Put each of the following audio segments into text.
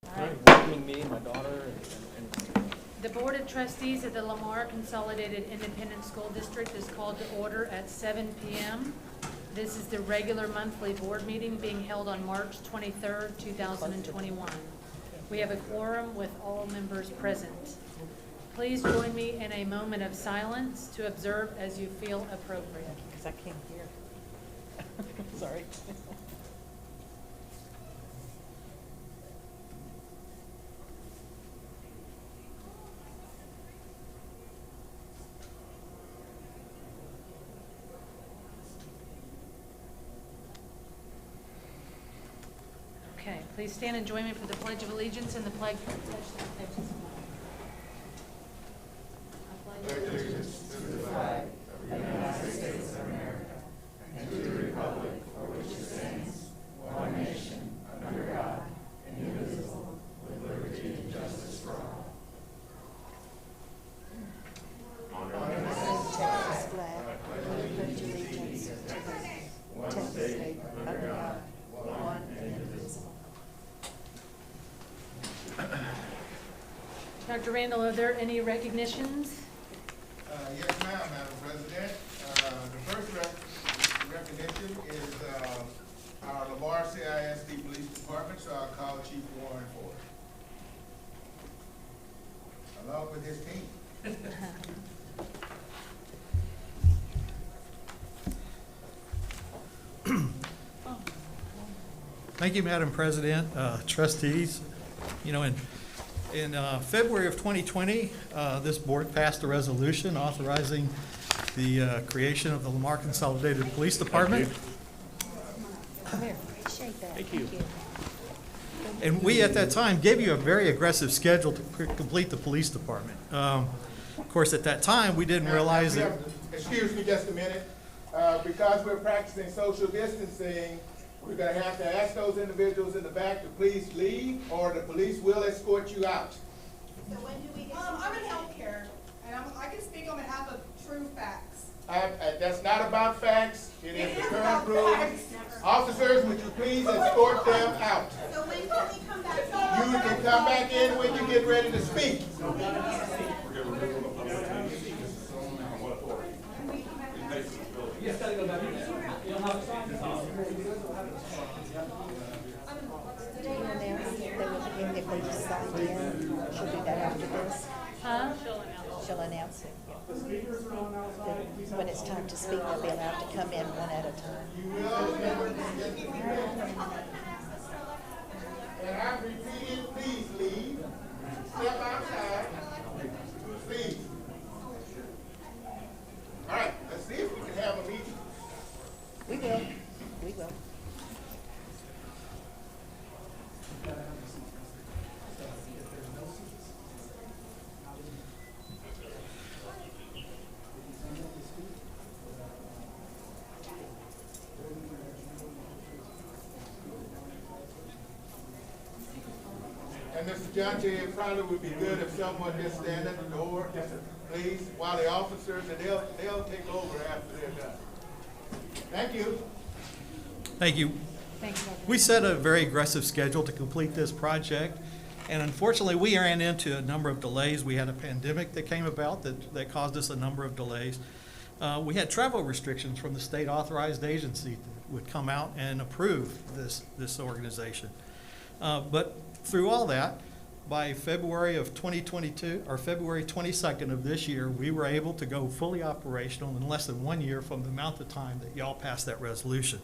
Welcoming me, my daughter, and The Board of Trustees of the Lamar Consolidated Independent School District is called to order at 7 p.m. This is the regular monthly board meeting being held on March 23rd, 2021. We have a quorum with all members present. Please join me in a moment of silence to observe as you feel appropriate. Because I can't hear. Sorry. Okay, please stand and join me for the Pledge of Allegiance and the pledge. Allegiance to the flag of the United States of America and to the republic for which it stands, one nation, under God, indivisible, with liberty and justice for all. Honor the Texas flag, pledge allegiance to the Texas state, under God, one and indivisible. Dr. Randall, are there any recognitions? Yes, ma'am, Madam President. The first recognition is our Lamar CISD Police Department, so I'll call Chief Warren for it, along with his team. Thank you, Madam President, trustees. You know, in February of 2020, this board passed a resolution authorizing the creation of the Lamar Consolidated Police Department. Come here, appreciate that. Thank you. And we, at that time, gave you a very aggressive schedule to complete the police department. Of course, at that time, we didn't realize that. Excuse me just a minute. Because we're practicing social distancing, we're going to have to ask those individuals in the back to please leave, or the police will escort you out. So when do we get? I'm in healthcare, and I can speak on behalf of True Facts. That's not about facts. It is the current about rules. facts. Officers, would you please escort them out? So when can we come back in? You can come back in when you get ready to speak. If they just signed in, she'll do that after this. Huh? She'll announce it. When it's time to speak, they'll be allowed to come in one at a time. You will remember this. And I'm repeating, please leave. Step outside. Please. All right, let's see if we can have a meeting. We will. We will. And Mr. Johnson, it probably would be good if someone just stand at the door, please, while the officers, and they'll take over after they're done. Thank you. Thank you. Thank you, Dr. We set a very aggressive schedule to complete this project, and unfortunately, we ran into a number of delays. We had a pandemic that came about that caused us a number of delays. We had travel restrictions from the state authorized agency that would come out and approve this organization. But through all that, by February of 2022, or February 22nd of this year, we were able to go fully operational in less than 1 year from the amount of time that y'all passed that resolution.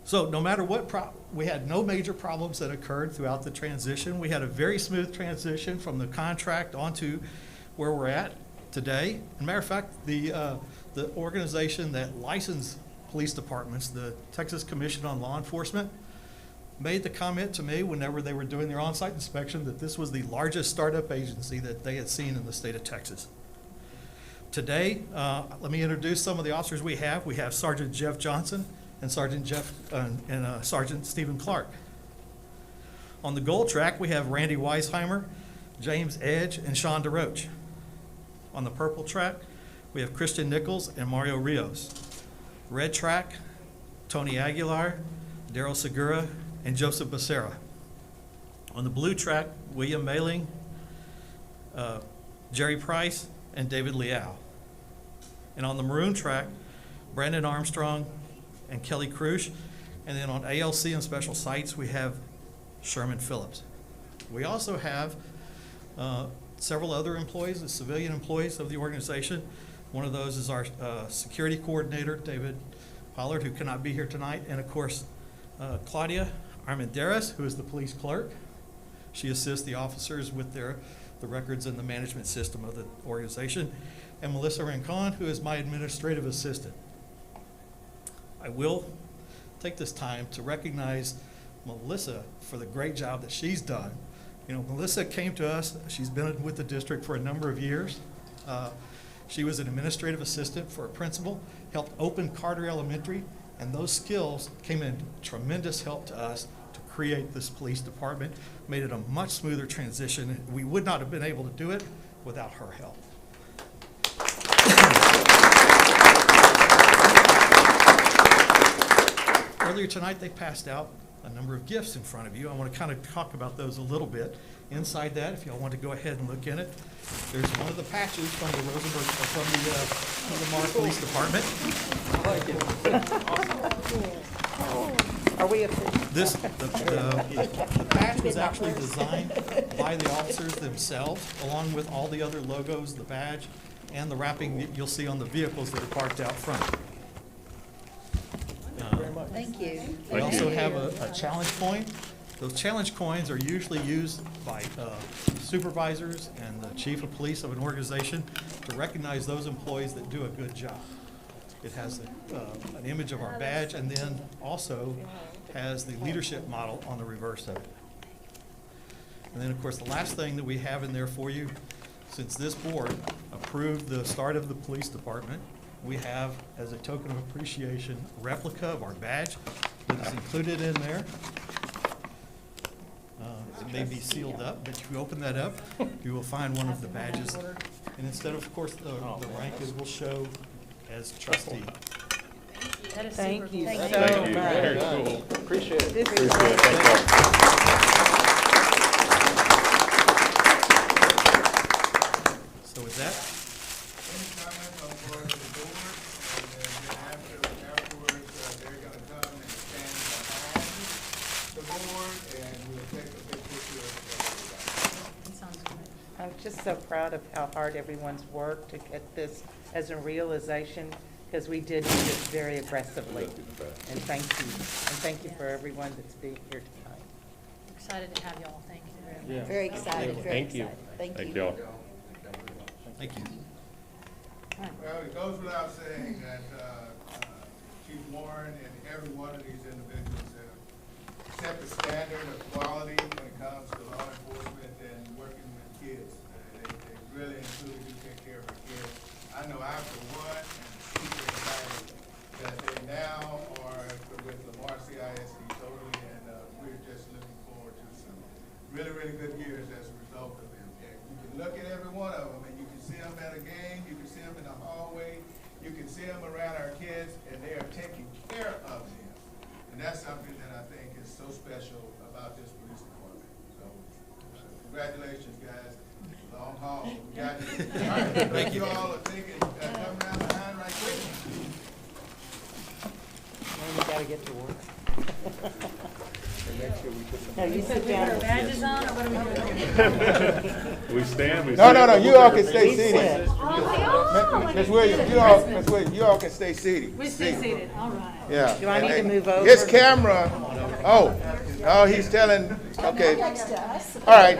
So no matter what, we had no major problems that occurred throughout the transition. We had a very smooth transition from the contract onto where we're at today. As a matter of fact, the organization that licensed police departments, the Texas Commission on Law Enforcement, made the comment to me whenever they were doing their on-site inspection that this was the largest startup agency that they had seen in the state of Texas. Today, let me introduce some of the officers we have. We have Sergeant Jeff Johnson and Sergeant Sergeant Stephen Clark. On the gold track, we have Randy Weisheimer, James Edge, and Sean DeRoche. On the purple track, we have Christian Nichols and Mario Rios. Red track, Tony Aguilar, Daryl Segura, and Joseph Becerra. On the blue track, William Mailing, Jerry Price, and David Liao. And on the maroon track, Brandon Armstrong and Kelly Krusch. And then on ALC and special sites, we have Sherman Phillips. We also have several other employees, the civilian employees of the organization. One of those is our security coordinator, David Pollard, who cannot be here tonight. And of course, Claudia Armendariz, who is the police clerk. She assists the officers with the records and the management system of the organization. And Melissa Rincon, who is my administrative assistant. I will take this time to recognize Melissa for the great job that she's done. You know, Melissa came to us, she's been with the district for a number of years. She was an administrative assistant for a principal, helped open Carter Elementary, and those skills came in tremendous help to us to create this police department, made it a much smoother transition. We would not have been able to do it without her help. Earlier tonight, they passed out a number of gifts in front of you. I want to kind of talk about those a little bit. Inside that, if y'all want to go ahead and look in it, there's one of the patches from the Rosenberg, from the Lamar Police Department. Are we official? The patch was actually designed by the officers themselves, along with all the other logos, the badge, and the wrapping that you'll see on the vehicles that are parked out front. Thank you. We also have a challenge coin. Those challenge coins are usually used by supervisors and the chief of police of an organization to recognize those employees that do a good job. It has an image of our badge and then also has the leadership model on the reverse of it. And then, of course, the last thing that we have in there for you, since this board approved the start of the police department, we have, as a token of appreciation, a replica of our badge that is included in there. It may be sealed up, but if you open that up, you will find one of the badges. And instead of course, the rank is will show as trustee. That is Thank super you cool. so Thank you. much. Very cool. Appreciate it. This is Appreciate it. Thank you. So with that, Any comments on part of the board? And then afterwards, they're gonna come and stand behind the board, and we'll take a big picture of everybody. That sounds good. I'm just so proud of how hard everyone's worked to get this as a realization, because we did do this very aggressively. And thank you. And thank you for everyone that's being here tonight. Excited to have y'all. Thank you very much. Yeah. very excited, very Thank you. excited. Thank Thank you. y'all. thank you. Well, it goes without saying that Chief Warren and every one of these individuals have set the standard of quality when it comes to law enforcement and working with kids. They really and truly do take care of our kids. I know I, for one, am super excited that they now are with Lamar CISD totally, and we're just looking forward to some really, really good years as a result of them. And you can look at every one of them, and you can see them at a game, you can see them in the hallway, you can see them around our kids, and they are taking care of them. And that's something that I think is so special about this police department. So congratulations, guys. Long haul. We got you. All right, thank you all for taking, coming around behind right quick. Now you gotta get to work. No, you So sit we put our down. badges on, or what are we doing? We stand, we No, sit. no, no, you all can stay We seated. sit. Ms. Williams, you all can stay seated. We stay seated, all right. Yeah. Do I need to move over? His camera, oh, he's telling, okay. All right.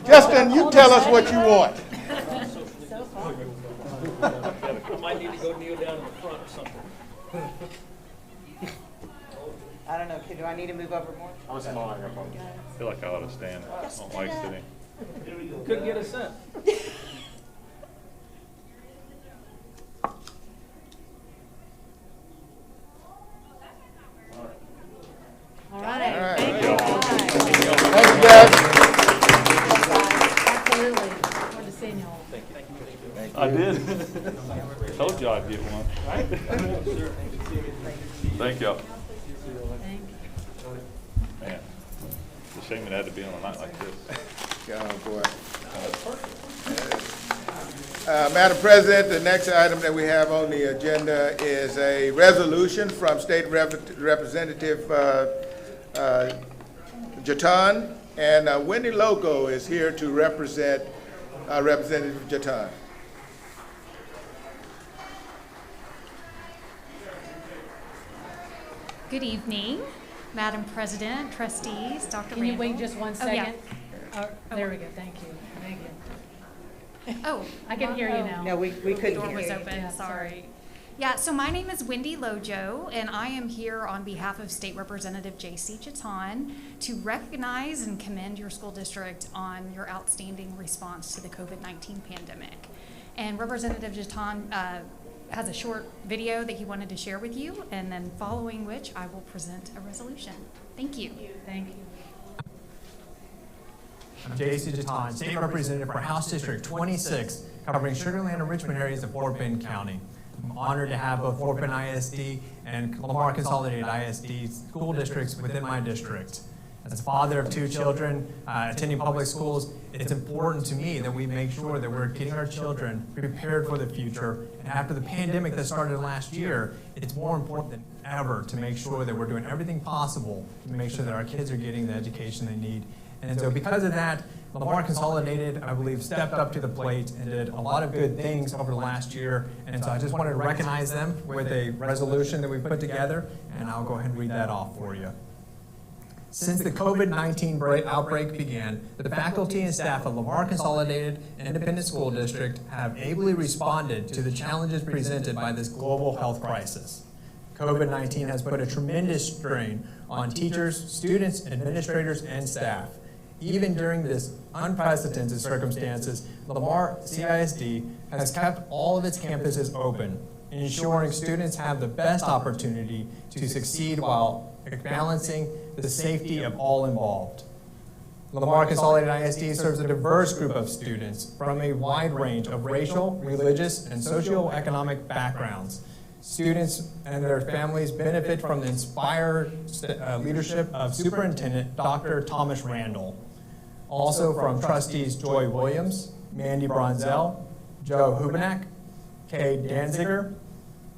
Justin, you tell us what you want. I might need to go kneel down in the front or something. I don't know, do I need to move over more? I feel like I ought to stand. I don't like sitting. Couldn't get a cent. All right. All right. Thank you. Thank you, guys. Absolutely. Good to see you all. I did. Told you I'd get one. Thank y'all. Thank you. Man, it's a shame it had to be on a night like this. Oh, boy. Madam President, the next item that we have on the agenda is a resolution from State Representative Jatan, and Wendy Loco is here to represent Representative Jatan. Good evening, Madam President, trustees, Dr. Can you Randall. wait just one Oh, yeah. second? There we go, thank you, thank you. Oh, I can hear you now. No, we the couldn't door hear was you. open, Yeah, sorry. Yeah, so my name is Wendy Lojo, and I am here on behalf of State Representative J.C. Jatan to recognize and commend your school district on your outstanding response to the COVID-19 pandemic. And Representative Jatan has a short video that he wanted to share with you, and then following which I will present a resolution. Thank you. Thank you. I'm J.C. Jatan, State Representative for House District 26, covering Sugar Land and Richmond areas of Fort Bend County. I'm honored to have both Fort Bend ISD and Lamar Consolidated ISD school districts within my district. As a father of 2 children attending public schools, it's important to me that we make sure that we're getting our children prepared for the future. And after the pandemic that started last year, it's more important than ever to make sure that we're doing everything possible to make sure that our kids are getting the education they need. And so because of that, Lamar Consolidated, I believe, stepped up to the plate and did a lot of good things over the last year. And so I just wanted to recognize them with a resolution that we put together, and I'll go ahead and read that off for you. Since the COVID-19 outbreak began, the faculty and staff of Lamar Consolidated Independent School District have ably responded to the challenges presented by this global health crisis. COVID-19 has put a tremendous strain on teachers, students, administrators, and staff. Even during this unprecedented circumstances, Lamar CISD has kept all of its campuses open, ensuring students have the best opportunity to succeed while balancing the safety of all involved. Lamar Consolidated ISD serves a diverse group of students from a wide range of racial, religious, and socioeconomic backgrounds. Students and their families benefit from the inspired leadership of Superintendent Dr. Thomas Randall. Also from trustees Joy Williams, Mandy Bronzell, Joe Hubenak, Kay Danziger,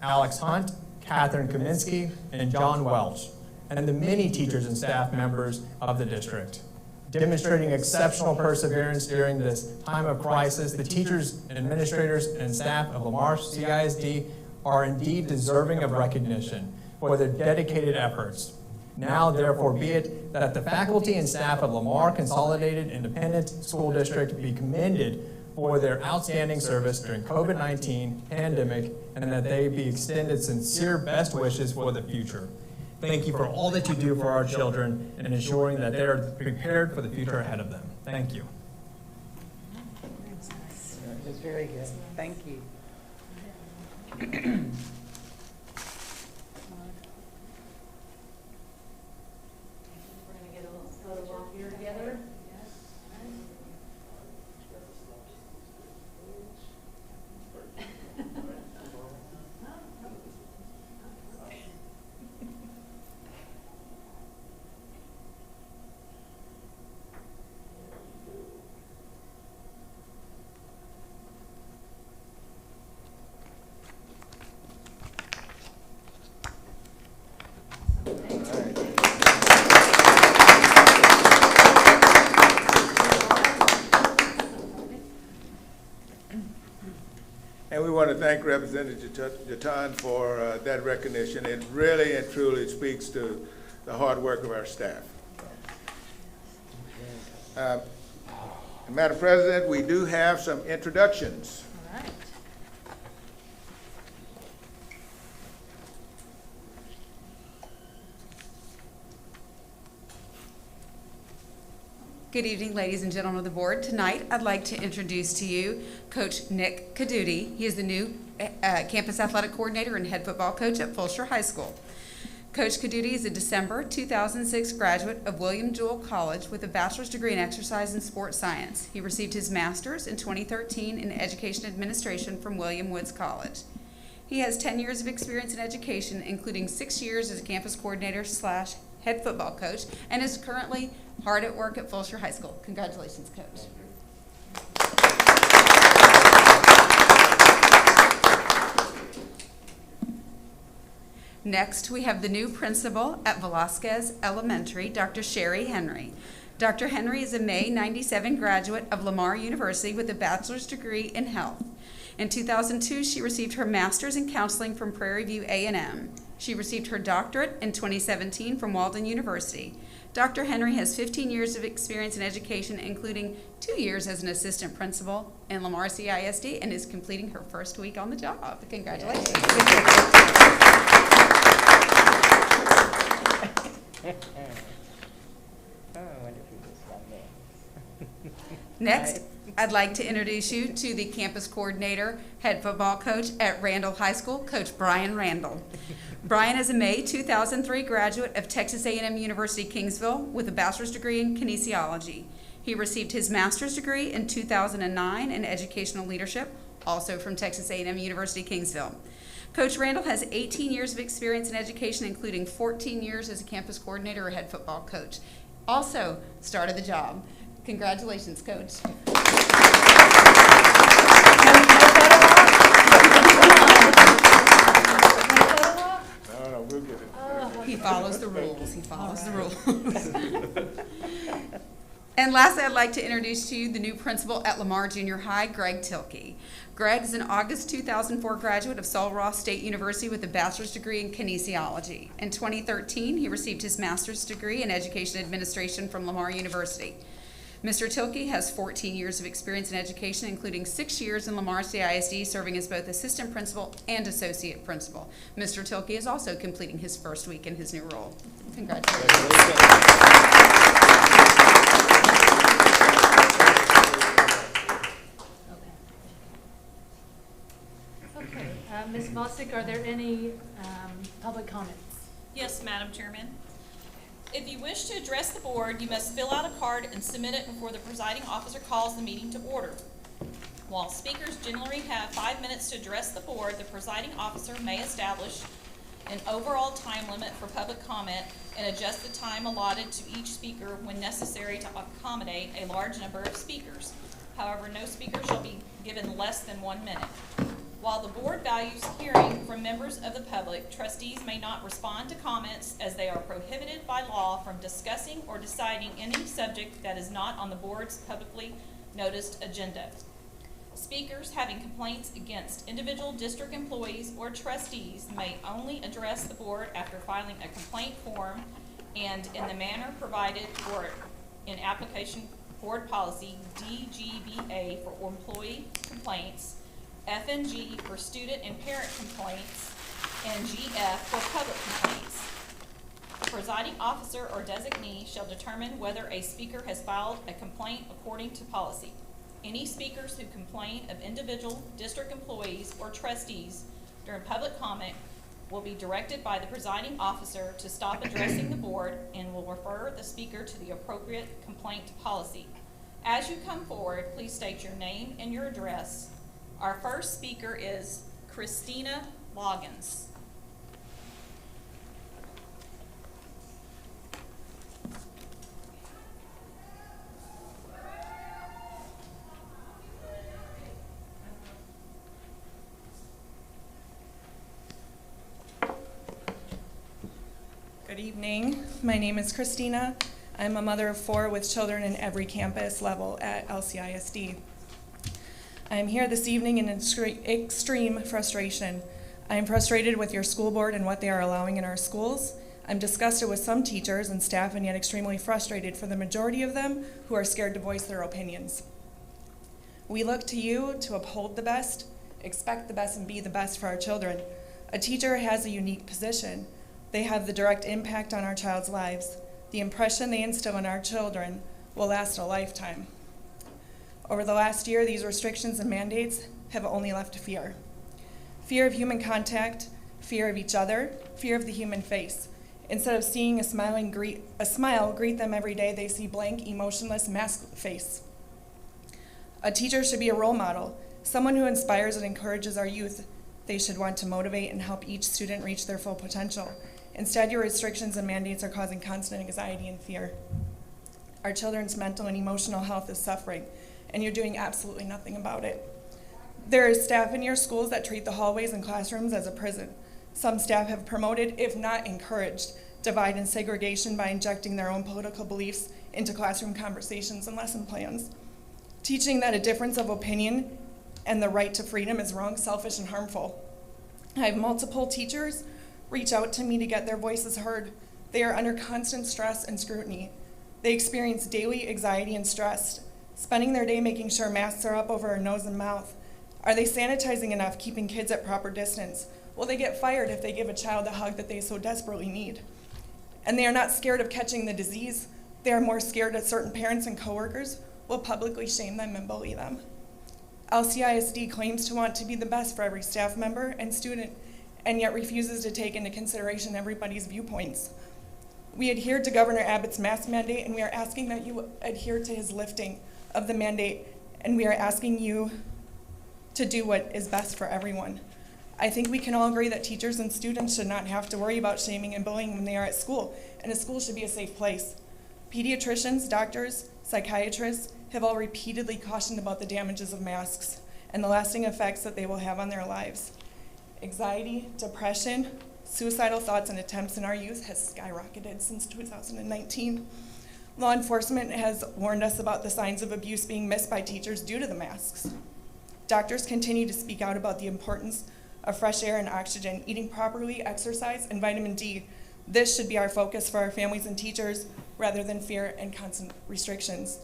Alex Hunt, Catherine Kaminsky, and John Welch, and the many teachers and staff members of the district. Demonstrating exceptional perseverance during this time of crisis, the teachers, administrators, and staff of Lamar CISD are indeed deserving of recognition for their dedicated efforts. Now, therefore, be it that the faculty and staff of Lamar Consolidated Independent School District be commended for their outstanding service during COVID-19 pandemic, and that they be extended sincere best wishes for the future. Thank you for all that you do for our children and ensuring that they are prepared for the future ahead of them. Thank you. It was very good. Thank you. We're gonna get a little photo op here together. And we want to thank Representative Jatan for that recognition. It really and truly speaks to the hard work of our staff. Madam President, we do have some introductions. All right. Good evening, ladies and gentlemen of the board. Tonight, I'd like to introduce to you Coach Nick Caduty. He is the new campus athletic coordinator and head football coach at Fulshire High School. Coach Caduty is a December 2006 graduate of William Jewell College with a bachelor's degree in exercise and sports science. He received his master's in 2013 in education administration from William Woods College. He has 10 years of experience in education, including 6 years as a campus coordinator / head football coach, and is currently hard at work at Fulshear High School. Congratulations, Coach. Next, we have the new principal at Velasquez Elementary, Dr. Sherry Henry. Dr. Henry is a May '97 graduate of Lamar University with a bachelor's degree in health. In 2002, she received her master's in counseling from Prairie View A&M. She received her doctorate in 2017 from Walden University. Dr. Henry has 15 years of experience in education, including 2 years as an assistant principal in Lamar CISD, and is completing her first week on the job. Congratulations. Next, I'd like to introduce you to the campus coordinator, head football coach at Randall High School, Coach Brian Randall. Brian is a May 2003 graduate of Texas A&M University Kingsville with a bachelor's degree in kinesiology. He received his master's degree in 2009 in educational leadership, also from Texas A&M University Kingsville. Coach Randall has 18 years of experience in education, including 14 years as a campus coordinator or head football coach. Also started the job. Congratulations, Coach. No, we'll get it. He follows the rules. He follows the rules. And lastly, I'd like to introduce to you the new principal at Lamar Junior High, Greg Tilkey. Greg is an August 2004 graduate of Sul Ross State University with a bachelor's degree in kinesiology. In 2013, he received his master's degree in education administration from Lamar University. Mr. Tilkey has 14 years of experience in education, including 6 years in Lamar CISD, serving as both assistant principal and associate principal. Mr. Tilkey is also completing his first week in his new role. Congratulations. Okay, Ms. Mossick, are there any public comments? Yes, Madam Chairman. If you wish to address the board, you must fill out a card and submit it before the presiding officer calls the meeting to order. While speakers generally have 5 minutes to address the board, the presiding officer may establish an overall time limit for public comment and adjust the time allotted to each speaker when necessary to accommodate a large number of speakers. However, no speaker shall be given less than 1 minute. While the board values hearing from members of the public, trustees may not respond to comments as they are prohibited by law from discussing or deciding any subject that is not on the board's publicly noticed agenda. Speakers having complaints against individual district employees or trustees may only address the board after filing a complaint form and in the manner provided for in application board policy DGBA for employee complaints, F&G for student and parent complaints, and GF for public complaints. The presiding officer or designee shall determine whether a speaker has filed a complaint according to policy. Any speakers who complain of individual district employees or trustees during public comment will be directed by the presiding officer to stop addressing the board and will refer the speaker to the appropriate complaint policy. As you come forward, please state your name and your address. Our first speaker is Christina Loggins. Good evening. My name is Christina. I'm a mother of 4 with children in every campus level at LCISD. I am here this evening in extreme frustration. I am frustrated with your school board and what they are allowing in our schools. I'm disgusted with some teachers and staff, and yet extremely frustrated for the majority of them who are scared to voice their opinions. We look to you to uphold the best, expect the best, and be the best for our children. A teacher has a unique position. They have the direct impact on our child's lives. The impression they instill in our children will last a lifetime. Over the last year, these restrictions and mandates have only left fear. Fear of human contact, fear of each other, fear of the human face. Instead of seeing a smile greet them every day, they see blank, emotionless, masked face. A teacher should be a role model, someone who inspires and encourages our youth. They should want to motivate and help each student reach their full potential. Instead, your restrictions and mandates are causing constant anxiety and fear. Our children's mental and emotional health is suffering, and you're doing absolutely nothing about it. There are staff in your schools that treat the hallways and classrooms as a prison. Some staff have promoted, if not encouraged, divide and segregation by injecting their own political beliefs into classroom conversations and lesson plans. Teaching that a difference of opinion and the right to freedom is wrong, selfish, and harmful. I have multiple teachers reach out to me to get their voices heard. They are under constant stress and scrutiny. They experience daily anxiety and stress, spending their day making sure masks are up over our nose and mouth. Are they sanitizing enough, keeping kids at proper distance? Will they get fired if they give a child a hug that they so desperately need? And they are not scared of catching the disease. They are more scared that certain parents and coworkers will publicly shame them and bully them. LCISD claims to want to be the best for every staff member and student, and yet refuses to take into consideration everybody's viewpoints. We adhere to Governor Abbott's mask mandate, and we are asking that you adhere to his lifting of the mandate, and we are asking you to do what is best for everyone. I think we can all agree that teachers and students should not have to worry about shaming and bullying when they are at school, and a school should be a safe place. Pediatricians, doctors, psychiatrists have all repeatedly cautioned about the damages of masks and the lasting effects that they will have on their lives. Anxiety, depression, suicidal thoughts and attempts in our youth has skyrocketed since 2019. Law enforcement has warned us about the signs of abuse being missed by teachers due to the masks. Doctors continue to speak out about the importance of fresh air and oxygen, eating properly, exercise, and vitamin D. This should be our focus for our families and teachers rather than fear and constant restrictions.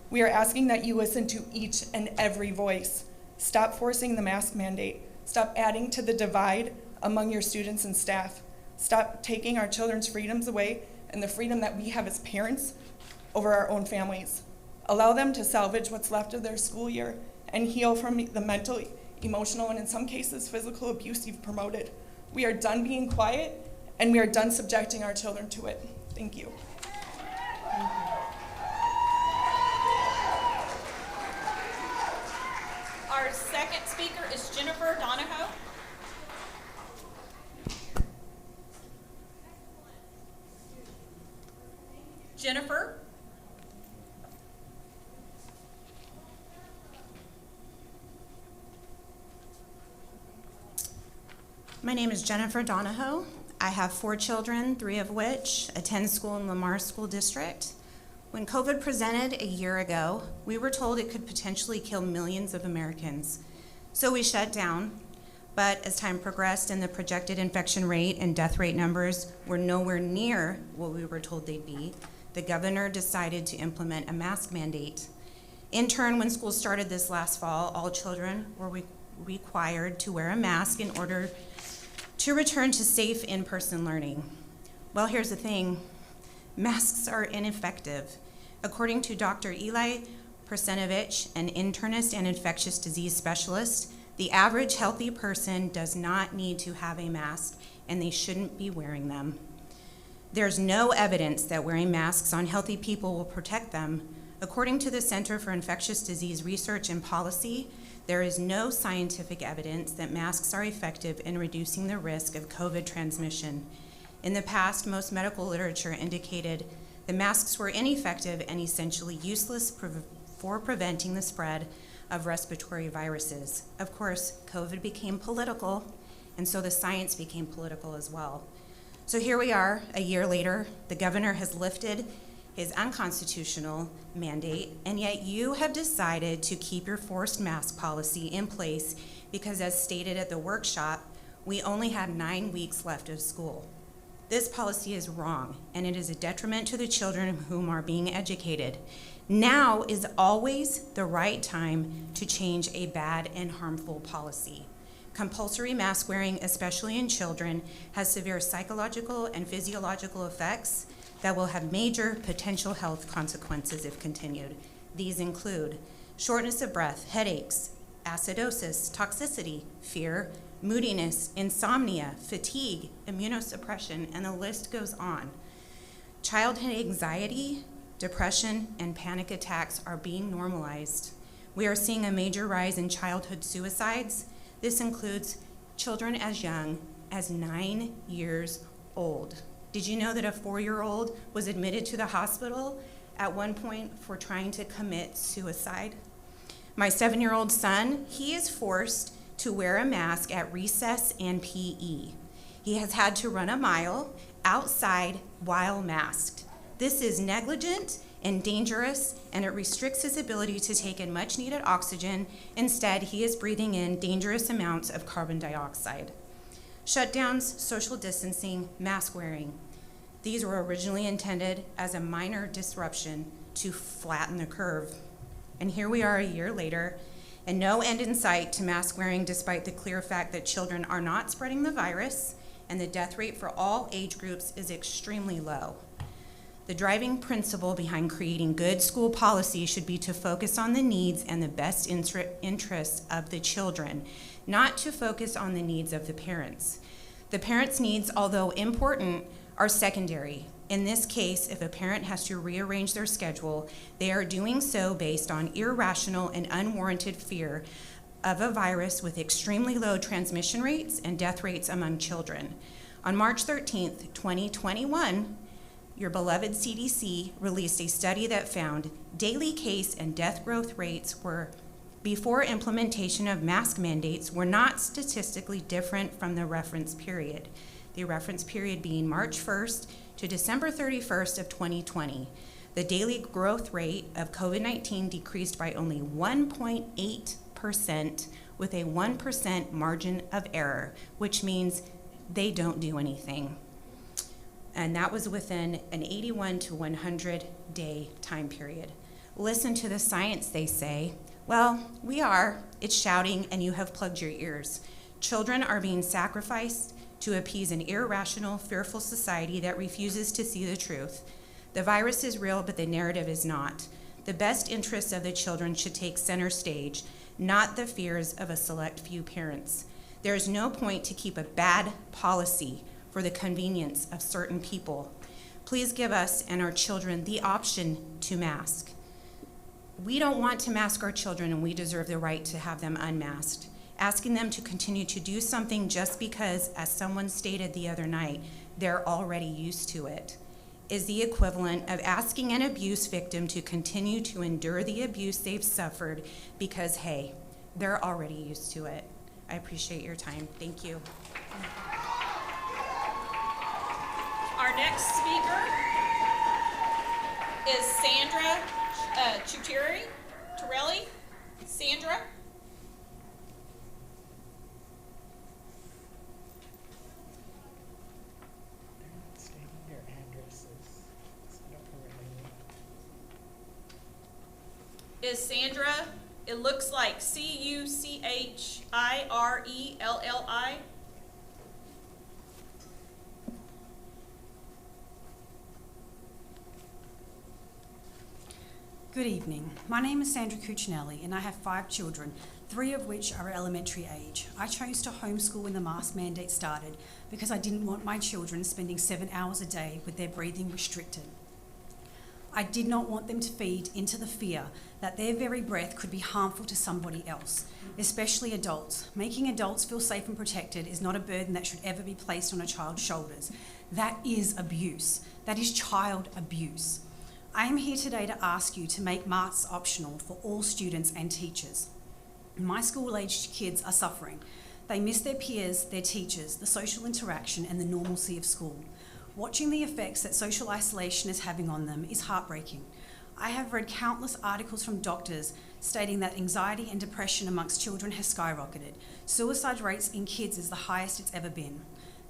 We are asking that you listen to each and every voice. Stop forcing the mask mandate. Stop adding to the divide among your students and staff. Stop taking our children's freedoms away and the freedom that we have as parents over our own families. Allow them to salvage what's left of their school year and heal from the mental, emotional, and in some cases, physical abuse you've promoted. We are done being quiet, and we are done subjecting our children to it. Thank you. Our second speaker is Jennifer Donahoe. Jennifer. My name is Jennifer Donahoe. I have 4 children, 3 of which attend school in Lamar School District. When COVID presented a year ago, we were told it could potentially kill millions of Americans. So we shut down, but as time progressed and the projected infection rate and death rate numbers were nowhere near what we were told they'd be, the governor decided to implement a mask mandate. In turn, when school started this last fall, all children were required to wear a mask in order to return to safe in-person learning. Well, here's the thing. Masks are ineffective. According to Dr. Eli Persenovich, an internist and infectious disease specialist, the average healthy person does not need to have a mask, and they shouldn't be wearing them. There's no evidence that wearing masks on healthy people will protect them. According to the Center for Infectious Disease Research and Policy, there is no scientific evidence that masks are effective in reducing the risk of COVID transmission. In the past, most medical literature indicated the masks were ineffective and essentially useless for preventing the spread of respiratory viruses. Of course, COVID became political, and so the science became political as well. So here we are, a year later. The governor has lifted his unconstitutional mandate, and yet you have decided to keep your forced mask policy in place because, as stated at the workshop, we only have 9 weeks left of school. This policy is wrong, and it is a detriment to the children whom are being educated. Now is always the right time to change a bad and harmful policy. Compulsory mask wearing, especially in children, has severe psychological and physiological effects that will have major potential health consequences if continued. These include shortness of breath, headaches, acidosis, toxicity, fear, moodiness, insomnia, fatigue, immunosuppression, and the list goes on. Childhood anxiety, depression, and panic attacks are being normalized. We are seeing a major rise in childhood suicides. This includes children as young as 9 years old. Did you know that a 4-year-old was admitted to the hospital at one point for trying to commit suicide. My 7-year-old son, he is forced to wear a mask at recess and PE. He has had to run a mile outside while masked. This is negligent and dangerous, and it restricts his ability to take in much needed oxygen. Instead, he is breathing in dangerous amounts of carbon dioxide. Shutdowns, social distancing, mask wearing. These were originally intended as a minor disruption to flatten the curve. And here we are a year later, and no end in sight to mask wearing, despite the clear fact that children are not spreading the virus, and the death rate for all age groups is extremely low. The driving principle behind creating good school policy should be to focus on the needs and the best interests of the children, not to focus on the needs of the parents. The parents' needs, although important, are secondary. In this case, if a parent has to rearrange their schedule, they are doing so based on irrational and unwarranted fear of a virus with extremely low transmission rates and death rates among children. On March 13th, 2021, your beloved CDC released a study that found daily case and death growth rates were, before implementation of mask mandates, were not statistically different from the reference period. The reference period being March 1st to December 31st of 2020. The daily growth rate of COVID-19 decreased by only 1.8% with a 1% margin of error, which means they don't do anything. And that was within an 81 to 100 day time period. Listen to the science, they say. Well, we are. It's shouting, and you have plugged your ears. Children are being sacrificed to appease an irrational, fearful society that refuses to see the truth. The virus is real, but the narrative is not. The best interests of the children should take center stage, not the fears of a select few parents. There is no point to keep a bad policy for the convenience of certain people. Please give us and our children the option to mask. We don't want to mask our children, and we deserve the right to have them unmasked. Asking them to continue to do something just because, as someone stated the other night, they're already used to it, is the equivalent of asking an abuse victim to continue to endure the abuse they've suffered because, hey, they're already used to it. I appreciate your time. Thank you. Our next speaker is Sandra Torelli. Sandra? Is Sandra, it looks like Cuchirelli. Good evening. My name is Sandra Cuccinelli, and I have 5 children, 3 of which are elementary age. I chose to homeschool when the mask mandate started because I didn't want my children spending 7 hours a day with their breathing restricted. I did not want them to feed into the fear that their very breath could be harmful to somebody else, especially adults. Making adults feel safe and protected is not a burden that should ever be placed on a child's shoulders. That is abuse. That is child abuse. I am here today to ask you to make masks optional for all students and teachers. My school-aged kids are suffering. They miss their peers, their teachers, the social interaction, and the normalcy of school. Watching the effects that social isolation is having on them is heartbreaking. I have read countless articles from doctors stating that anxiety and depression amongst children has skyrocketed. Suicide rates in kids is the highest it's ever been.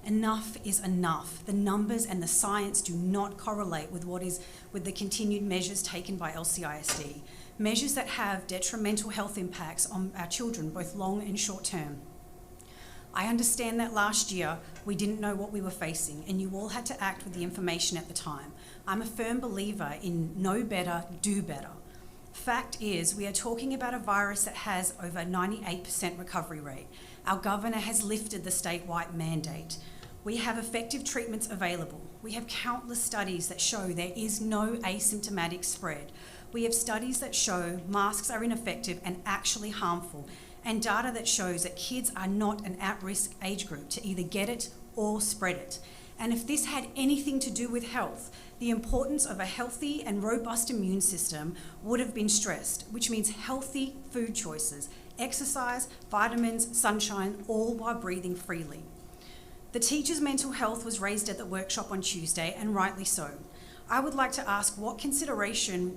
Enough is enough. The numbers and the science do not correlate with the continued measures taken by LCISD. Measures that have detrimental health impacts on our children, both long and short term. I understand that last year we didn't know what we were facing, and you all had to act with the information at the time. I'm a firm believer in know better, do better. Fact is, we are talking about a virus that has over 98% recovery rate. Our governor has lifted the statewide mandate. We have effective treatments available. We have countless studies that show there is no asymptomatic spread. We have studies that show masks are ineffective and actually harmful, and data that shows that kids are not an at-risk age group to either get it or spread it. And if this had anything to do with health, the importance of a healthy and robust immune system would have been stressed, which means healthy food choices, exercise, vitamins, sunshine, all while breathing freely. The teachers' mental health was raised at the workshop on Tuesday, and rightly so. I would like to ask what considerations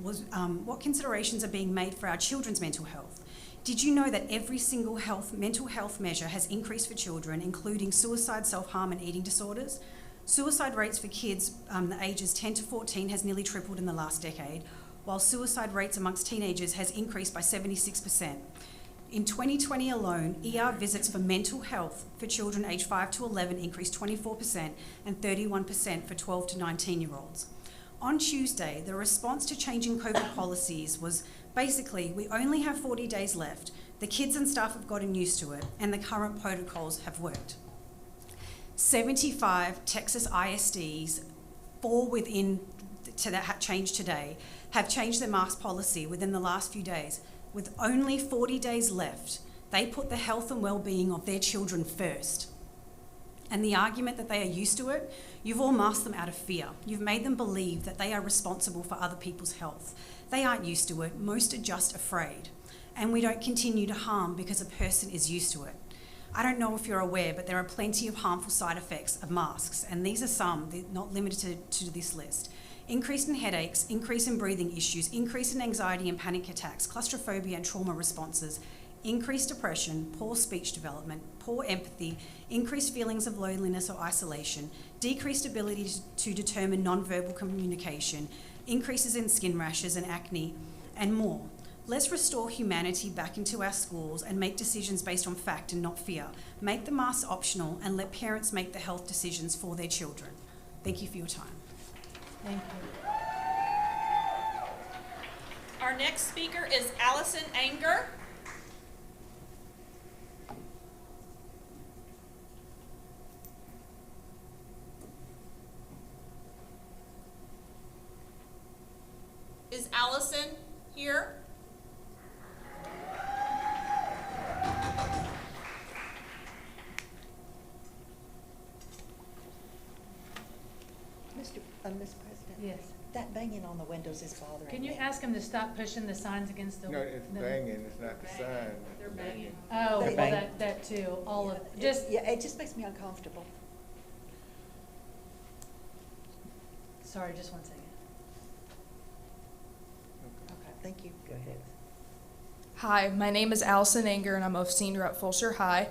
are being made for our children's mental health. Did you know that every single mental health measure has increased for children, including suicide, self-harm, and eating disorders? Suicide rates for kids the ages 10 to 14 has nearly tripled in the last decade, while suicide rates amongst teenagers has increased by 76%. In 2020 alone, ER visits for mental health for children aged 5 to 11 increased 24% and 31% for 12 to 19-year-olds. On Tuesday, the response to changing COVID policies was basically, we only have 40 days left, the kids and staff have gotten used to it, and the current protocols have worked. 75 Texas ISDs, 4 within that changed today, have changed their mask policy within the last few days. With only 40 days left, they put the health and well-being of their children first. And the argument that they are used to it, you've all masked them out of fear. You've made them believe that they are responsible for other people's health. They aren't used to it. Most are just afraid. And we don't continue to harm because a person is used to it. I don't know if you're aware, but there are plenty of harmful side effects of masks, and these are some, they're not limited to this list. Increase in headaches, increase in breathing issues, increase in anxiety and panic attacks, claustrophobia and trauma responses, increased depression, poor speech development, poor empathy, increased feelings of loneliness or isolation, decreased ability to determine nonverbal communication, increases in skin rashes and acne, and more. Let's restore humanity back into our schools and make decisions based on fact and not fear. Make the masks optional and let parents make the health decisions for their children. Thank you for your time. Thank you. Our next speaker is Allison Anger. Is Allison here? Ms. President? Yes. That banging on the windows is bothering me. Can you ask them to stop pushing the signs against the... No, it's banging, it's not the sign. They're banging. Oh, They're well, banging. that too, all of, It just makes me uncomfortable. sorry, just 1 second. Okay, thank you. Go ahead. Hi, my name is Allison Anger, and I'm a senior at Fulshire High.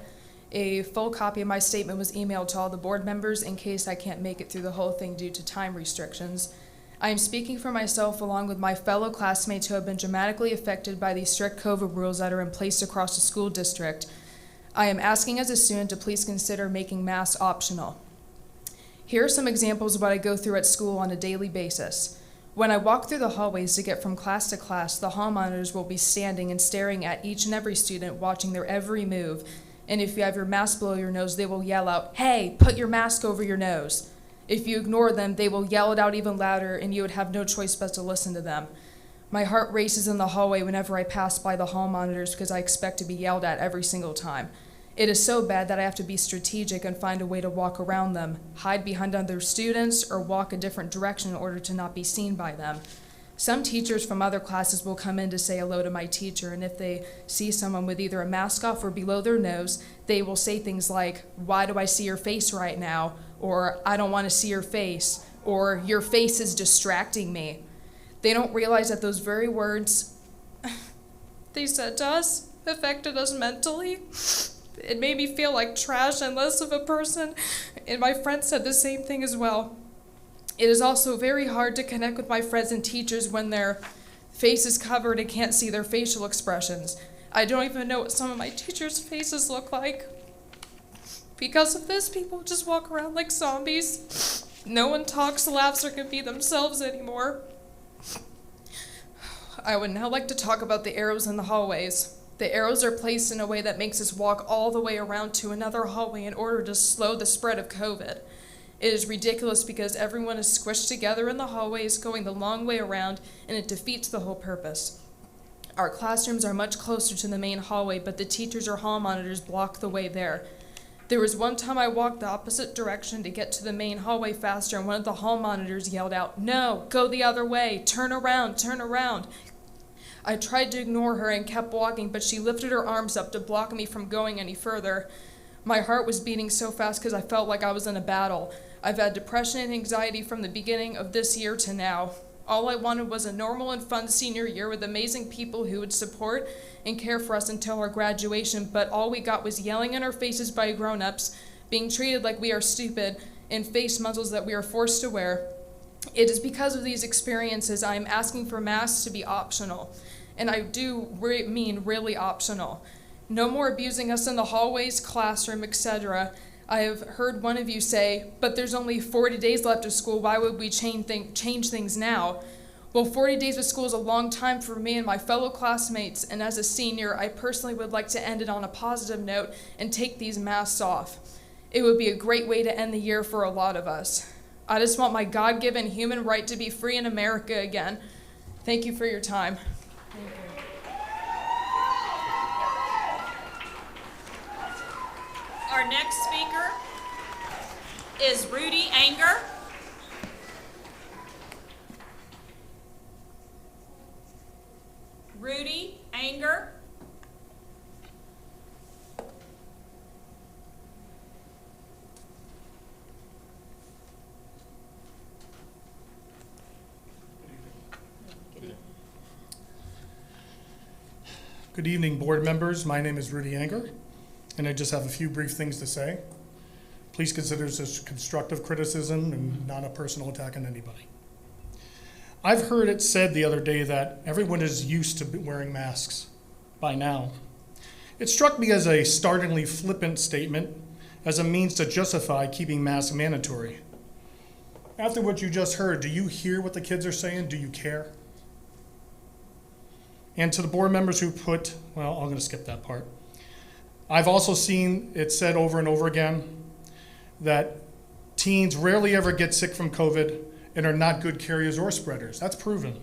A full copy of my statement was emailed to all the board members in case I can't make it through the whole thing due to time restrictions. I am speaking for myself along with my fellow classmates who have been dramatically affected by these strict COVID rules that are in place across the school district. I am asking as a student to please consider making masks optional. Here are some examples of what I go through at school on a daily basis. When I walk through the hallways to get from class to class, the hall monitors will be standing and staring at each and every student, watching their every move. And if you have your mask below your nose, they will yell out, "Hey, put your mask over your nose." If you ignore them, they will yell it out even louder, and you would have no choice but to listen to them. My heart races in the hallway whenever I pass by the hall monitors because I expect to be yelled at every single time. It is so bad that I have to be strategic and find a way to walk around them, hide behind other students, or walk a different direction in order to not be seen by them. Some teachers from other classes will come in to say hello to my teacher, and if they see someone with either a mask off or below their nose, they will say things like, "Why do I see your face right now?" Or, "I don't want to see your face," or, "Your face is distracting me." They don't realize that those very words they said to us affected us mentally. It made me feel like trash and less of a person, and my friends said the same thing as well. It is also very hard to connect with my friends and teachers when their face is covered and can't see their facial expressions. I don't even know what some of my teachers' faces look like. Because of this, people just walk around like zombies. No one talks, laughs, or can be themselves anymore. I would now like to talk about the arrows in the hallways. The arrows are placed in a way that makes us walk all the way around to another hallway in order to slow the spread of COVID. It is ridiculous because everyone is squished together in the hallways, going the long way around, and it defeats the whole purpose. Our classrooms are much closer to the main hallway, but the teachers or hall monitors block the way there. There was one time I walked the opposite direction to get to the main hallway faster, and one of the hall monitors yelled out, "No, go the other way, turn around, turn around." I tried to ignore her and kept walking, but she lifted her arms up to block me from going any further. My heart was beating so fast because I felt like I was in a battle. I've had depression and anxiety from the beginning of this year to now. All I wanted was a normal and fun senior year with amazing people who would support and care for us until our graduation, but all we got was yelling in our faces by grown-ups, being treated like we are stupid, and face muzzles that we are forced to wear. It is because of these experiences I am asking for masks to be optional, and I do mean really optional. No more abusing us in the hallways, classroom, etc. I have heard one of you say, "But there's only 40 days left of school, why would we change things now?" Well, 40 days of school is a long time for me and my fellow classmates, and as a senior, I personally would like to end it on a positive note and take these masks off. It would be a great way to end the year for a lot of us. I just want my God-given human right to be free in America again. Thank you for your time. Our next speaker is Rudy Anger. Rudy Anger. Good evening, board members. My name is Rudy Anger, and I just have a few brief things to say. Please consider this constructive criticism and not a personal attack on anybody. I've heard it said the other day that everyone is used to wearing masks by now. It struck me as a startlingly flippant statement as a means to justify keeping masks mandatory. After what you just heard, do you hear what the kids are saying? Do you care? And to the board members who put, well, I'm going to skip that part. I've also seen it said over and over again that teens rarely ever get sick from COVID and are not good carriers or spreaders. That's proven.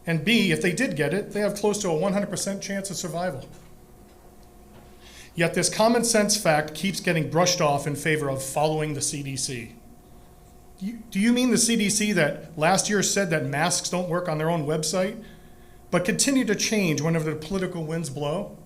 And B, if they did get it, they have close to a 100% chance of survival. Yet this common sense fact keeps getting brushed off in favor of following the CDC. Do you mean the CDC that last year said that masks don't work on their own website, but continue to change whenever the political winds blow?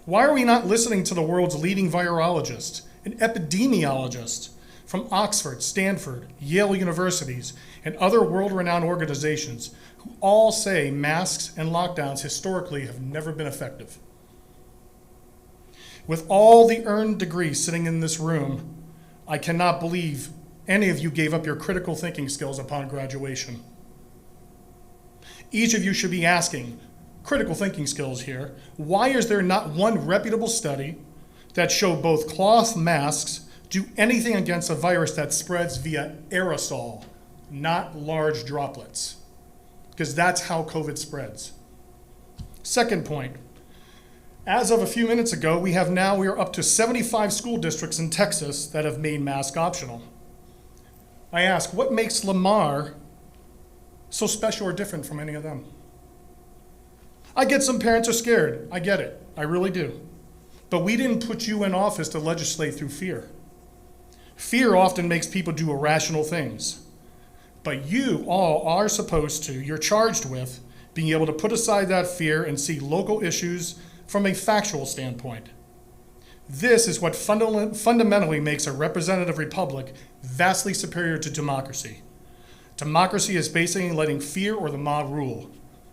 Why are we not listening to the world's leading virologist, an epidemiologist from Oxford, Stanford, Yale universities, and other world-renowned organizations who all say masks and lockdowns historically have never been effective? With all the earned degrees sitting in this room, I cannot believe any of you gave up your critical thinking skills upon graduation. Each of you should be asking, critical thinking skills here, why is there not one reputable study that showed both cloth masks do anything against a virus that spreads via aerosol, not large droplets? Because that's how COVID spreads. Second point, as of a few minutes ago, we are up to 75 school districts in Texas that have made mask optional. I ask, what makes Lamar so special or different from any of them? I get some parents are scared. I get it. I really do. But we didn't put you in office to legislate through fear. Fear often makes people do irrational things. But you all are supposed to, you're charged with, being able to put aside that fear and see local issues from a factual standpoint. This is what fundamentally makes a representative republic vastly superior to democracy. Democracy is basically letting fear or the mob rule.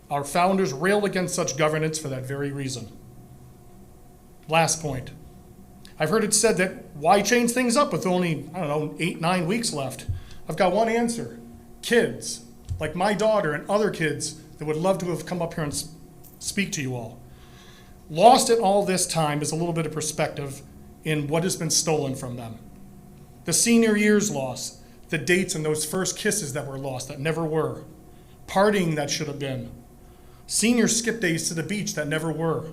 Our founders railed against such governance for that very reason. Last point. I've heard it said that why change things up with only, 8-9 weeks left? I've got one answer. Kids, like my daughter and other kids that would love to have come up here and speak to you all. Lost in all this time is a little bit of perspective in what has been stolen from them. The senior years lost, the dates and those first kisses that were lost that never were, partying that should have been, senior skip days to the beach that never were,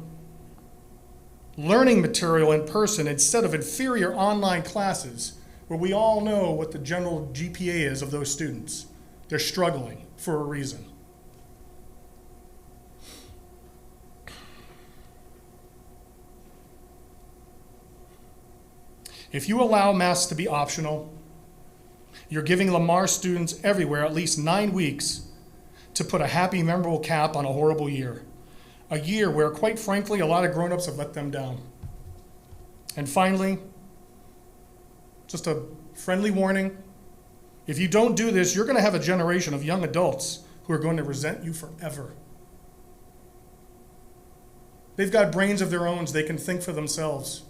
learning material in person instead of inferior online classes where we all know what the general GPA is of those students. They're struggling for a reason. If you allow masks to be optional, you're giving Lamar students everywhere at least 9 weeks to put a happy, memorable cap on a horrible year. A year where, quite frankly, a lot of grown-ups have let them down. And finally, just a friendly warning. If you don't do this, you're going to have a generation of young adults who are going to resent you forever. They've got brains of their own, they can think for themselves.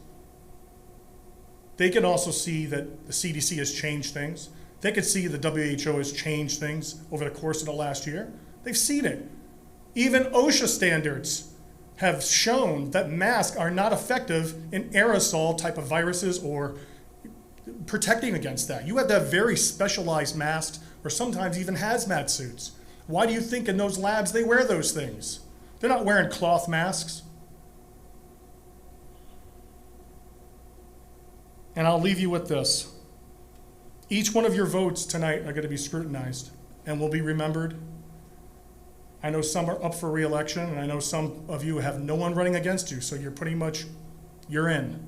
They can also see that the CDC has changed things. They could see the WHO has changed things over the course of the last year. They've seen it. Even OSHA standards have shown that masks are not effective in aerosol type of viruses or protecting against that. You have to have very specialized masks or sometimes even hazmat suits. Why do you think in those labs they wear those things? They're not wearing cloth masks. And I'll leave you with this. Each one of your votes tonight are going to be scrutinized and will be remembered. I know some are up for re-election, and I know some of you have no one running against you, so you're in.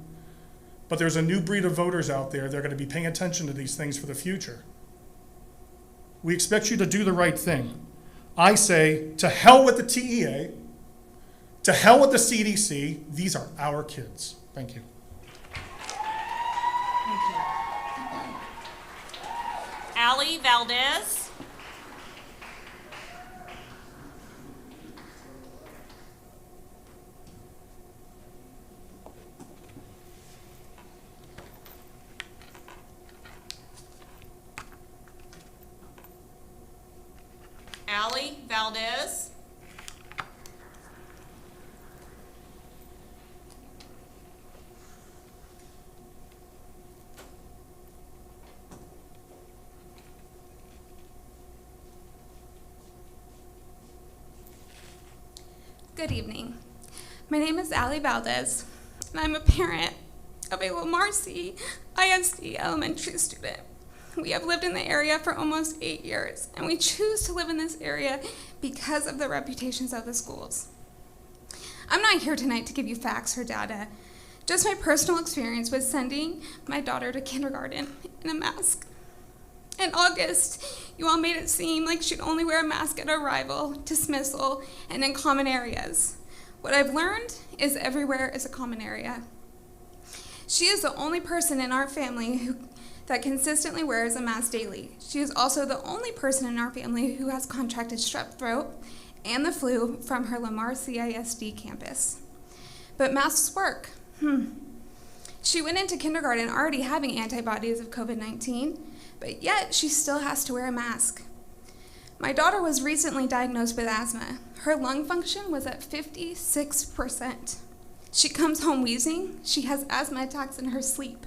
But there's a new breed of voters out there. They're going to be paying attention to these things for the future. We expect you to do the right thing. I say, to hell with the TEA, to hell with the CDC. These are our kids. Thank you. Ali Valdez. Ali Valdez. Good evening. My name is Ali Valdez, and I'm a parent of a Lamar CISD elementary student. We have lived in the area for almost 8 years, and we choose to live in this area because of the reputations of the schools. I'm not here tonight to give you facts or data, just my personal experience with sending my daughter to kindergarten in a mask. In August, you all made it seem like she'd only wear a mask at arrival, dismissal, and in common areas. What I've learned is everywhere is a common area. She is the only person in our family that consistently wears a mask daily. She is also the only person in our family who has contracted strep throat and the flu from her Lamar CISD campus. But masks work. She went into kindergarten already having antibodies of COVID-19, but yet she still has to wear a mask. My daughter was recently diagnosed with asthma. Her lung function was at 56%. She comes home wheezing. She has asthma attacks in her sleep.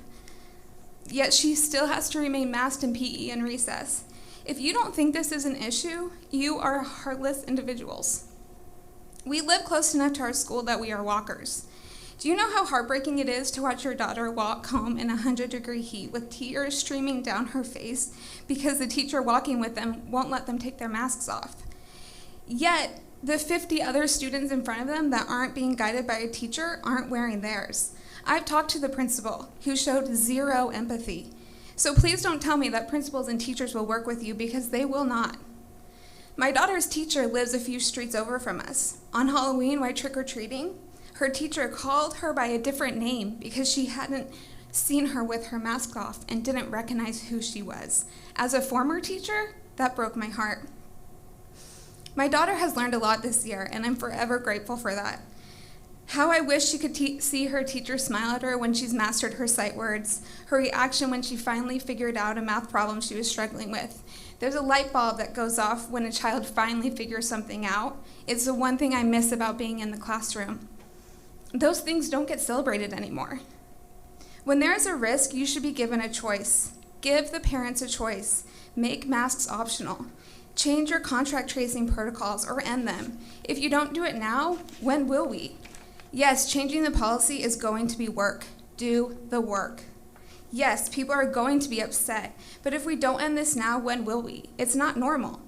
Yet she still has to remain masked in PE and recess. If you don't think this is an issue, you are heartless individuals. We live close enough to our school that we are walkers. Do you know how heartbreaking it is to watch your daughter walk home in 100-degree heat with tears streaming down her face because the teacher walking with them won't let them take their masks off? Yet, the 50 other students in front of them that aren't being guided by a teacher aren't wearing theirs. I've talked to the principal, who showed zero empathy. So please don't tell me that principals and teachers will work with you, because they will not. My daughter's teacher lives a few streets over from us. On Halloween, while trick-or-treating, her teacher called her by a different name because she hadn't seen her with her mask off and didn't recognize who she was. As a former teacher, that broke my heart. My daughter has learned a lot this year, and I'm forever grateful for that. How I wish she could see her teacher smile at her when she's mastered her sight words, her reaction when she finally figured out a math problem she was struggling with. There's a light bulb that goes off when a child finally figures something out. It's the one thing I miss about being in the classroom. Those things don't get celebrated anymore. When there is a risk, you should be given a choice. Give the parents a choice. Make masks optional. Change your contact tracing protocols or end them. If you don't do it now, when will we? Yes, changing the policy is going to be work. Do the work. Yes, people are going to be upset, but if we don't end this now, when will we? It's not normal.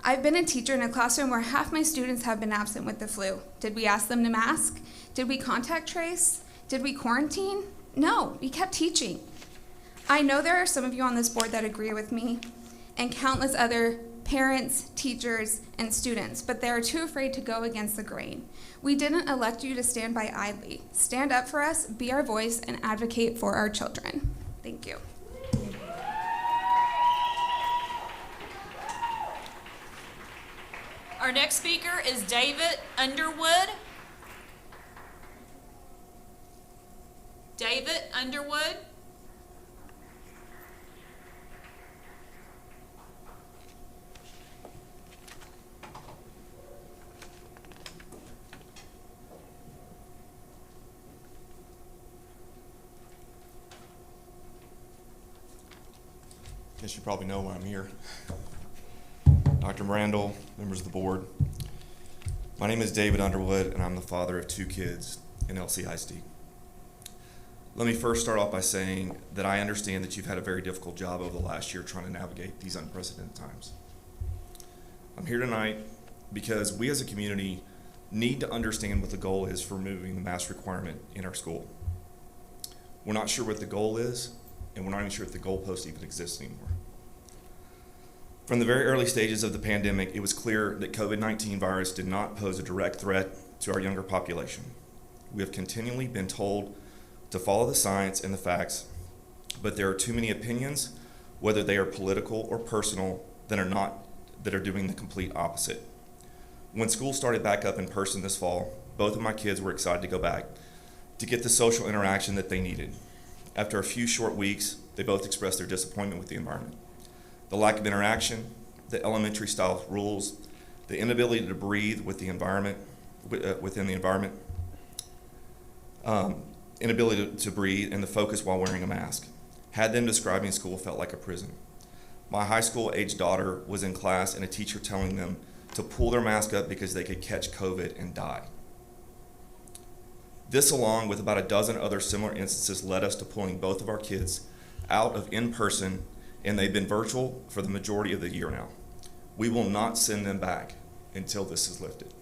I've been a teacher in a classroom where half my students have been absent with the flu. Did we ask them to mask? Did we contact trace? Did we quarantine? No, we kept teaching. I know there are some of you on this board that agree with me, and countless other parents, teachers, and students, but they are too afraid to go against the grain. We didn't elect you to stand by idly. Stand up for us, be our voice, and advocate for our children. Thank you. Our next speaker is David Underwood. David Underwood. Guess you probably know why I'm here. Dr. Randall, members of the board. My name is David Underwood, and I'm the father of 2 kids in LCISD. Let me first start off by saying that I understand that you've had a very difficult job over the last year trying to navigate these unprecedented times. I'm here tonight because we as a community need to understand what the goal is for removing the mask requirement in our school. We're not sure what the goal is, and we're not even sure if the goalpost even exists anymore. From the very early stages of the pandemic, it was clear that COVID-19 virus did not pose a direct threat to our younger population. We have continually been told to follow the science and the facts, but there are too many opinions, whether they are political or personal, that are doing the complete opposite. When school started back up in person this fall, both of my kids were excited to go back to get the social interaction that they needed. After a few short weeks, they both expressed their disappointment with the environment. The lack of interaction, the elementary style rules, the inability to breathe with the environment, within the environment, inability to breathe, and the focus while wearing a mask. Had them describing school felt like a prison. My high school age daughter was in class and a teacher telling them to pull their mask up because they could catch COVID and die. This, along with about a dozen other similar instances, led us to pulling both of our kids out of in-person, and they've been virtual for the majority of the year now. We will not send them back until this is lifted.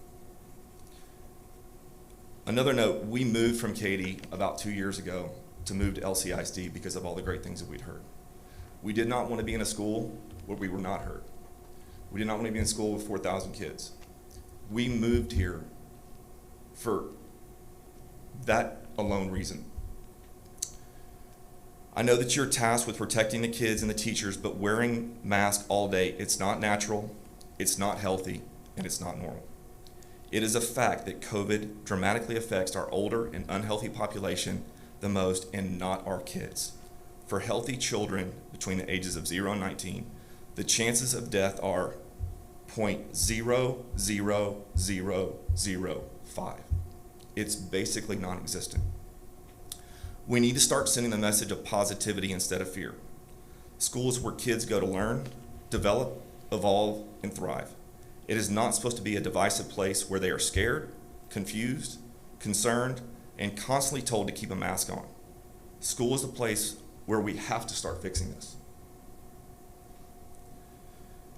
Another note, we moved from Katy about 2 years ago to move to LCISD because of all the great things that we'd heard. We did not want to be in a school where we were not heard. We did not want to be in a school with 4,000 kids. We moved here for that alone reason. I know that you're tasked with protecting the kids and the teachers, but wearing masks all day, it's not natural, it's not healthy, and it's not normal. It is a fact that COVID dramatically affects our older and unhealthy population the most, and not our kids. For healthy children between the ages of 0 and 19, the chances of death are 0.00005. It's basically non-existent. We need to start sending the message of positivity instead of fear. School is where kids go to learn, develop, evolve, and thrive. It is not supposed to be a divisive place where they are scared, confused, concerned, and constantly told to keep a mask on. School is a place where we have to start fixing this.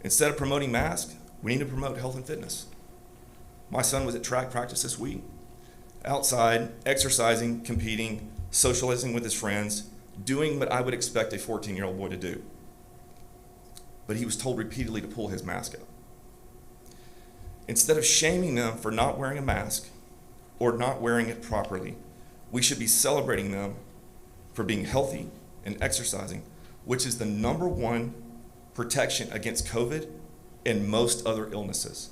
Instead of promoting masks, we need to promote health and fitness. My son was at track practice this week, outside, exercising, competing, socializing with his friends, doing what I would expect a 14-year-old boy to do. But he was told repeatedly to pull his mask up. Instead of shaming them for not wearing a mask or not wearing it properly, we should be celebrating them for being healthy and exercising, which is the #1 protection against COVID and most other illnesses.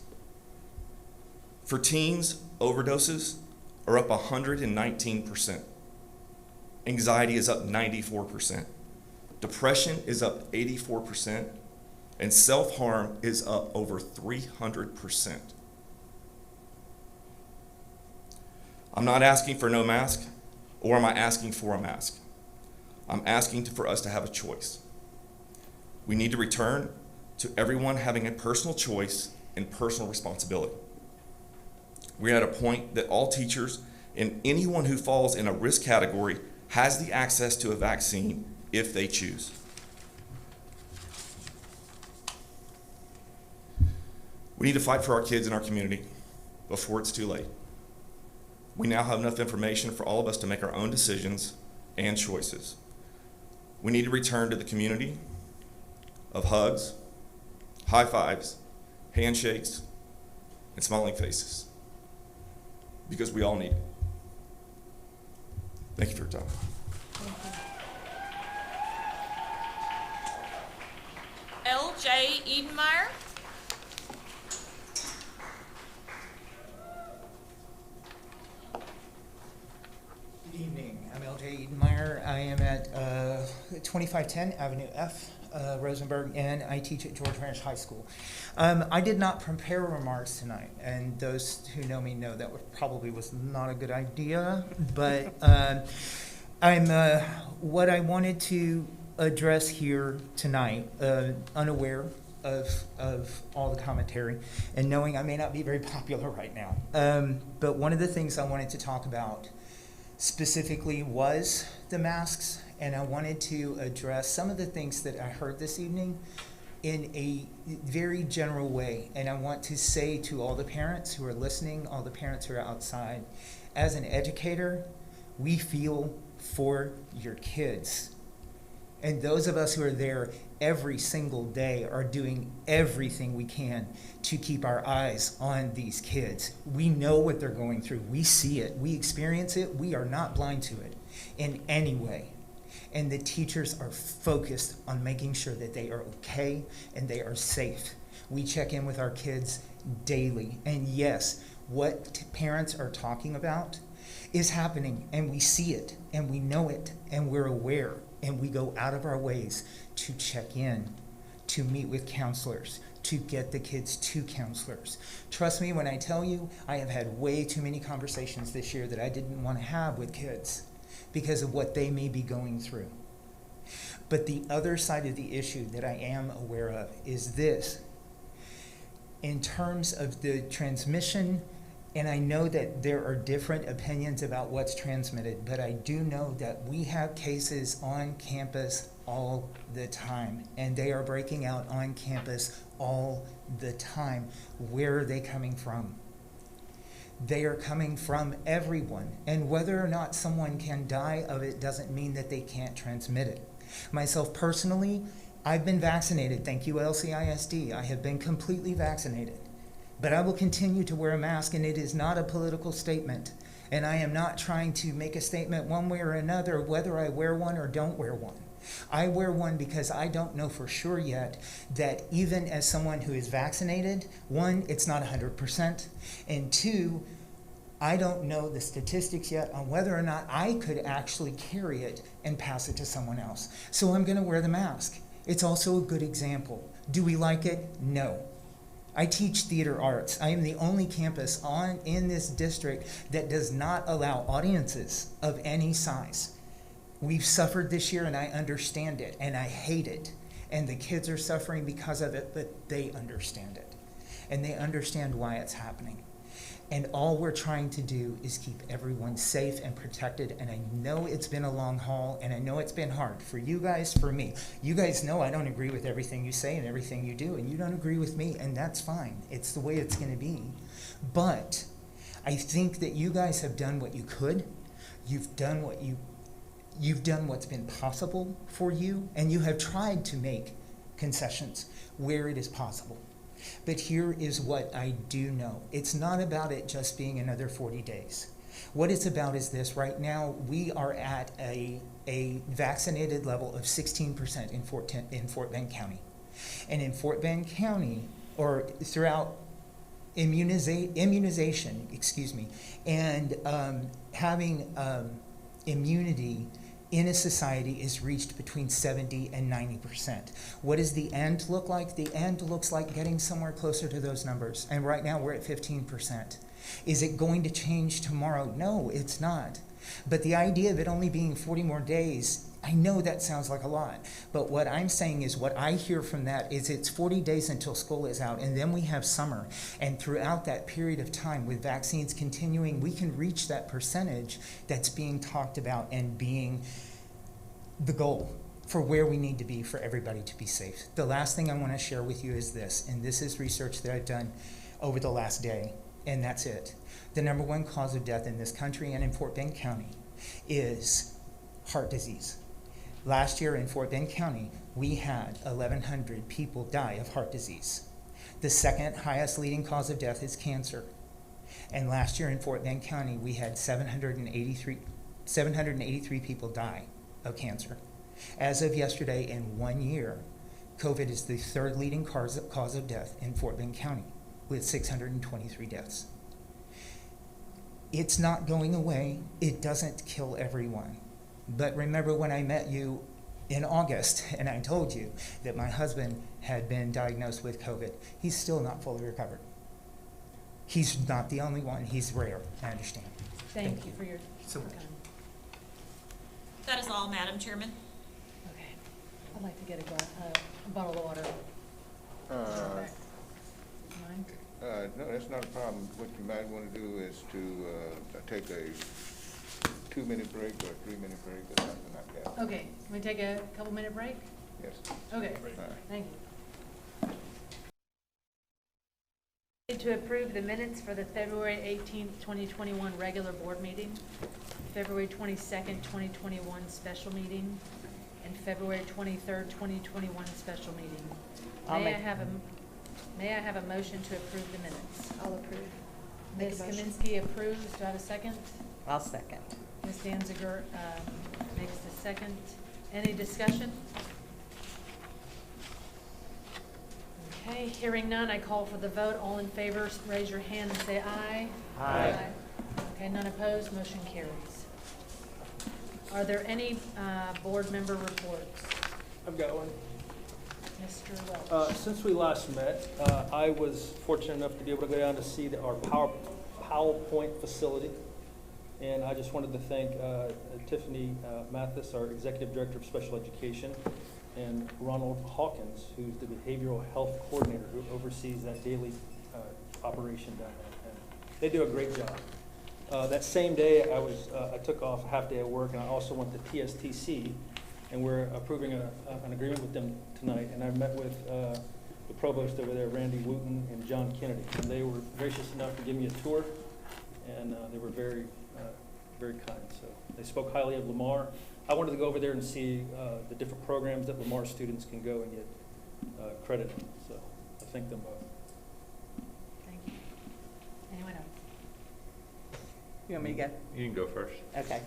For teens, overdoses are up 119%. Anxiety is up 94%. Depression is up 84%. And self-harm is up over 300%. I'm not asking for no mask, or am I asking for a mask? I'm asking for us to have a choice. We need to return to everyone having a personal choice and personal responsibility. We're at a point that all teachers and anyone who falls in a risk category has the access to a vaccine if they choose. We need to fight for our kids in our community before it's too late. We now have enough information for all of us to make our own decisions and choices. We need to return to the community of hugs, high fives, handshakes, and smiling faces, because we all need it. Thank you for your time. L.J. Edenmeyer. Good evening. I'm L.J. Edenmeyer. I am at 2510 Avenue F, Rosenberg, and I teach at George Ranch High School. I did not prepare remarks tonight, and those who know me know that probably was not a good idea, but what I wanted to address here tonight, unaware of all the commentary, and knowing I may not be very popular right now, but one of the things I wanted to talk about specifically was the masks, and I wanted to address some of the things that I heard this evening in a very general way. And I want to say to all the parents who are listening, all the parents who are outside, as an educator, we feel for your kids. And those of us who are there every single day are doing everything we can to keep our eyes on these kids. We know what they're going through. We see it. We experience it. We are not blind to it in any way. And the teachers are focused on making sure that they are okay and they are safe. We check in with our kids daily. And yes, what parents are talking about is happening, and we see it, and we know it, and we're aware, and we go out of our ways to check in, to meet with counselors, to get the kids to counselors. Trust me when I tell you, I have had way too many conversations this year that I didn't want to have with kids because of what they may be going through. But the other side of the issue that I am aware of is this. In terms of the transmission, and I know that there are different opinions about what's transmitted, but I do know that we have cases on campus all the time, and they are breaking out on campus all the time. Where are they coming from? They are coming from everyone, and whether or not someone can die of it doesn't mean that they can't transmit it. Myself personally, I've been vaccinated. Thank you, LCISD. I have been completely vaccinated. But I will continue to wear a mask, and it is not a political statement. And I am not trying to make a statement one way or another, whether I wear one or don't wear one. I wear one because I don't know for sure yet that even as someone who is vaccinated, one, it's not 100%, and two, I don't know the statistics yet on whether or not I could actually carry it and pass it to someone else. So I'm going to wear the mask. It's also a good example. Do we like it? No. I teach theater arts. I am the only campus in this district that does not allow audiences of any size. We've suffered this year, and I understand it, and I hate it. And the kids are suffering because of it, but they understand it. And they understand why it's happening. And all we're trying to do is keep everyone safe and protected. And I know it's been a long haul, and I know it's been hard for you guys, for me. You guys know I don't agree with everything you say and everything you do, and you don't agree with me, and that's fine. It's the way it's going to be. But I think that you guys have done what you could. You've done what's been possible for you, and you have tried to make concessions where it is possible. But here is what I do know. It's not about it just being another 40 days. What it's about is this. Right now, we are at a vaccinated level of 16% in Fort Bend County. And in Fort Bend County, or throughout immunization, and having immunity in a society is reached between 70 and 90%. What does the end look like? The end looks like getting somewhere closer to those numbers. And right now we're at 15%. Is it going to change tomorrow? No, it's not. But the idea of it only being 40 more days, I know that sounds like a lot. But what I'm saying is what I hear from that is it's 40 days until school is out, and then we have summer. And throughout that period of time, with vaccines continuing, we can reach that percentage that's being talked about and being the goal for where we need to be for everybody to be safe. The last thing I want to share with you is this, and this is research that I've done over the last day, and that's it. The number one cause of death in this country and in Fort Bend County is heart disease. Last year in Fort Bend County, we had 1,100 people die of heart disease. The second highest leading cause of death is cancer. And last year in Fort Bend County, we had 783 people die of cancer. As of yesterday, in 1 year, COVID is the third leading cause of death in Fort Bend County, with 623 deaths. It's not going away. It doesn't kill everyone. But remember when I met you in August and I told you that my husband had been diagnosed with COVID. He's still not fully recovered. He's not the only one. He's rare. I understand. Thank you for your comment. That is all, Madam Chairman. Okay. I'd like to get a bottle of water. Mine? No, that's not a problem. What you might want to do is to take a 2-minute break or a 3-minute break or something like that. Okay, can we take a couple-minute break? Yes. Okay, All right. thank you. Need to approve the minutes for the February 18th, 2021 regular board meeting, February 22nd, 2021 special meeting, and February 23rd, 2021 special meeting. May I have a motion to approve the minutes? I'll approve. Ms. Make a motion. Kaminsky approves. Do I have a second? I'll second. Ms. Danziger makes the second. Any discussion? Okay, hearing none, I call for the vote. All in favor, raise your hand and say aye. Aye. Okay, none opposed, motion carries. Are there any board member reports? I've got one. Mr. Welch. Since we last met, I was fortunate enough to be able to go down to see our PowerPoint facility. And I just wanted to thank Tiffany Mathis, our Executive Director of Special Education, and Ronald Hawkins, who's the Behavioral Health Coordinator who oversees that daily operation down there. And they do a great job. That same day, I took off a half day at work, and I also went to PSTC, and we're approving an agreement with them tonight. And I met with the provost over there, Randy Wooten and John Kennedy, and they were gracious enough to give me a tour, and they were very kind. So they spoke highly of Lamar. I wanted to go over there and see the different programs that Lamar students can go and get credit in. So I thank them both. Thank you. Anyone else? You want me to go? You can go first. Okay.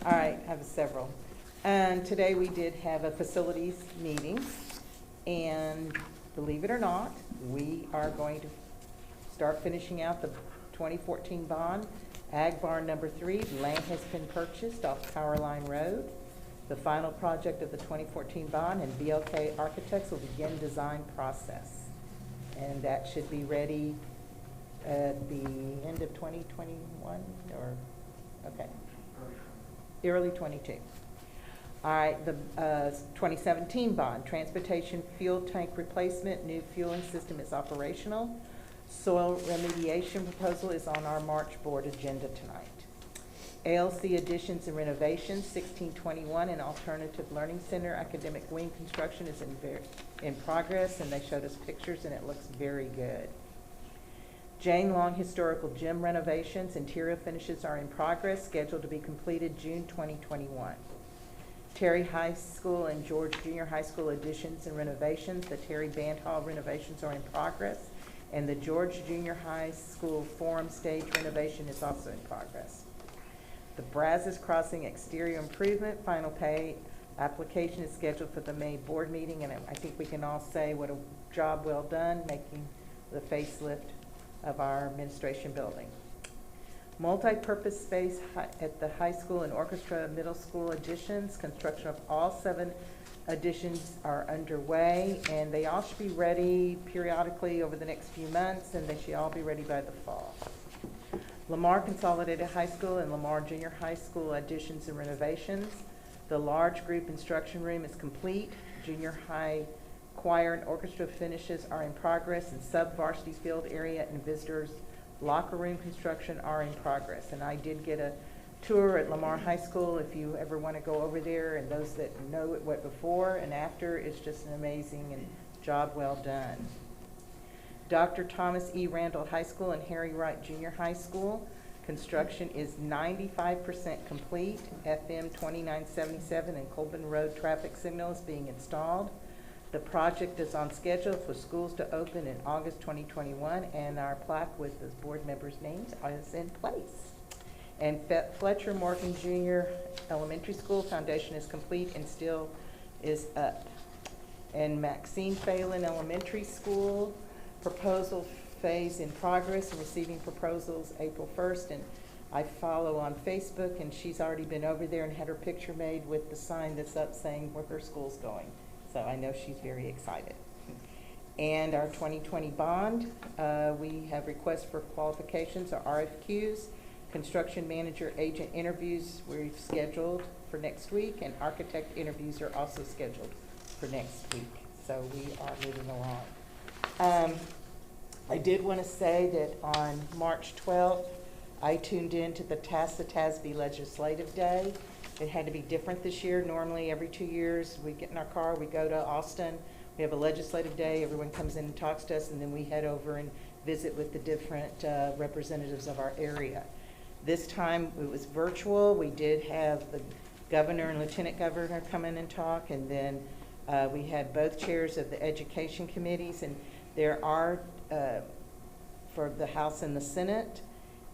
All right, I have several. And today we did have a facilities meeting, and believe it or not, we are going to start finishing out the 2014 bond. Ag Barn number 3, land has been purchased off Powerline Road. The final project of the 2014 bond, and BLK Architects will begin design process. And that should be ready at the end of 2021, or, okay, early 22. All right, the 2017 bond, transportation fuel tank replacement, new fueling system is operational. Soil remediation proposal is on our March board agenda tonight. ALC additions and renovations, 1621 and Alternative Learning Center academic wing construction is in progress, and they showed us pictures and it looks very good. Jane Long Historical Gym renovations, interior finishes are in progress, scheduled to be completed June 2021. Terry High School and George Junior High School additions and renovations, the Terry Band Hall renovations are in progress, and the George Junior High School Forum Stage renovation is also in progress. The Brazos Crossing exterior improvement, final pay application is scheduled for the May board meeting, and I think we can all say what a job well done making the facelift of our administration building. Multi-purpose space at the high school and orchestra middle school additions, construction of all 7 additions are underway, and they all should be ready periodically over the next few months, and they should all be ready by the fall. Lamar Consolidated High School and Lamar Junior High School additions and renovations. The large group instruction room is complete. Junior high choir and orchestra finishes are in progress, and sub-varsity field area and visitors locker room construction are in progress. And I did get a tour at Lamar High School if you ever want to go over there, and those that know it, what before and after, it's just an amazing and job well done. Dr. Thomas E. Randall High School and Harry Wright Junior High School Construction is 95% complete. FM 2977 and Colburn Road traffic signal is being installed. The project is on schedule for schools to open in August 2021, and our plaque with the board members' names is in place. And Fletcher Morgan Jr. Elementary School foundation is complete and still is up. And Maxine Phelan Elementary School proposal phase in progress, receiving proposals April 1st. And I follow on Facebook, and she's already been over there and had her picture made with the sign that's up saying where her school's going. So I know she's very excited. And our 2020 bond, we have requests for qualifications or RFQs. Construction manager agent interviews we've scheduled for next week, and architect interviews are also scheduled for next week. So we are moving along. I did want to say that on March 12th, I tuned in to the TASB Legislative Day. It had to be different this year. Normally, every 2 years, we get in our car, we go to Austin, we have a legislative day, everyone comes in and talks to us, and then we head over and visit with the different representatives of our area. This time, it was virtual. We did have the governor and lieutenant governor come in and talk, and then we had both chairs of the education committees, and there are for the House and the Senate.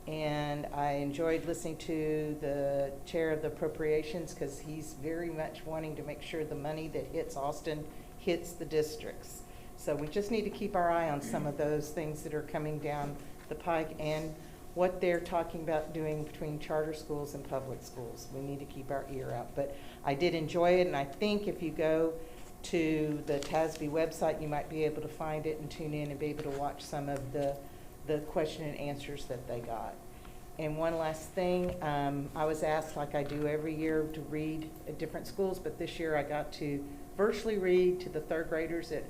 And I enjoyed listening to the chair of the appropriations, because he's very much wanting to make sure the money that hits Austin hits the districts. So we just need to keep our eye on some of those things that are coming down the pike and what they're talking about doing between charter schools and public schools. We need to keep our ear out. But I did enjoy it, and I think if you go to the TASB website, you might be able to find it and tune in and be able to watch some of the question and answers that they got. And one last thing, I was asked, like I do every year, to read at different schools, but this year I got to virtually read to the third graders at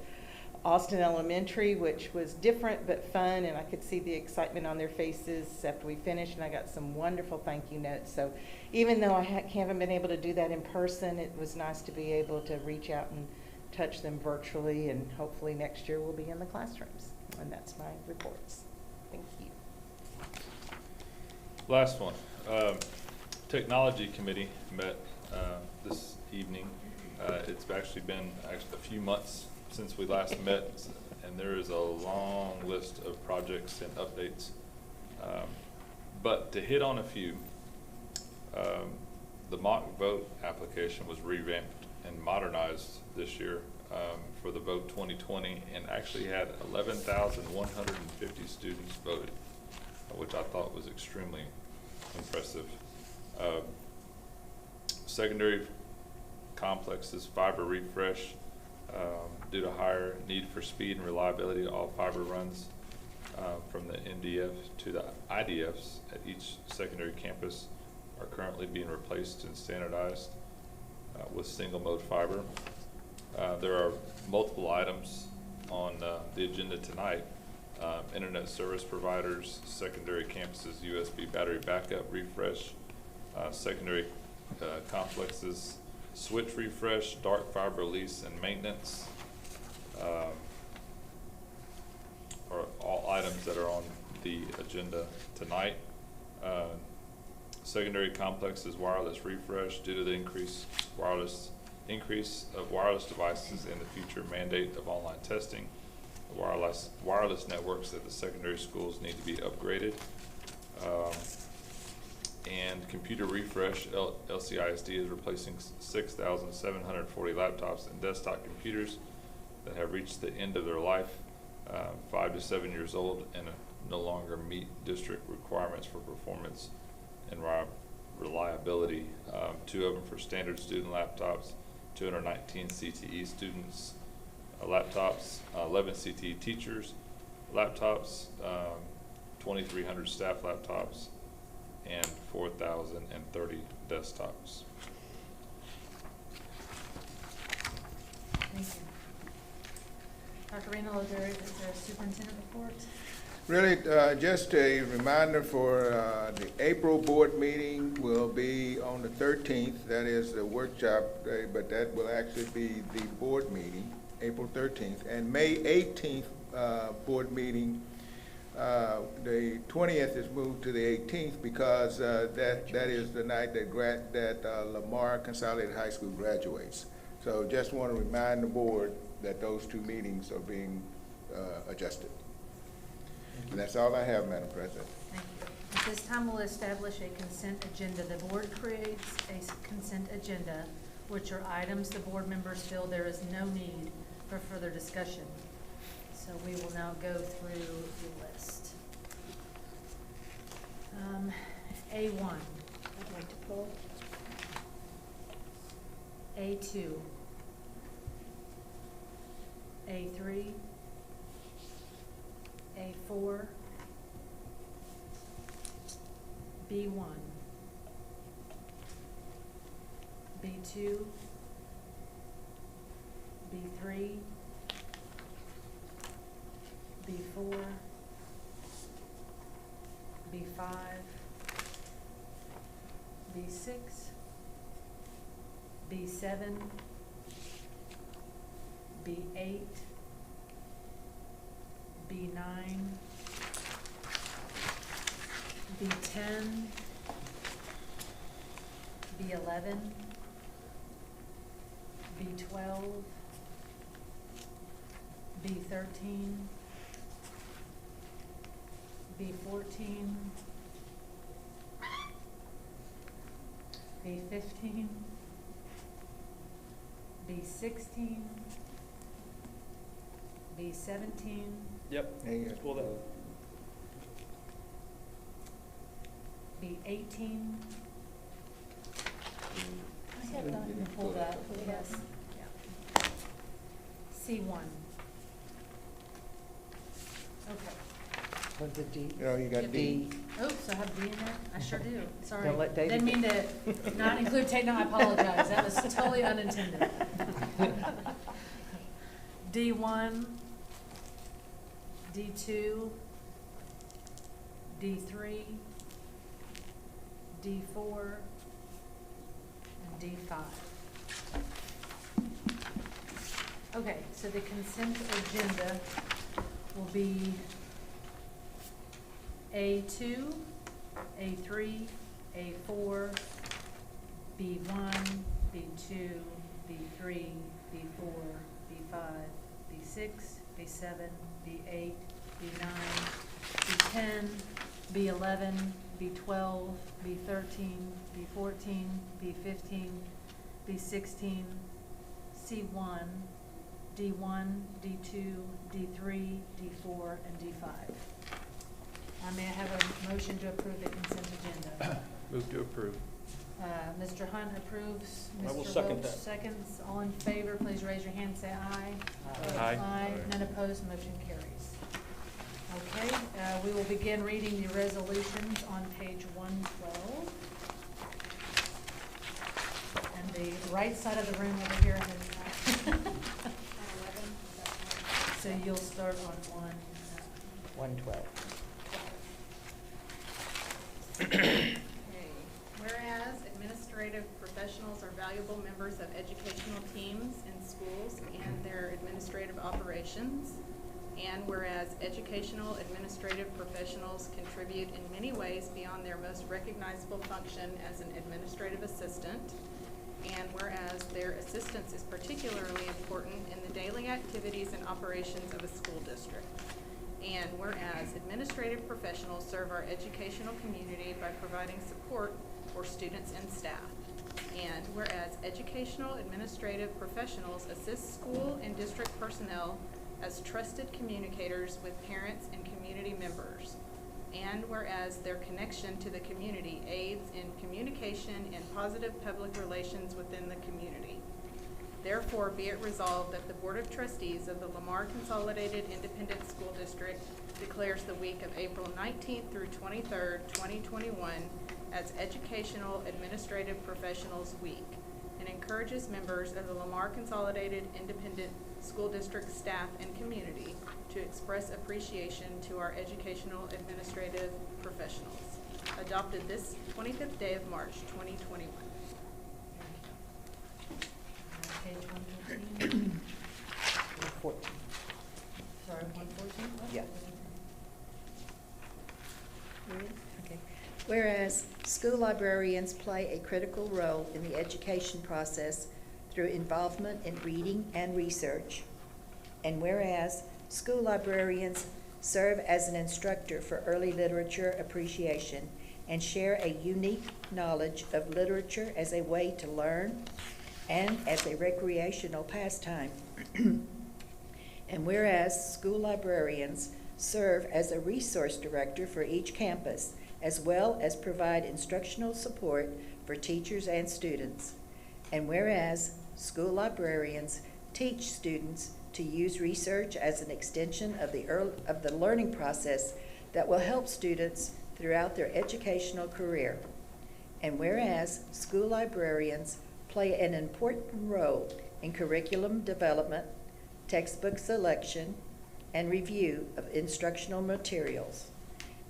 Austin Elementary, which was different but fun, and I could see the excitement on their faces after we finished, and I got some wonderful thank you notes. So even though I haven't been able to do that in person, it was nice to be able to reach out and touch them virtually, and hopefully next year we'll be in the classrooms. And that's my reports. Thank you. Last one. Technology Committee met this evening. It's actually been a few months since we last met, and there is a long list of projects and updates. But to hit on a few, the mock vote application was revamped and modernized this year for the vote 2020, and actually had 11,150 students voted, which I thought was extremely impressive. Secondary complexes fiber refresh due to higher need for speed and reliability. All fiber runs from the MDF to the IDFs at each secondary campus are currently being replaced and standardized with single mode fiber. There are multiple items on the agenda tonight. Internet service providers, secondary campuses, USB battery backup refresh, secondary complexes, switch refresh, dark fiber lease and maintenance, are all items that are on the agenda tonight. Secondary complexes wireless refresh due to the increase of wireless devices and the future mandate of online testing. The wireless networks at the secondary schools need to be upgraded. And computer refresh, LCISD is replacing 6,740 laptops and desktop computers that have reached the end of their life, 5 to 7 years old, and no longer meet district requirements for performance and reliability. 2 of them for standard student laptops, 219 CTE students laptops, 11 CTE teachers laptops, 2,300 staff laptops, and 4,030 desktops. Thank you. Dr. Randall, is there a superintendent report? Really, just a reminder for the April board meeting will be on the 13th. That is the workshop day, but that will actually be the board meeting, April 13th. And May 18th board meeting The 20th is moved to the 18th because that is the night that Lamar Consolidated High School graduates. So just want to remind the board that those two meetings are being adjusted. And that's all I have, Madam President. Thank you. At this time, we'll establish a consent agenda. The board creates a consent agenda, which are items the board members feel there is no need for further discussion. So we will now go through the list. A1. I'd like to pull. A2. A3. A4. B1. B2. B3. B4. B5. B6. B7. B8. B9. B10. B11. B12. B13. B14. B15. B16. B17. Yep. Pull that. B18. I have not even pulled that, yes. C1. Okay. Was it D? No, you got D. Oops, I have D in there? I sure do. Sorry. Don't let David Didn't mean to not include Tate. No, I apologize. That was totally unintended. D1, D2, D3, D4, and D5. Okay, so the consent agenda will be A2, A3, A4, B1, B2, B3, B4, B5, B6, B7, B8, B9, B10, B11, B12, B13, B14, B15, B16, C1, D1, D2, D3, D4, and D5. May I have a motion to approve the consent agenda? Move to approve. Mr. Hunt approves. I will Mr. second Welch that. seconds. All in favor, please raise your hand, say aye. Aye. Aye. None opposed, motion carries. Okay, we will begin reading the resolutions on page 112. And the right side of the room over here. So you'll start on 112. Okay. Whereas administrative professionals are valuable members of educational teams in schools and their administrative operations, and whereas educational administrative professionals contribute in many ways beyond their most recognizable function as an administrative assistant, and whereas their assistance is particularly important in the daily activities and operations of a school district. And whereas administrative professionals serve our educational community by providing support for students and staff. And whereas educational administrative professionals assist school and district personnel as trusted communicators with parents and community members. And whereas their connection to the community aids in communication and positive public relations within the community. Therefore, be it resolved that the Board of Trustees of the Lamar Consolidated Independent School District declares the week of April 19th through 23rd, 2021 as Educational Administrative Professionals Week, and encourages members of the Lamar Consolidated Independent School District staff and community to express appreciation to our educational administrative professionals. Adopted this 25th day of March, 2021. Page 114. 14. Sorry, 114? Yeah. Okay. Whereas school librarians play a critical role in the education process through involvement in reading and research. And whereas school librarians serve as an instructor for early literature appreciation and share a unique knowledge of literature as a way to learn and as a recreational pastime. And whereas school librarians serve as a resource director for each campus, as well as provide instructional support for teachers and students. And whereas school librarians teach students to use research as an extension of the learning process that will help students throughout their educational career. And whereas school librarians play an important role in curriculum development, textbook selection, and review of instructional materials.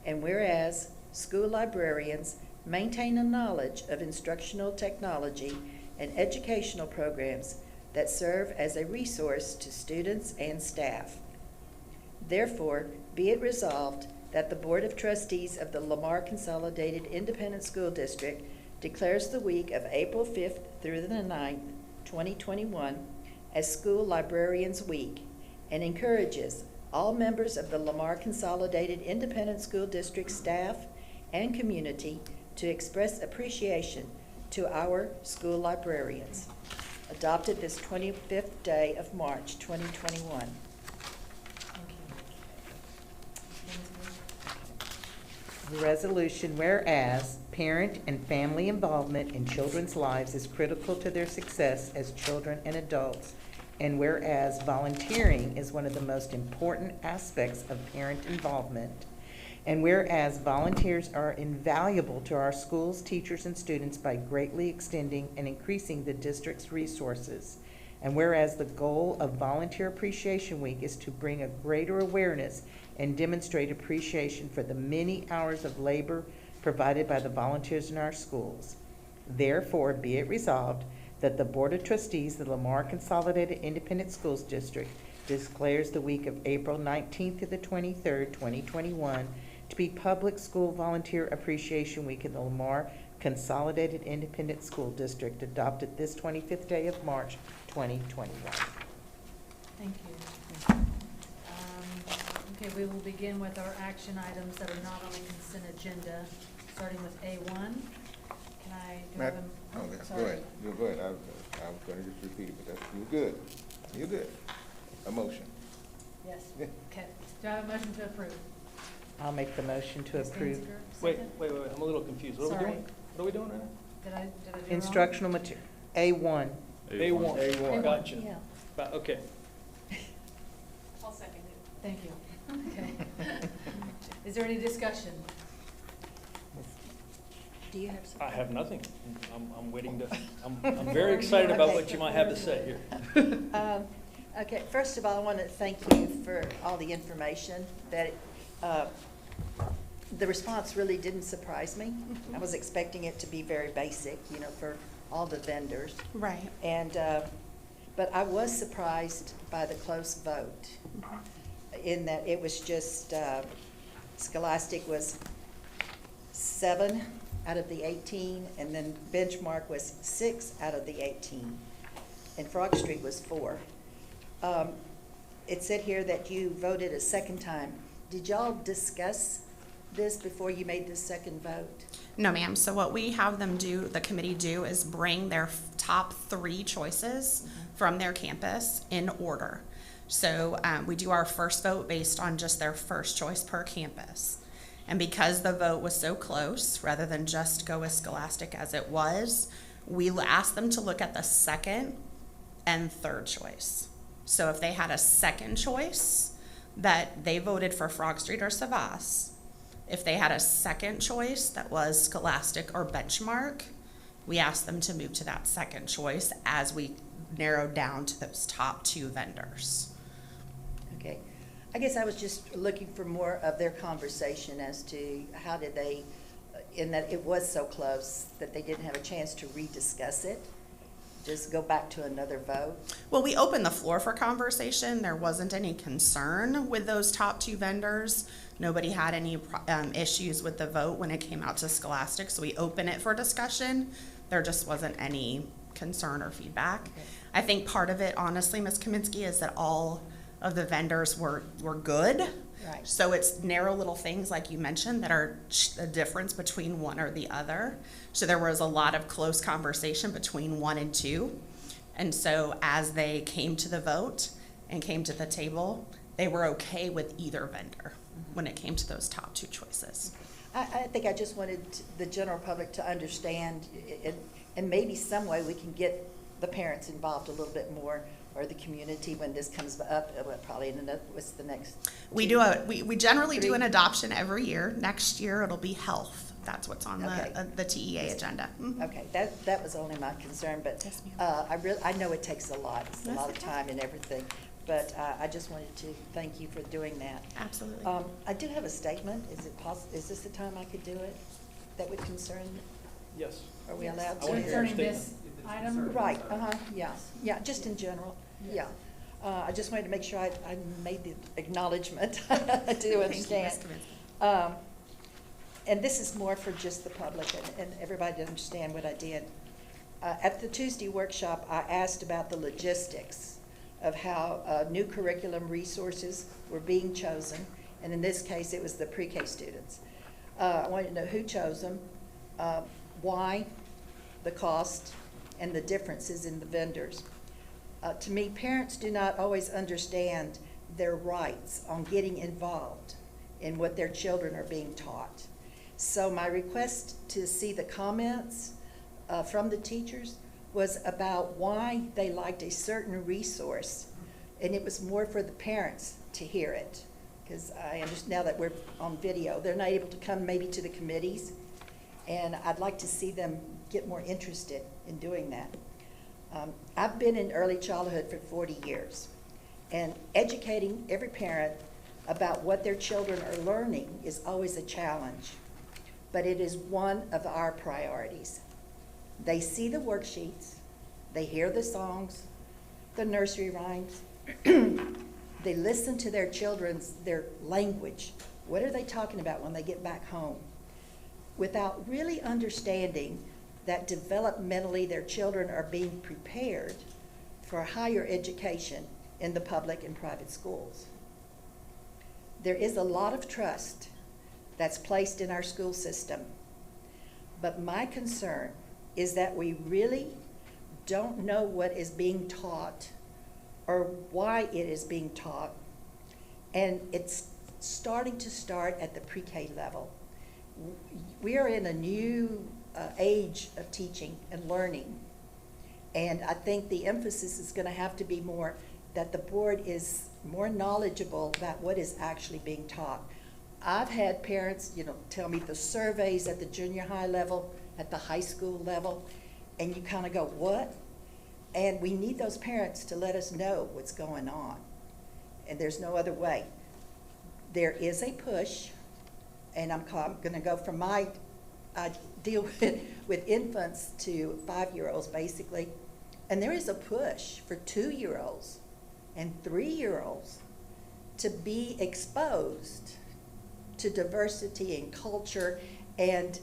And whereas school librarians maintain a knowledge of instructional technology and educational programs that serve as a resource to students and staff. Therefore, be it resolved that the Board of Trustees of the Lamar Consolidated Independent School District declares the week of April 5th through the 9th, 2021, as School Librarians Week, and encourages all members of the Lamar Consolidated Independent School District staff and community to express appreciation to our school librarians. Adopted this 25th day of March, 2021. The resolution, whereas parent and family involvement in children's lives is critical to their success as children and adults, and whereas volunteering is one of the most important aspects of parent involvement, and whereas volunteers are invaluable to our schools, teachers, and students by greatly extending and increasing the district's resources, and whereas the goal of Volunteer Appreciation Week is to bring a greater awareness and demonstrate appreciation for the many hours of labor provided by the volunteers in our schools. Therefore, be it resolved that the Board of Trustees of the Lamar Consolidated Independent Schools District declares the week of April 19th to the 23rd, 2021 to be Public School Volunteer Appreciation Week in the Lamar Consolidated Independent School District, adopted this 25th day of March, 2021. Thank you. Okay, we will begin with our action items that are not on the consent agenda, starting with A1. Can I do Matt, a, okay, sorry. go ahead. You're good. I was going to just repeat it, but that's, you're good. You're good. A motion. Yes, Yeah. okay. Do I have a motion to approve? I'll make the motion to Ms. approve. Danziger, Wait, second? wait, I'm a little confused. What are we Sorry. doing? What are we doing right now? Did I do it wrong? Instructional material, A1. A1. A1. Gotcha. Yeah. Okay. I'll second it. Thank you. Okay. Is there any discussion? Do you have something? I have nothing. I'm waiting to, I'm very excited about what you might have to say here. Okay, first of all, I want to thank you for all the information that, the response really didn't surprise me. I was expecting it to be very basic, you know, for all the vendors. Right. And, but I was surprised by the close vote in that it was just, Scholastic was 7 out of the 18, and then Benchmark was 6 out of the 18, and Frog Street was 4. It said here that you voted a second time. Did y'all discuss this before you made this second vote? No, ma'am. So what we have them do, the committee do, is bring their top 3 choices from their campus in order. So we do our first vote based on just their first choice per campus. And because the vote was so close, rather than just go with Scholastic as it was, we asked them to look at the second and third choice. So if they had a second choice, that they voted for Frog Street or Savas. If they had a second choice that was Scholastic or Benchmark, we asked them to move to that second choice as we narrowed down to those top 2 vendors. Okay. I guess I was just looking for more of their conversation as to how did they, in that it was so close that they didn't have a chance to rediscuss it. just go back to another vote? Well, we opened the floor for conversation. There wasn't any concern with those top two vendors. Nobody had any issues with the vote when it came out to Scholastic, so we opened it for discussion. There just wasn't any concern or feedback. Okay. I think part of it, honestly, Ms. Kaminsky, is that all of the vendors were good. Right. So it's narrow little things, like you mentioned, that are a difference between one or the other. So there was a lot of close conversation between 1 and 2. And so as they came to the vote and came to the table, they were okay with either vendor when it came to those top two choices. I think I just wanted the general public to understand, and maybe some way we can get the parents involved a little bit more, or the community when this comes up, probably in another, what's the next? We generally do an adoption every year. Next year it'll be health. That's what's on the TEA agenda. Mm-hmm. Okay, that was only my concern, but Yes, ma'am. I know it takes a lot. It's a That's lot of okay. time and everything, but I just wanted to thank you for doing that. Absolutely. I do have a statement. Is this the time I could do it? That would concern, Yes. are we allowed to? I wanna hear your Concerning this statement. item? Right, yeah, just in general, yeah. I just wanted to make sure I made the acknowledgement. I do understand. Thank you, Ms. Kaminsky. And this is more for just the public and everybody to understand what I did. At the Tuesday workshop, I asked about the logistics of how new curriculum resources were being chosen, and in this case, it was the pre-K students. I wanted to know who chose them, why, the cost, and the differences in the vendors. To me, parents do not always understand their rights on getting involved in what their children are being taught. So my request to see the comments from the teachers was about why they liked a certain resource, and it was more for the parents to hear it, because I understand now that we're on video, they're not able to come maybe to the committees, and I'd like to see them get more interested in doing that. I've been in early childhood for 40 years, and educating every parent about what their children are learning is always a challenge, but it is one of our priorities. They see the worksheets, they hear the songs, the nursery rhymes, they listen to their language. What are they talking about when they get back home? Without really understanding that developmentally their children are being prepared for higher education in the public and private schools. There is a lot of trust that's placed in our school system, but my concern is that we really don't know what is being taught or why it is being taught, and it's starting to start at the pre-K level. We are in a new age of teaching and learning, and I think the emphasis is going to have to be more that the board is more knowledgeable about what is actually being taught. I've had parents, tell me the surveys at the junior high level, at the high school level, and you kind of go, what? And we need those parents to let us know what's going on, and there's no other way. There is a push, and I'm going to go from I deal with infants to 5-year-olds basically, and there is a push for 2-year-olds and 3-year-olds to be exposed to diversity and culture, and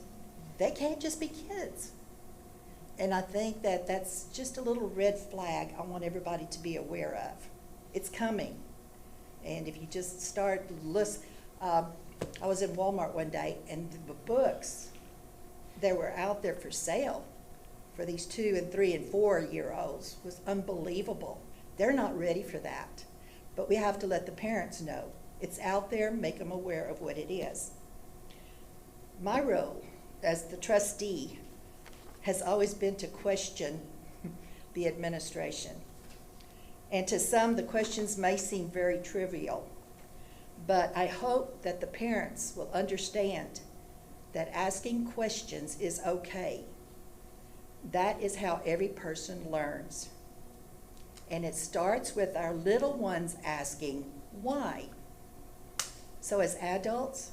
they can't just be kids. And I think that that's just a little red flag I want everybody to be aware of. It's coming. And if you just start listening, I was in Walmart one day, and the books that were out there for sale for these 2 and 3 and 4-year-olds was unbelievable. They're not ready for that. But we have to let the parents know. It's out there, make them aware of what it is. My role as the trustee has always been to question the administration. And to some, the questions may seem very trivial, but I hope that the parents will understand that asking questions is okay. That is how every person learns. And it starts with our little ones asking, why? So as adults,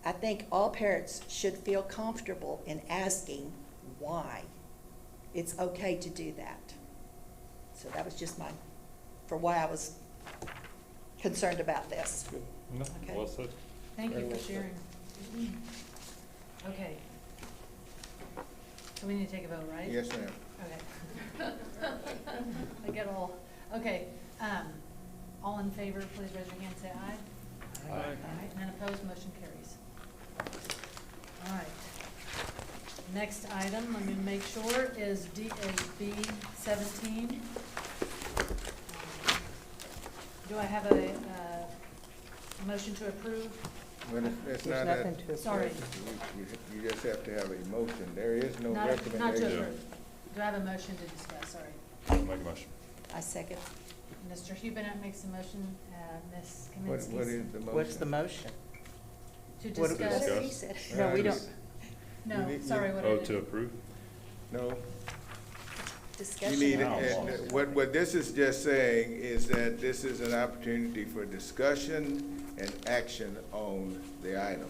I think all parents should feel comfortable in asking why. it's okay to do that. So that was just for why I was concerned about this. No, Okay. well said. Thank Very you well for said. sharing. Okay. So we need to take a vote, right? Yes, ma'am. Okay. I get all, okay, all in favor, please raise your hand, say aye. Aye. All right, none opposed, motion carries. All right. Next item, let me make sure, is DAB 17. Do I have a motion to approve? Well, it's There's not nothing that, to Sorry. you just have to have a motion. There is no Not to recommendation. approve. Do I have a motion to discuss? Sorry. Make a motion. I second. Mr. Hubenet makes a motion, Ms. What Kaminsky. is the motion? What's the motion? To What do we discuss. Whatever he said. No, we don't. No, You- sorry, what I Oh, did. to approve? No. You Discussion. need, of it. motion. what this is just saying is that this is an opportunity for discussion and action on the item.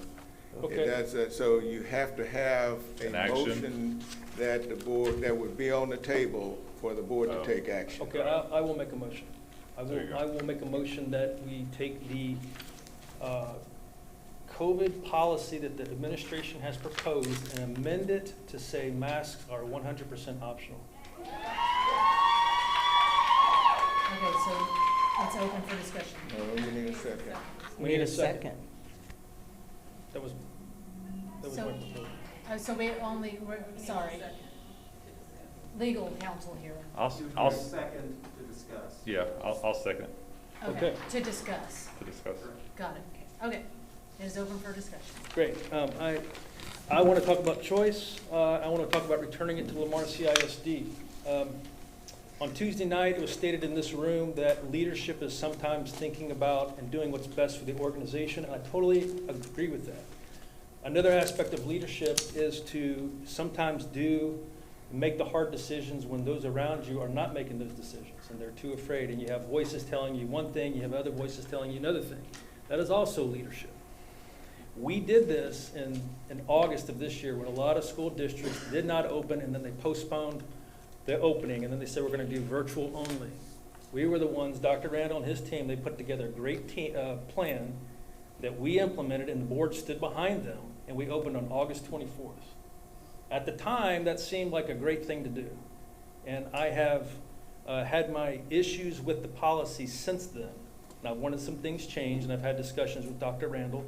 Okay. So you have to have a An action. motion that the board, that would be on the table for the board to Oh. take action. Okay, I will make a motion. There you go. I will make a motion that we take the COVID policy that the administration has proposed and amend it to say masks are 100% optional. Okay, so it's open for discussion. No, you need a second. We need a second. That was So- my proposal. So we only, sorry. Legal counsel here. I'll second to discuss. yeah, I'll second Okay. To discuss. to discuss. Got it. Okay. It is open for discussion. Great. I want to talk about choice. I want to talk about returning it to Lamar CISD. On Tuesday night, it was stated in this room that leadership is sometimes thinking about and doing what's best for the organization, and I totally agree with that. Another aspect of leadership is to sometimes make the hard decisions when those around you are not making those decisions, and they're too afraid, and you have voices telling you one thing, you have other voices telling you another thing. That is also leadership. We did this in August of this year when a lot of school districts did not open, and then they postponed the opening, and then they said we're going to do virtual only. We were the ones, Dr. Randall and his team, they put together a great plan that we implemented, and the board stood behind them, and we opened on August 24th. At the time, that seemed like a great thing to do, and I have had my issues with the policy since then. And I've wanted some things changed, and I've had discussions with Dr. Randall.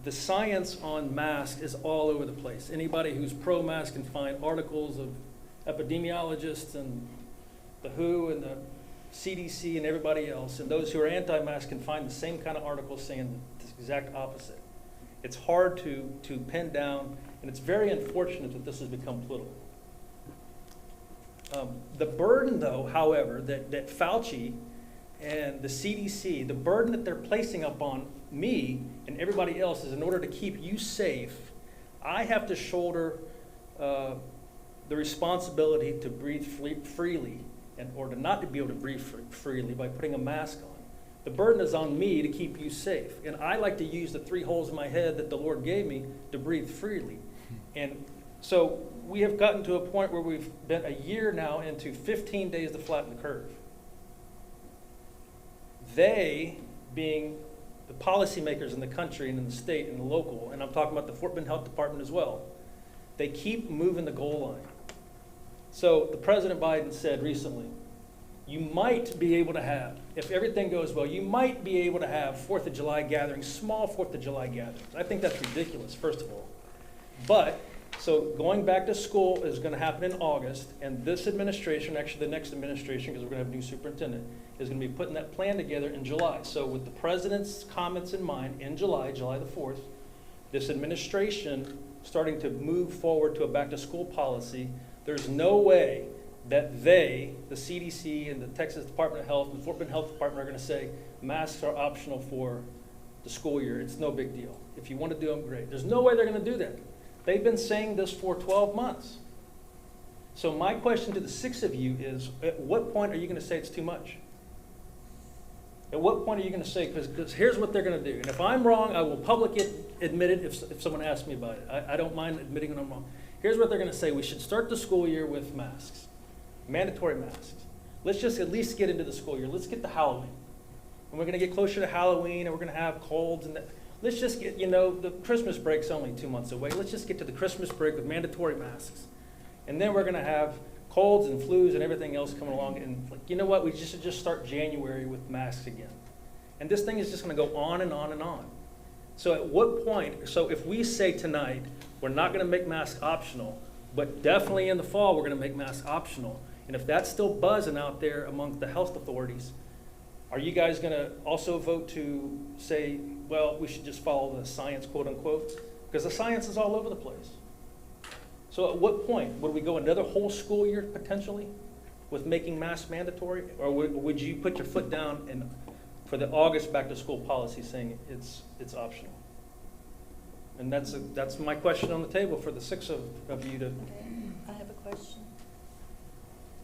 The science on masks is all over the place. Anybody who's pro-mask can find articles of epidemiologists and the WHO and the CDC and everybody else. And those who are anti-mask can find the same kind of articles saying the exact opposite. It's hard to pin down, and it's very unfortunate that this has become political. The burden, though, however, that Fauci and the CDC, the burden that they're placing upon me and everybody else is in order to keep you safe, I have to shoulder the responsibility to breathe freely or to not to be able to breathe freely by putting a mask on. The burden is on me to keep you safe. And I like to use the 3 holes in my head that the Lord gave me to breathe freely. And so we have gotten to a point where we've been a year now into 15 days to flatten the curve. They, being the policymakers in the country and in the state and the local, and I'm talking about the Fort Bend Health Department as well, they keep moving the goal line. So the President Biden said recently, you might be able to have, if everything goes well, you might be able to have 4th of July gatherings, small 4th of July gatherings. I think that's ridiculous, first of all. But, so going back to school is going to happen in August, and this administration, actually the next administration, because we're going to have a new superintendent, is going to be putting that plan together in July. So with the President's comments in mind, in July the 4th, this administration starting to move forward to a back-to-school policy, there's no way that they, the CDC and the Texas Department of Health and the Fort Bend Health Department, are going to say masks are optional for the school year. It's no big deal. If you want to do them, great. There's no way they're going to do that. They've been saying this for 12 months. So my question to the 6 of you is, at what point are you going to say it's too much? At what point are you going to say, because here's what they're going to do. And if I'm wrong, I will publicly admit it if someone asks me about it. I don't mind admitting when I'm wrong. Here's what they're gonna say. We should start the school year with masks, mandatory masks. Let's just at least get into the school year. Let's get to Halloween. And we're gonna get closer to Halloween, and we're gonna have colds, and let's just get, the Christmas break's only 2 months away. Let's just get to the Christmas break with mandatory masks. And then we're gonna have colds and flus and everything else coming along, and like, you know what, we should just start January with masks again. And this thing is just gonna go on and on and on. So at what point, so if we say tonight, we're not gonna make masks optional, but definitely in the fall, we're gonna make masks optional, and if that's still buzzing out there among the health authorities, are you guys gonna also vote to say, well, we should just follow the science, quote unquote? Because the science is all over the place. So at what point, would we go another whole school year potentially with making masks mandatory? Or would you put your foot down and for the August back to school policy saying it's optional? And that's my question on the table for the 6 of you to. I have a question.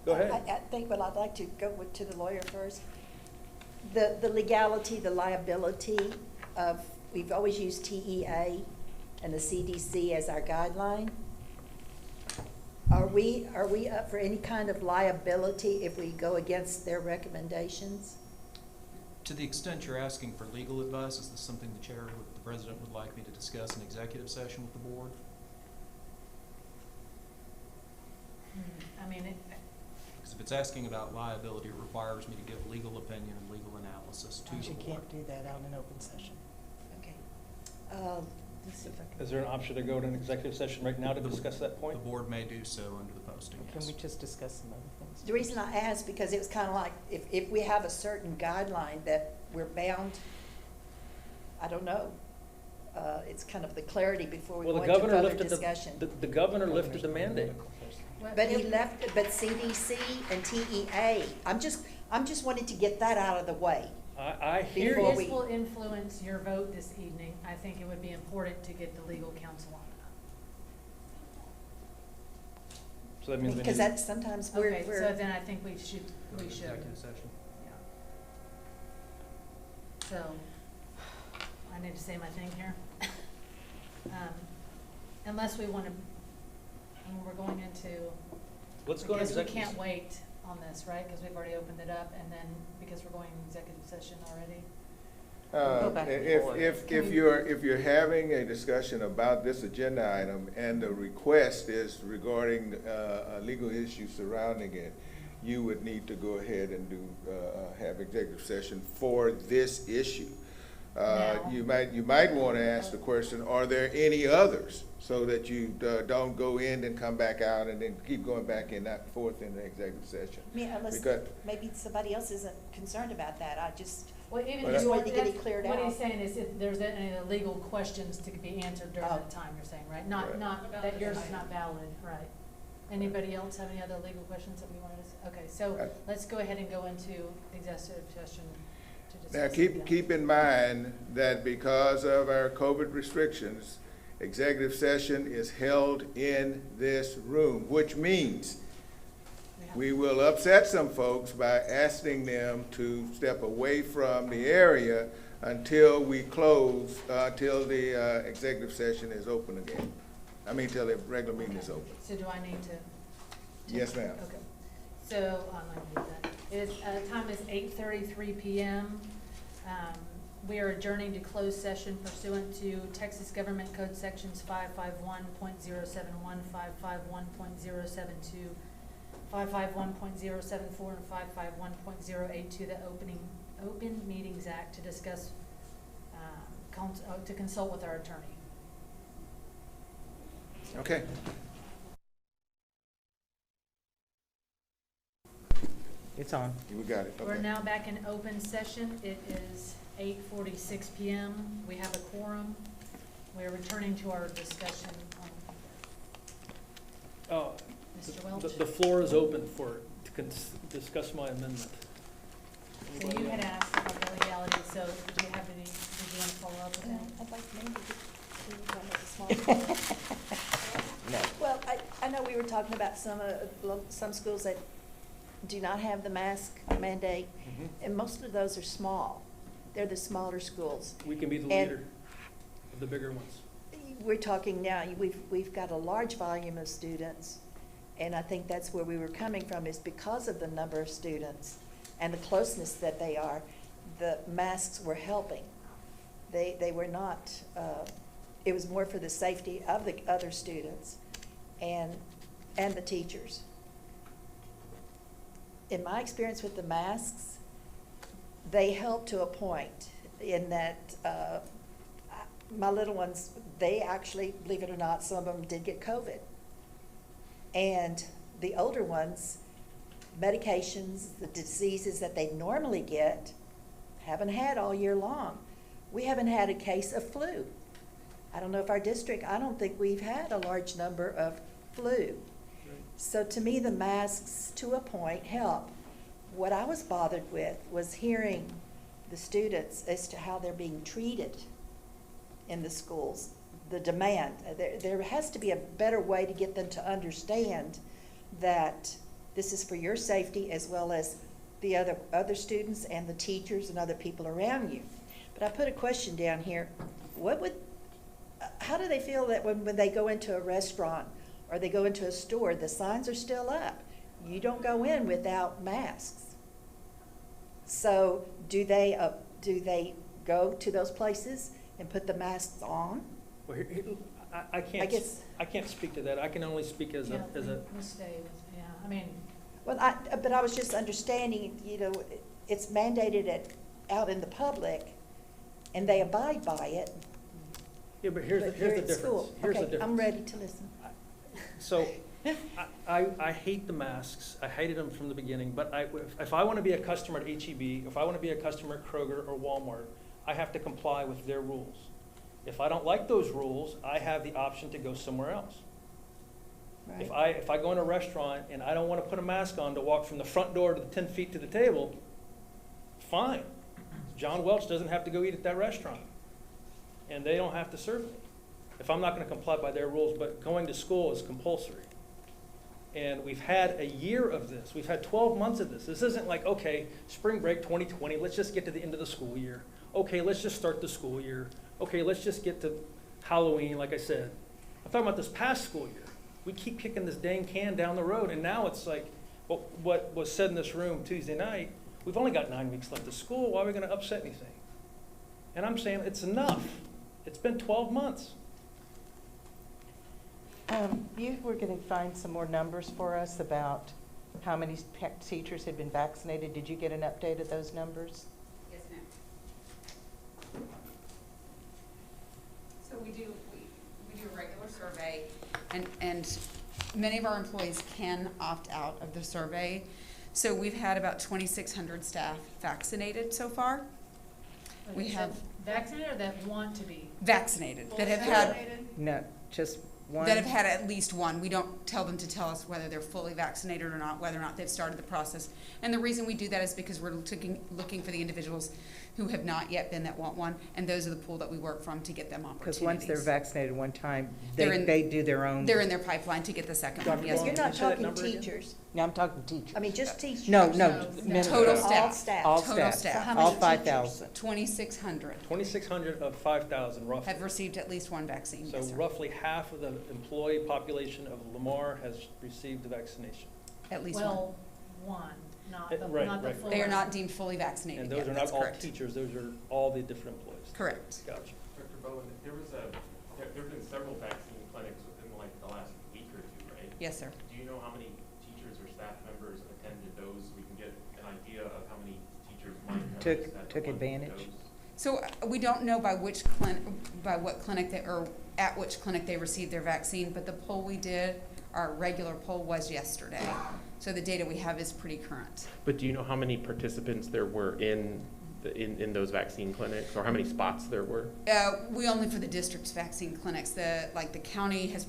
Go ahead. I think, well, I'd like to go to the lawyer first. The legality, the liability of, we've always used TEA and the CDC as our guideline. Are we up for any kind of liability if we go against their recommendations? To the extent you're asking for legal advice, is this something the chair, the president would like me to discuss in executive session with the board? I mean, Because if it's asking about liability, it requires me to give legal opinion and legal analysis to the You board. can't do that out in open session. Okay. Let's see if I can. Is there an option to go to an executive session right now to discuss that point? The board may do so under the posting, Can yes. we just discuss some other things? The reason I asked, because it was kind of like, if we have a certain guideline that we're bound, I don't know. It's kind of the clarity before we Well, go the into governor further lifted discussion. the governor lifted the mandate. But he left, but CDC and TEA, I'm just wanting to get that out of the way. I hear Before you. this will influence your vote this evening. I think it would be important to get the legal counsel on that. So that means we Because need- that's sometimes we're. Okay, so then I think we should. Executive session. Yeah. So, I need to say my thing here. Unless we want to, we're going into. Let's go to Because we executive. can't wait on this, right? Because we've already opened it up, and then because we're going executive session already. Go back and forth. If you're having a discussion about this agenda item and the request is regarding a legal issue surrounding it, you would need to go ahead and have executive session for this issue. You might want to ask the question, are there any others? So that you don't go in and come back out and then keep going back and forth in the executive session. Yeah, unless Because- maybe somebody else isn't concerned about that. I just. Well, even I just wanted to get it cleared What out. he's saying is if there's any legal questions to be answered during that time, you're saying, right? Not that yours is not valid, right? Anybody else have any other legal questions that we wanted to, okay, so let's go ahead and go into executive session to discuss. Now, keep in mind that because of our COVID restrictions, executive session is held in this room, which means we will upset some folks by asking them to step away from the area until we close, till the executive session is open again. I mean, till the regular meeting is open. So do I need to? Yes, ma'am. Okay, so I'm gonna do that. Time is 8:33 p.m. We are adjourning to closed session pursuant to Texas Government Code Sections 551.071, 551.072, 551.074, and 551.082, the Open Meetings Act, to discuss, to consult with our attorney. Okay. It's on. We got it. We're Okay. now back in open session. It is 8:46 p.m. We have a quorum. We're returning to our discussion on Mr. Welch. The floor is open to discuss my amendment. So you had asked about the legality, so do you have any, did you want to follow up with that? I'd like maybe to make a small. No. Well, I know we were talking about some schools that do not have the mask mandate, and most of those are small. They're the smaller schools. We can be the And- leader of the bigger ones. we're talking now, we've got a large volume of students, and I think that's where we were coming from, is because of the number of students and the closeness that they are, the masks were helping. They were not, it was more for the safety of the other students and the teachers. In my experience with the masks, they help to a point in that my little ones, they actually, believe it or not, some of them did get COVID. And the older ones, medications, the diseases that they normally get, haven't had all year long. We haven't had a case of flu. I don't know if our district, I don't think we've had a large number of flu. So to me, the masks, to a point, help. What I was bothered with was hearing the students as to how they're being treated in the schools, the demand. There has to be a better way to get them to understand that this is for your safety as well as the other students and the teachers and other people around you. But I put a question down here. How do they feel that when they go into a restaurant or they go into a store, the signs are still up? You don't go in without masks. So do they go to those places and put the masks on? Well, I can't speak to that. I can only speak as a. I mean. Well, but I was just understanding, it's mandated out in the public, and they abide by it. Yeah, but here's the difference. Here's the difference. I'm ready to listen. So, I hate the masks. I hated them from the beginning. But if I want to be a customer at H-E-B, if I want to be a customer at Kroger or Walmart, I have to comply with their rules. If I don't like those rules, I have the option to go somewhere else. Right. If I go in a restaurant and I don't want to put a mask on to walk from the front door to the 10 feet to the table, fine. John Welch doesn't have to go eat at that restaurant, and they don't have to serve me if I'm not going to comply by their rules. But going to school is compulsory, and we've had a year of this. We've had 12 months of this. This isn't like, okay, spring break 2020, let's just get to the end of the school year. Okay, let's just start the school year. Okay, let's just get to Halloween, like I said. I'm talking about this past school year. We keep kicking this dang can down the road, and now it's like what was said in this room Tuesday night, we've only got 9 weeks left of school. Why are we going to upset anything? And I'm saying it's enough. It's been 12 months. You were going to find some more numbers for us about how many teachers had been vaccinated. Did you get an update of those numbers? Yes, ma'am. So we do a regular survey, and many of our employees can opt out of the survey. So we've had about 2,600 staff vaccinated so far. We have Vaccinated or that want to be? vaccinated, that have had, No, just one. that have had at least one. We don't tell them to tell us whether they're fully vaccinated or not, whether or not they've started the process. And the reason we do that is because we're looking for the individuals who have not yet been that want one, and those are the pool that we work from to get them opportunities. Because once they're vaccinated one time, They're in- they do their own. They're in their pipeline to get the second one, yes. You're ma'am. not talking teachers. No, I'm talking teachers. I mean, just teachers. No, Total staff. All staff. All Total staff. staff. So how many All teachers? 5,000. 2,600 2,600 of 5,000 roughly. have received at least one vaccine, So yes, sir. roughly half of the employee population of Lamar has received the vaccination. At least one. Well, one, not the Right. full. They are not deemed fully vaccinated And yet, those are not that's all correct. teachers, those are all the different employees. Correct. Gotcha. Dr. Bowen, there have been several vaccine clinics within like the last week or two, right? Yes, sir. Do you know how many teachers or staff members attended those? We can get an idea of how many teachers might have Took advantage. So we don't know by what clinic at which clinic they received their vaccine, but the poll we did, our regular poll, was yesterday. So the data we have is pretty current. But do you know how many participants there were in those vaccine clinics, or how many spots there were? We only for the district's vaccine clinics. The county has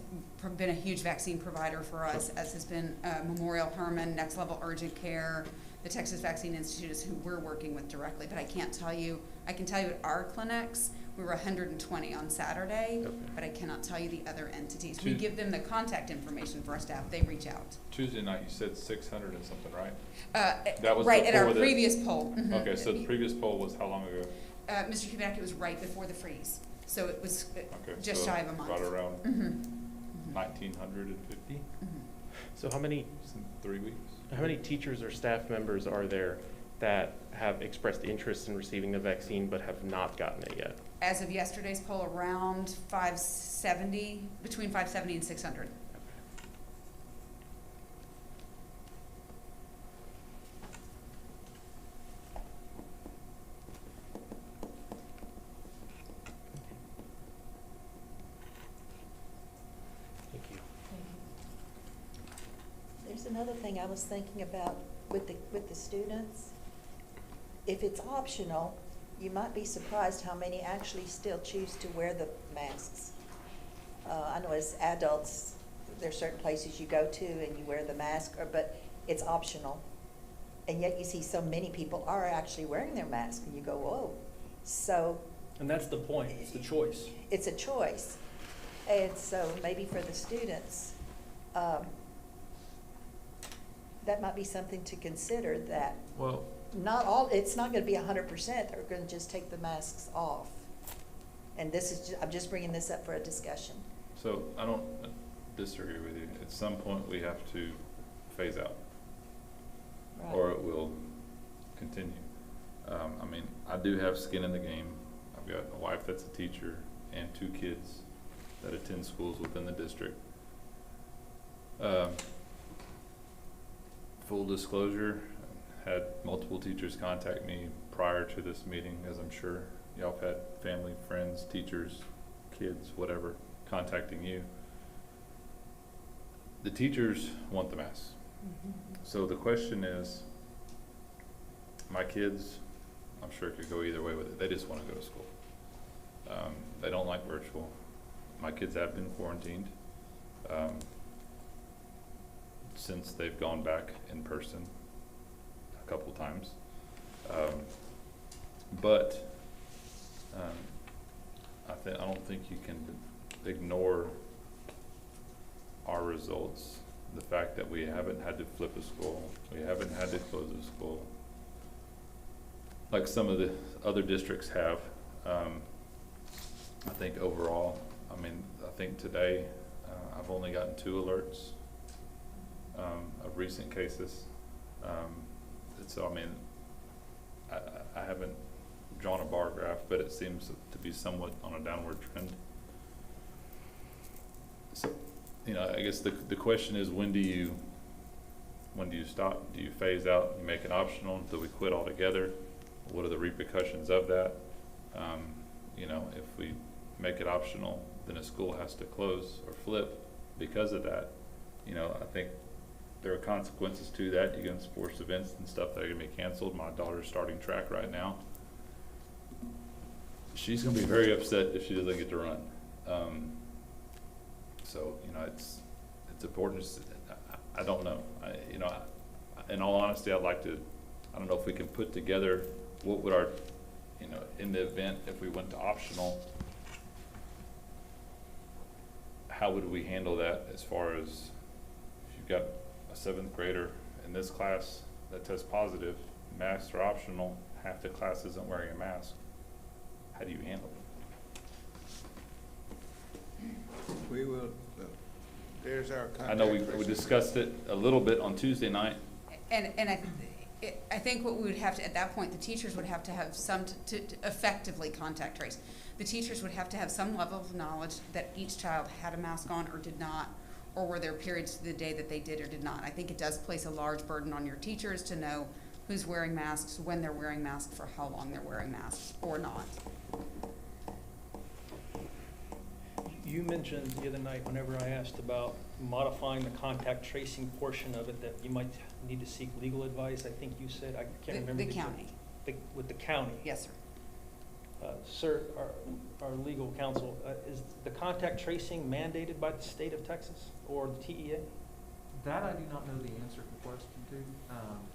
been a huge vaccine provider for us, as has been Memorial Hermann, Next Level Urgent Care, the Texas Vaccine Institute is who we're working with directly. But I can tell you at our clinics, we were 120 on Saturday, but I cannot tell you the other entities. We give them the contact information for our staff. They reach out. Tuesday night, you said 600 and something, right? That was right at our previous poll. Okay, so the previous poll was how long ago? Mr. Kubacki, it was right before the freeze. So it was Okay, just so shy of a month. Right around Mhm. 1,950 So how many, in 3 weeks. how many teachers or staff members are there that have expressed interest in receiving the vaccine but have not gotten it yet? As of yesterday's poll, around 570, between 570 and 600. Thank you. There's another thing I was thinking about with the students. If it's optional, you might be surprised how many actually still choose to wear the masks. I know as adults, there's certain places you go to and you wear the mask, but it's optional. And yet you see so many people are actually wearing their mask and you go, whoa. So And that's the point, it's the choice. it's a choice. And so maybe for the students, that might be something to consider, that Well, it's not gonna be 100%, they're gonna just take the masks off. And this is, I'm just bringing this up for a discussion. so I don't disagree with you. At some point, we have to phase out, or it will continue. I mean, I do have skin in the game. I've got a wife that's a teacher and 2 kids that attend schools within the district. Full disclosure, had multiple teachers contact me prior to this meeting, as I'm sure y'all have had family, friends, teachers, kids, whatever, contacting you. The teachers want the mask. So the question is, my kids, I'm sure could go either way with it. They just want to go to school. They don't like virtual. My kids have been quarantined since they've gone back in person a couple times. But I don't think you can ignore our results. The fact that we haven't had to flip a school, we haven't had to close a school, like some of the other districts have. I think overall, I mean, I think today I've only gotten 2 alerts of recent cases. So I mean, I haven't drawn a bar graph, but it seems to be somewhat on a downward trend. So, you know, I guess the question is, when do you stop? Do you phase out? You make it optional? Do we quit altogether? What are the repercussions of that? You know, if we make it optional, then a school has to close or flip because of that. You know, I think there are consequences to that. You get sports events and stuff that are gonna be canceled. My daughter's starting track right now. She's gonna be very upset if she doesn't get to run. So, you know, it's important. I don't know. You know, in all honesty, I'd like to, I don't know if we can put together what would our, you know, in the event if we went to optional, how would we handle that as far as if you've got a 7th grader in this class that tests positive, masks are optional, half the class isn't wearing a mask. How do you handle it? We will, there's our contact. I know we discussed it a little bit on Tuesday night. And I think what we would have to, at that point, the teachers would have to have some, to effectively contact trace. The teachers would have to have some level of knowledge that each child had a mask on or did not, or were there periods of the day that they did or did not. I think it does place a large burden on your teachers to know who's wearing masks, when they're wearing masks, for how long they're wearing masks or not. You mentioned the other night, whenever I asked about modifying the contact tracing portion of it, that you might need to seek legal advice. I think you said, I can't remember. The county. With the county. Yes, sir. Sir, our legal counsel, is the contact tracing mandated by the state of Texas or the TEA? That I do not know the answer to the question to.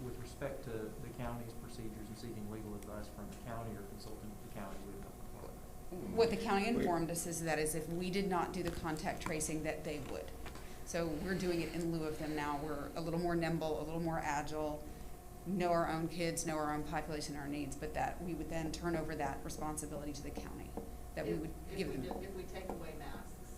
With respect to the county's procedures and seeking legal advice from the county or consulting with the county, we would not. What the county informed us is that if we did not do the contact tracing, that they would. So we're doing it in lieu of them now. We're a little more nimble, a little more agile, know our own kids, know our own population, our needs, but that we would then turn over that responsibility to the county. that we would give them. If we take away masks,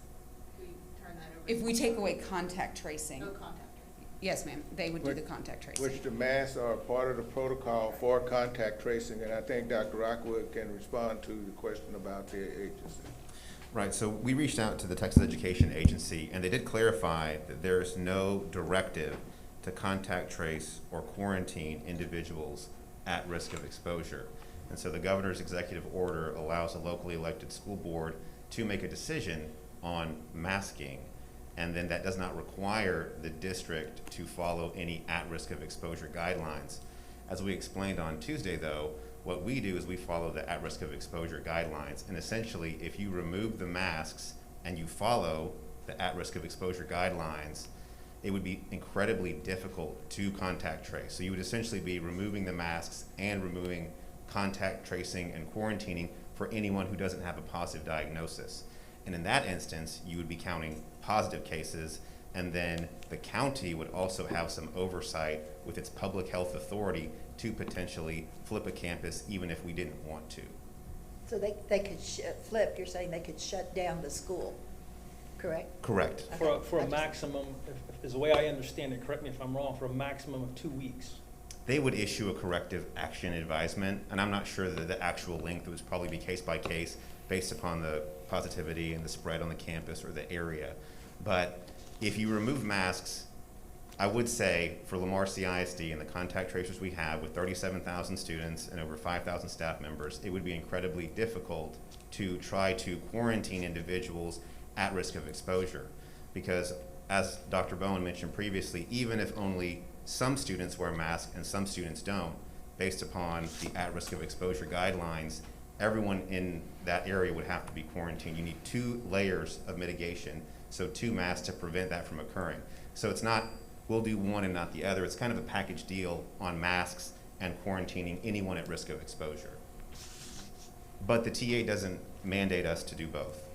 we turn that over. If we take away contact tracing. No contact tracing. Yes, ma'am, they would do the contact tracing. Which the masks are part of the protocol for contact tracing, and I think Dr. Rockwood can respond to the question about the agency. Right, so we reached out to the Texas Education Agency, and they did clarify that there is no directive to contact trace or quarantine individuals at risk of exposure. And so the governor's executive order allows a locally elected school board to make a decision on masking, and then that does not require the district to follow any at risk of exposure guidelines. As we explained on Tuesday, though, what we do is we follow the at risk of exposure guidelines, and essentially if you remove the masks and you follow the at risk of exposure guidelines, it would be incredibly difficult to contact trace. So you would essentially be removing the masks and removing contact tracing and quarantining for anyone who doesn't have a positive diagnosis. And in that instance, you would be counting positive cases, and then the county would also have some oversight with its public health authority to potentially flip a campus even if we didn't want to. So they could flip, you're saying they could shut down the school, correct? Correct. For a maximum, is the way I understand it, correct me if I'm wrong, for a maximum of 2 weeks. They would issue a corrective action advisement, and I'm not sure that the actual length would probably be case by case based upon the positivity and the spread on the campus or the area. But if you remove masks, I would say for Lamar CISD and the contact tracers we have with 37,000 students and over 5,000 staff members, it would be incredibly difficult to try to quarantine individuals at risk of exposure. Because as Dr. Bowen mentioned previously, even if only some students wear masks and some students don't, based upon the at risk of exposure guidelines, everyone in that area would have to be quarantined. You need 2 layers of mitigation, so 2 masks to prevent that from occurring. So it's not, we'll do one and not the other. It's kind of a package deal on masks and quarantining anyone at risk of exposure. But the TA doesn't mandate us to do both.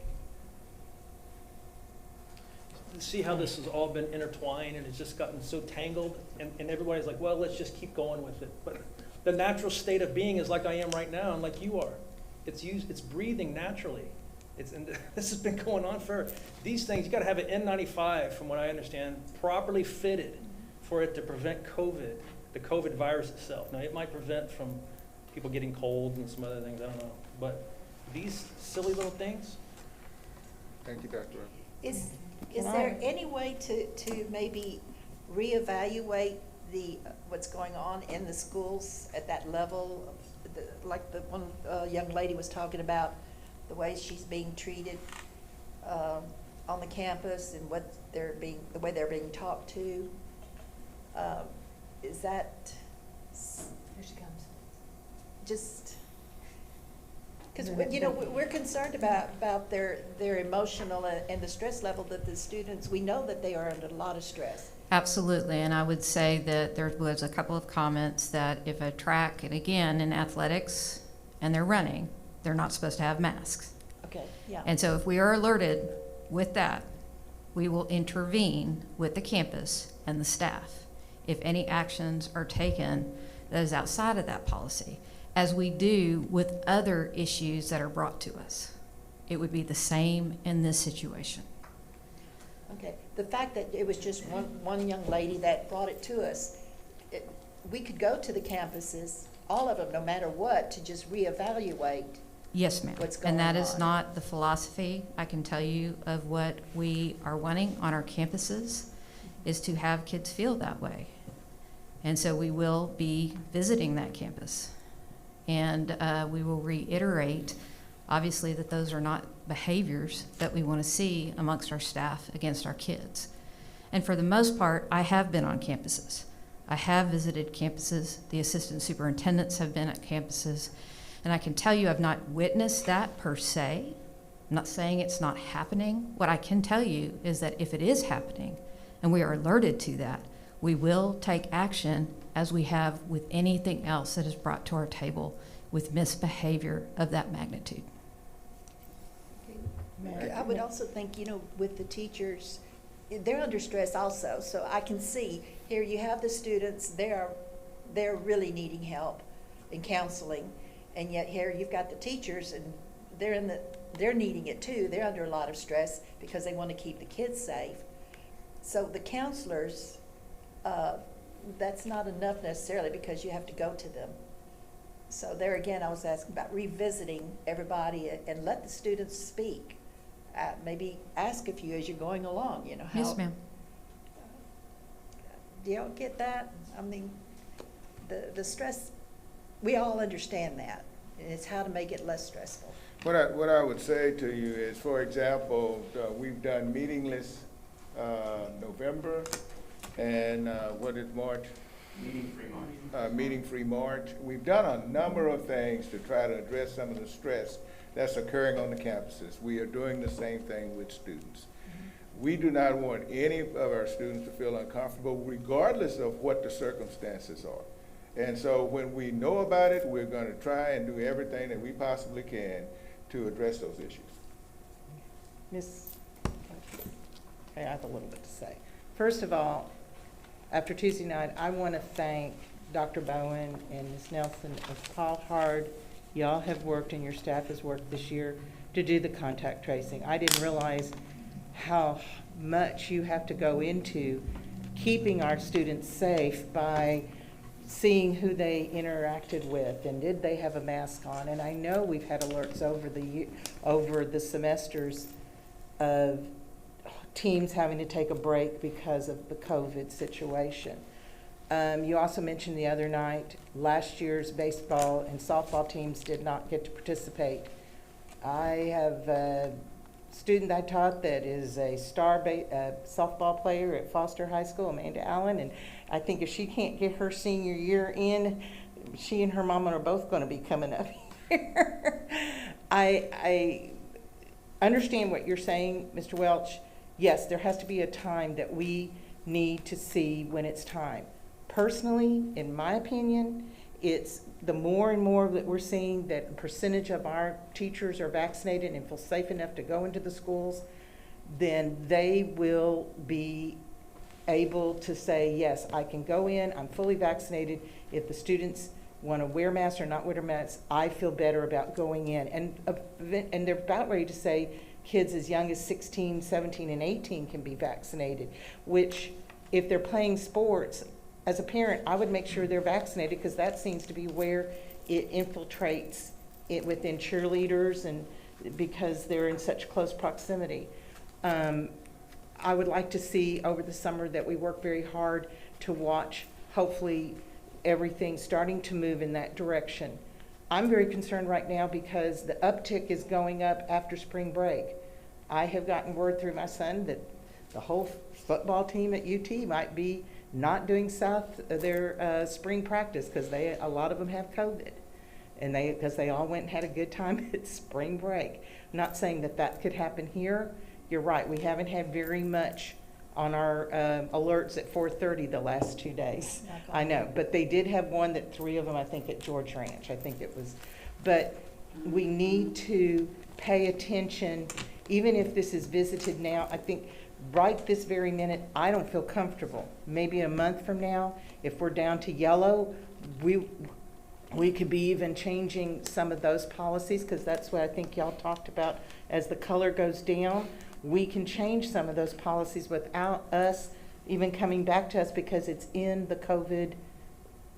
See how this has all been intertwined and it's just gotten so tangled, and everybody's like, well, let's just keep going with it. But the natural state of being is like I am right now and like you are. It's breathing naturally. And this has been going on for these things. You got to have an N95, from what I understand, properly fitted for it to prevent COVID, the COVID virus itself. Now, it might prevent from people getting cold and some other things, I don't know. But these silly little things. Thank you, Dr. Is there any way to maybe reevaluate what's going on in the schools at that level? Like the one young lady was talking about, the way she's being treated on the campus and the way they're being talked to. Is that? Here she comes. Just because we're concerned about their emotional and the stress level that the students. We know that they are under a lot of stress. Absolutely, and I would say that there was a couple of comments that if a track, and again in athletics, and they're running, they're not supposed to have masks. Okay, yeah. And so if we are alerted with that, we will intervene with the campus and the staff if any actions are taken that is outside of that policy, as we do with other issues that are brought to us. It would be the same in this situation. Okay, the fact that it was just one young lady that brought it to us, we could go to the campuses, all of them, no matter what, to just reevaluate. Yes, ma'am. What's going And that on. is not the philosophy, I can tell you, of what we are wanting on our campuses, is to have kids feel that way. And so we will be visiting that campus. And we will reiterate, obviously, that those are not behaviors that we want to see amongst our staff against our kids. And for the most part, I have been on campuses. I have visited campuses. The assistant superintendents have been at campuses. And I can tell you I've not witnessed that per se. I'm not saying it's not happening. What I can tell you is that if it is happening and we are alerted to that, we will take action as we have with anything else that is brought to our table with misbehavior of that magnitude. I would also think, with the teachers, they're under stress also. So I can see here you have the students, they're really needing help and counseling. And yet here you've got the teachers and they're in they're needing it too. They're under a lot of stress because they want to keep the kids safe. So the counselors, that's not enough necessarily because you have to go to them. So there again, I was asking about revisiting everybody and let the students speak. Maybe ask a few as you're going along, you know, how. Yes, ma'am. Do y'all get that? I mean, the stress, we all understand that. And it's how to make it less stressful. What I would say to you is, for example, we've done meetingless November, and what is March? Meeting-free March. Meeting-free March. We've done a number of things to try to address some of the stress that's occurring on the campuses. We are doing the same thing with students. We do not want any of our students to feel uncomfortable, regardless of what the circumstances are. And so when we know about it, we're going to try and do everything that we possibly can to address those issues. I have a little bit to say. First of all, after Tuesday night, I want to thank Dr. Bowen and Ms. Nelson of how hard y'all have worked and your staff has worked this year to do the contact tracing. I didn't realize how much you have to go into keeping our students safe by seeing who they interacted with and did they have a mask on. And I know we've had alerts over the semesters of teams having to take a break because of the COVID situation. You also mentioned the other night, last year's baseball and softball teams did not get to participate. I have a student I taught that is a star softball player at Foster High School, Amanda Allen, and I think if she can't get her senior year in, she and her mama are both going to be coming up here. I understand what you're saying, Mr. Welch. Yes, there has to be a time that we need to see when it's time. Personally, in my opinion, it's the more and more that we're seeing that a percentage of our teachers are vaccinated and feel safe enough to go into the schools, then they will be able to say, yes, I can go in, I'm fully vaccinated. If the students want to wear masks or not wear masks, I feel better about going in. And they're about ready to say kids as young as 16, 17, and 18 can be vaccinated, which if they're playing sports, as a parent, I would make sure they're vaccinated because that seems to be where it infiltrates it within cheerleaders and because they're in such close proximity. I would like to see over the summer that we work very hard to watch, hopefully, everything starting to move in that direction. I'm very concerned right now because the uptick is going up after spring break. I have gotten word through my son that the whole football team at UT might be not doing their spring practice because a lot of them have COVID, and because they all went and had a good time at spring break. I'm not saying that could happen here. You're right. We haven't had very much on our alerts at 4:30 the last 2 days. I know, but they did have one that 3 of them, I think, at George Ranch. I think it was, but we need to pay attention, even if this is visited now. I think right this very minute, I don't feel comfortable. Maybe a month from now, if we're down to yellow, we could be even changing some of those policies because that's what I think y'all talked about. As the color goes down, we can change some of those policies without us even coming back to us because it's in the COVID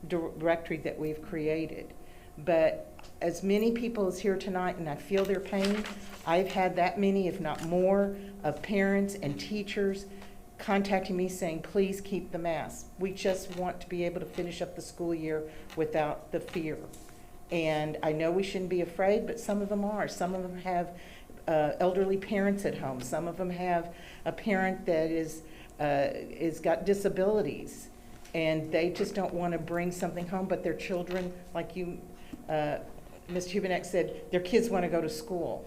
directory that we've created. But as many people as here tonight, and I feel their pain, I've had that many, if not more, of parents and teachers contacting me saying, please keep the mask. We just want to be able to finish up the school year without the fear. And I know we shouldn't be afraid, but some of them are. Some of them have elderly parents at home. Some of them have a parent that is got disabilities, and they just don't want to bring something home, but their children, like you, Ms. Hubenek said, their kids want to go to school.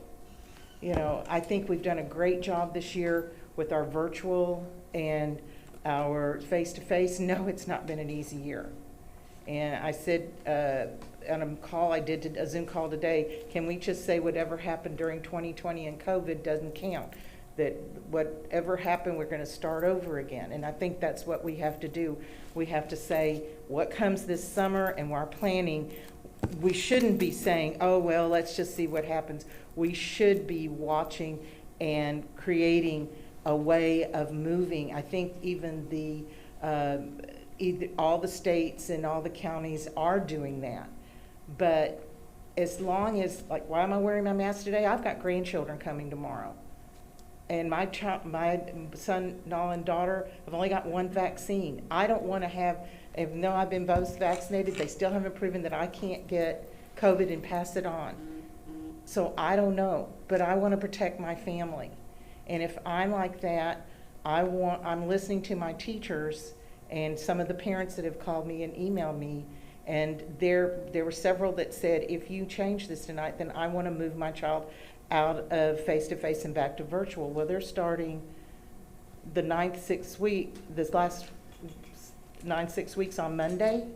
You know, I think we've done a great job this year with our virtual and our face-to-face. No, it's not been an easy year. And I said on a call I did, a Zoom call today, can we just say whatever happened during 2020 and COVID doesn't count? That whatever happened, we're going to start over again. And I think that's what we have to do. We have to say what comes this summer and our planning. We shouldn't be saying, oh, well, let's just see what happens. we should be watching and creating a way of moving. I think even all the states and all the counties are doing that. But as long as, like, why am I wearing my mask today? I've got grandchildren coming tomorrow. And my son-in-law and daughter have only got one vaccine. I don't want to have, even though I've been both vaccinated, they still haven't proven that I can't get COVID and pass it on. So I don't know, but I want to protect my family. And if I'm like that, I'm listening to my teachers and some of the parents that have called me and emailed me, and there were several that said, if you change this tonight, then I want to move my child out of face-to-face and back to virtual. Well, they're starting the this last 6 weeks on Monday.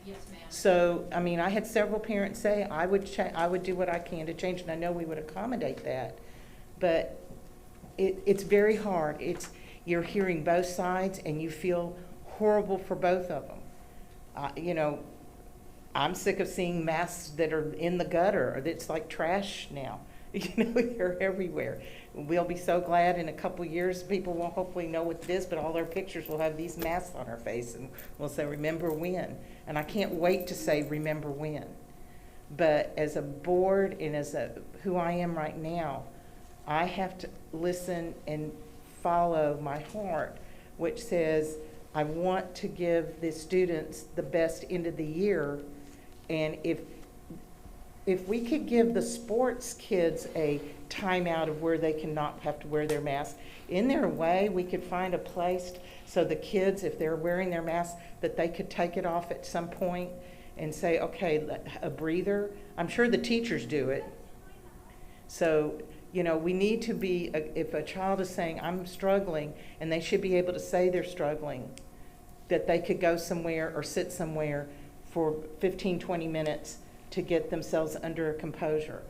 Yes, ma'am. So, I mean, I had several parents say, I would do what I can to change, and I know we would accommodate that. But it's very hard. You're hearing both sides, and you feel horrible for both of them. You know, I'm sick of seeing masks that are in the gutter, or that's like trash now. You know, they're everywhere. We'll be so glad in a couple years people will hopefully know what it is, but all our pictures will have these masks on our face, and we'll say, remember when. And I can't wait to say, remember when. But as a board and as who I am right now, I have to listen and follow my heart, which says, I want to give the students the best end of the year. And if we could give the sports kids a timeout of where they cannot have to wear their mask, in their way, we could find a place so the kids, if they're wearing their mask, that they could take it off at some point and say, okay, a breather. I'm sure the teachers do it. So, you know, we need to be, if a child is saying, I'm struggling, and they should be able to say they're struggling, that they could go somewhere or sit somewhere for 15, 20 minutes to get themselves under composure.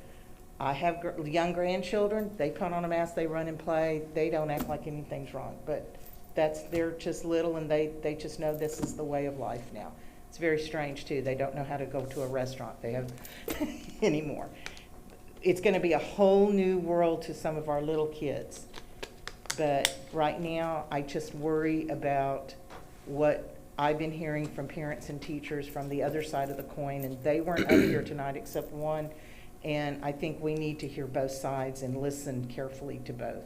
I have young grandchildren. They put on a mask, they run and play. They don't act like anything's wrong. But they're just little, and they just know this is the way of life now. It's very strange, too. They don't know how to go to a restaurant. They have anymore. It's going to be a whole new world to some of our little kids. But right now, I just worry about what I've been hearing from parents and teachers from the other side of the coin, and they weren't up here tonight except one, and I think we need to hear both sides and listen carefully to both.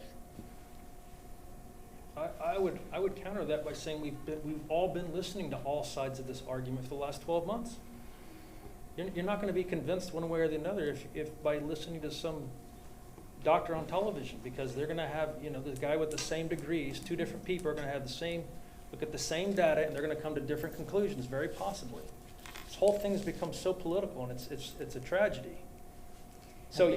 I would counter that by saying we've all been listening to all sides of this argument for the last 12 months. You're not going to be convinced one way or the other if by listening to some doctor on television, because they're going to have, you know, this guy with the same degrees, two different people are going to have look at the same data, and they're going to come to different conclusions, very possibly. This whole thing has become so political, and it's a tragedy. So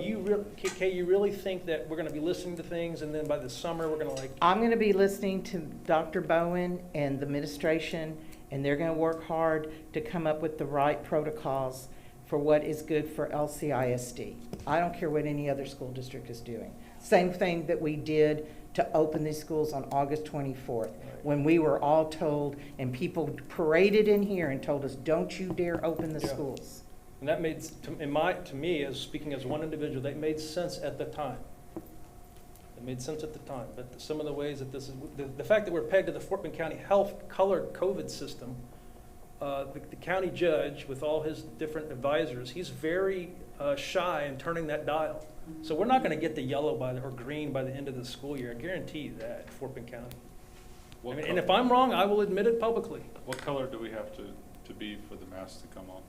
Kay, you really think that we're going to be listening to things, and then by the summer we're going to I'm going to be listening to Dr. Bowen and the administration, and they're going to work hard to come up with the right protocols for what is good for LCISD. I don't care what any other school district is doing. Same thing that we did to open these schools on August 24th, when we were all told, and people paraded in here and told us, don't you dare open the schools. And that made, to me, as speaking as one individual, that made sense at the time. It made sense at the time. But some of the ways that this is, the fact that we're pegged to the Fort Bend County Health colored COVID system, the county judge, with all his different advisors, he's very shy in turning that dial. So we're not going to get the yellow or green by the end of the school year. I guarantee you that, Fort Bend County. And if I'm wrong, I will admit it publicly. What color do we have to be for the mask to come on?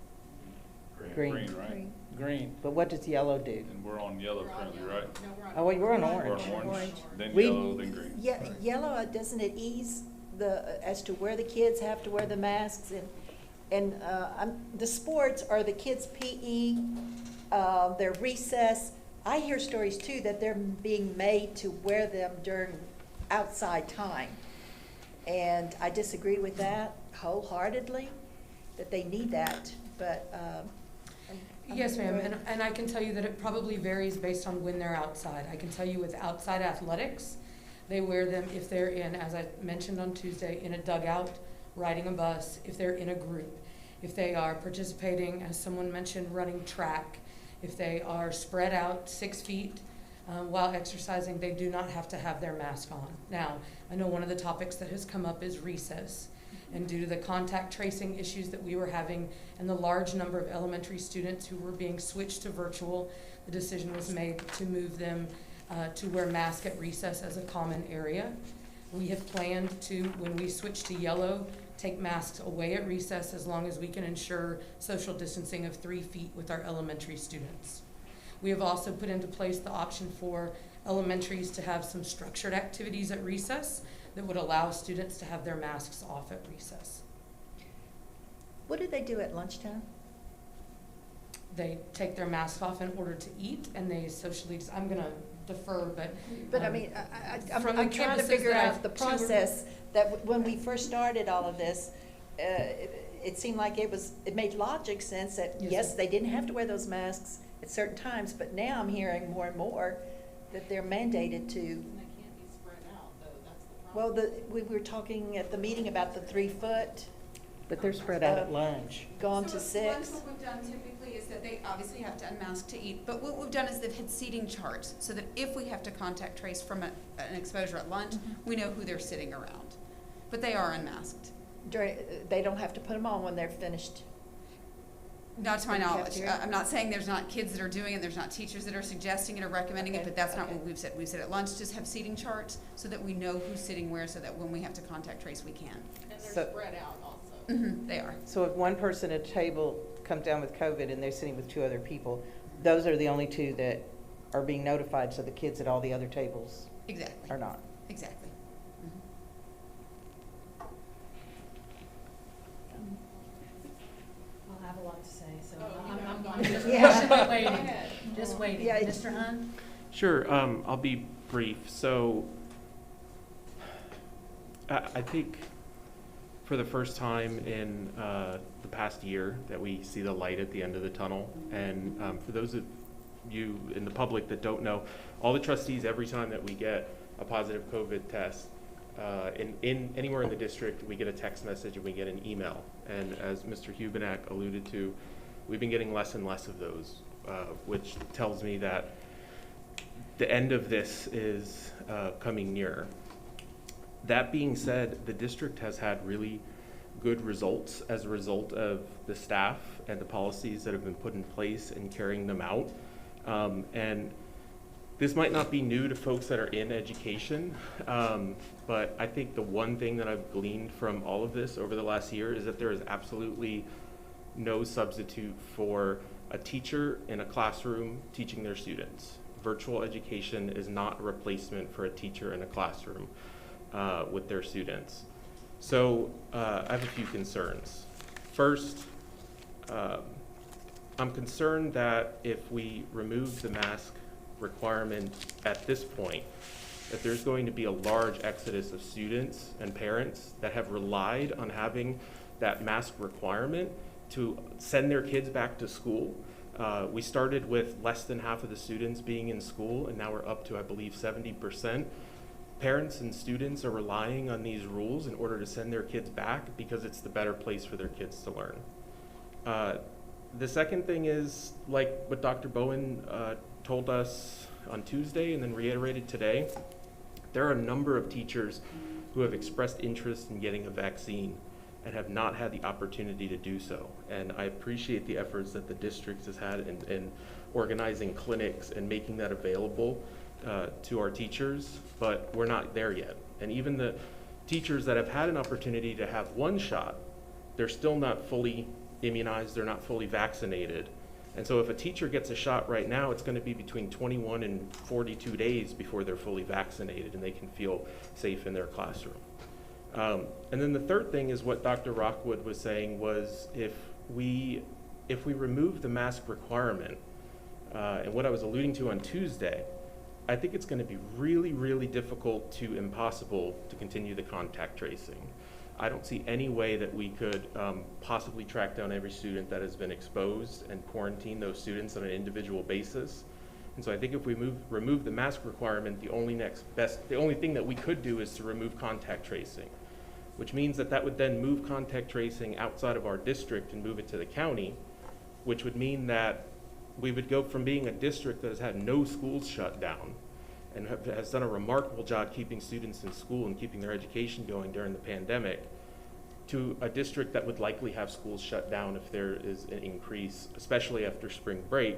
Green. Green, right? Green. But what does yellow do? And we're on yellow currently, right? Oh, well, we're on orange. We're on orange, then We- yellow, then green. Yeah, yellow, doesn't it ease as to where the kids have to wear the masks, and the sports are the kids' PE, their recess. I hear stories too that they're being made to wear them during outside time. And I disagree with that wholeheartedly, that they need that, but. Yes, ma'am, and I can tell you that it probably varies based on when they're outside. I can tell you with outside athletics, they wear them if they're in, as I mentioned on Tuesday, in a dugout, riding a bus, if they're in a group. If they are participating, as someone mentioned, running track, If they are spread out 6 feet while exercising, they do not have to have their mask on. Now, I know one of the topics that has come up is recess. And due to the contact tracing issues that we were having and the large number of elementary students who were being switched to virtual, the decision was made to move them to wear masks at recess as a common area. We have planned to, when we switch to yellow, take masks away at recess as long as we can ensure social distancing of 3 feet with our elementary students. We have also put into place the option for elementaries to have some structured activities at recess that would allow students to have their masks off at recess. What do they do at lunchtime? They take their masks off in order to eat, and they socially, I'm gonna defer, but. I mean, I'm from the trying to campuses figure that out the I've process that when we first started all of this, it seemed like it made logic sense that, yes, they didn't have to wear those masks at certain times, but now I'm hearing more and more that they're mandated to. And they can't be spread out, though, that's the problem. Well, we were talking at the meeting about the 3 foot. But they're spread out at lunch. Gone to So at 6. lunch, what we've done typically is that they obviously have to unmask to eat, but what we've done is they've had seating charts, so that if we have to contact trace from an exposure at lunch, we know who they're sitting around. But they are unmasked. They don't have to put them on when they're finished. Not to my In the knowledge. cafeteria? I'm not saying there's not kids that are doing it, there's not teachers that are suggesting it or recommending it, but that's not what we've said. We've said at lunch, just have seating charts so that we know who's sitting where, so that when we have to contact trace, we can. And So- they're spread out also. They are. So if one person at a table comes down with COVID and they're sitting with 2 other people, those are the only 2 that are being notified, so the kids at all the other tables Exactly. are not. Exactly. I'll have a lot to say, so Oh, I'm just Yeah. waiting, just waiting. Yeah. Mr. Hun? Sure, I'll be brief. So, I think for the first time in the past year that we see the light at the end of the tunnel. And for those of you in the public that don't know, all the trustees, every time that we get a positive COVID test, in anywhere in the district, we get a text message and we get an email. And as Mr. Hubenak alluded to, we've been getting less and less of those, which tells me that the end of this is coming nearer. That being said, the district has had really good results as a result of the staff and the policies that have been put in place and carrying them out. And this might not be new to folks that are in education, but I think the one thing that I've gleaned from all of this over the last year is that there is absolutely no substitute for a teacher in a classroom teaching their students. Virtual education is not a replacement for a teacher in a classroom with their students. So I have a few concerns. First, I'm concerned that if we remove the mask requirement at this point, that there's going to be a large exodus of students and parents that have relied on having that mask requirement to send their kids back to school. We started with less than half of the students being in school, and now we're up to, I believe, 70%. Parents and students are relying on these rules in order to send their kids back because it's the better place for their kids to learn. The second thing is, like what Dr. Bowen told us on Tuesday and then reiterated today, there are a number of teachers who have expressed interest in getting a vaccine and have not had the opportunity to do so. And I appreciate the efforts that the district has had in organizing clinics and making that available to our teachers, but we're not there yet. And even the teachers that have had an opportunity to have one shot, they're still not fully immunized, they're not fully vaccinated. And so if a teacher gets a shot right now, it's going to be between 21 and 42 days before they're fully vaccinated and they can feel safe in their classroom. And then the third thing is what Dr. Rockwood was saying was if we remove the mask requirement, and what I was alluding to on Tuesday, I think it's going to be really, really difficult to impossible to continue the contact tracing. I don't see any way that we could possibly track down every student that has been exposed and quarantine those students on an individual basis. And so I think if we remove the mask requirement, the only thing that we could do is to remove contact tracing, which means that would then move contact tracing outside of our district and move it to the county, which would mean that we would go from being a district that has had no schools shut down and has done a remarkable job keeping students in school and keeping their education going during the pandemic, to a district that would likely have schools shut down if there is an increase, especially after spring break,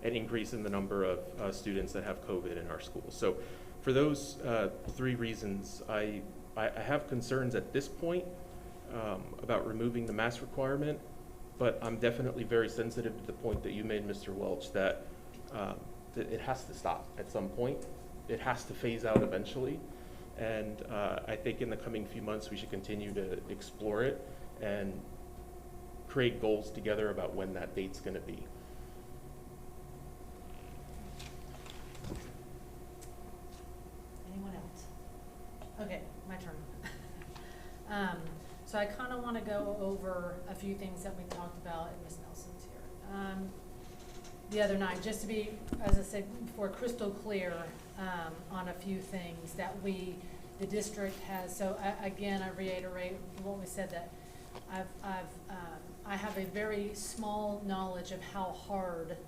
an increase in the number of students that have COVID in our schools. So for those three reasons, I have concerns at this point about removing the mask requirement, but I'm definitely very sensitive to the point that you made, Mr. Welch, that it has to stop at some point. It has to phase out eventually. And I think in the coming few months, we should continue to explore it and create goals together about when that date's going to be. Anyone else? Okay, my turn. So I kind of want to go over a few things that we talked about, and Ms. Nelson's here. The other night, just to be, as I said before, crystal clear on a few things that the district has. So again, I reiterate what we said, that I have a very small knowledge of how hard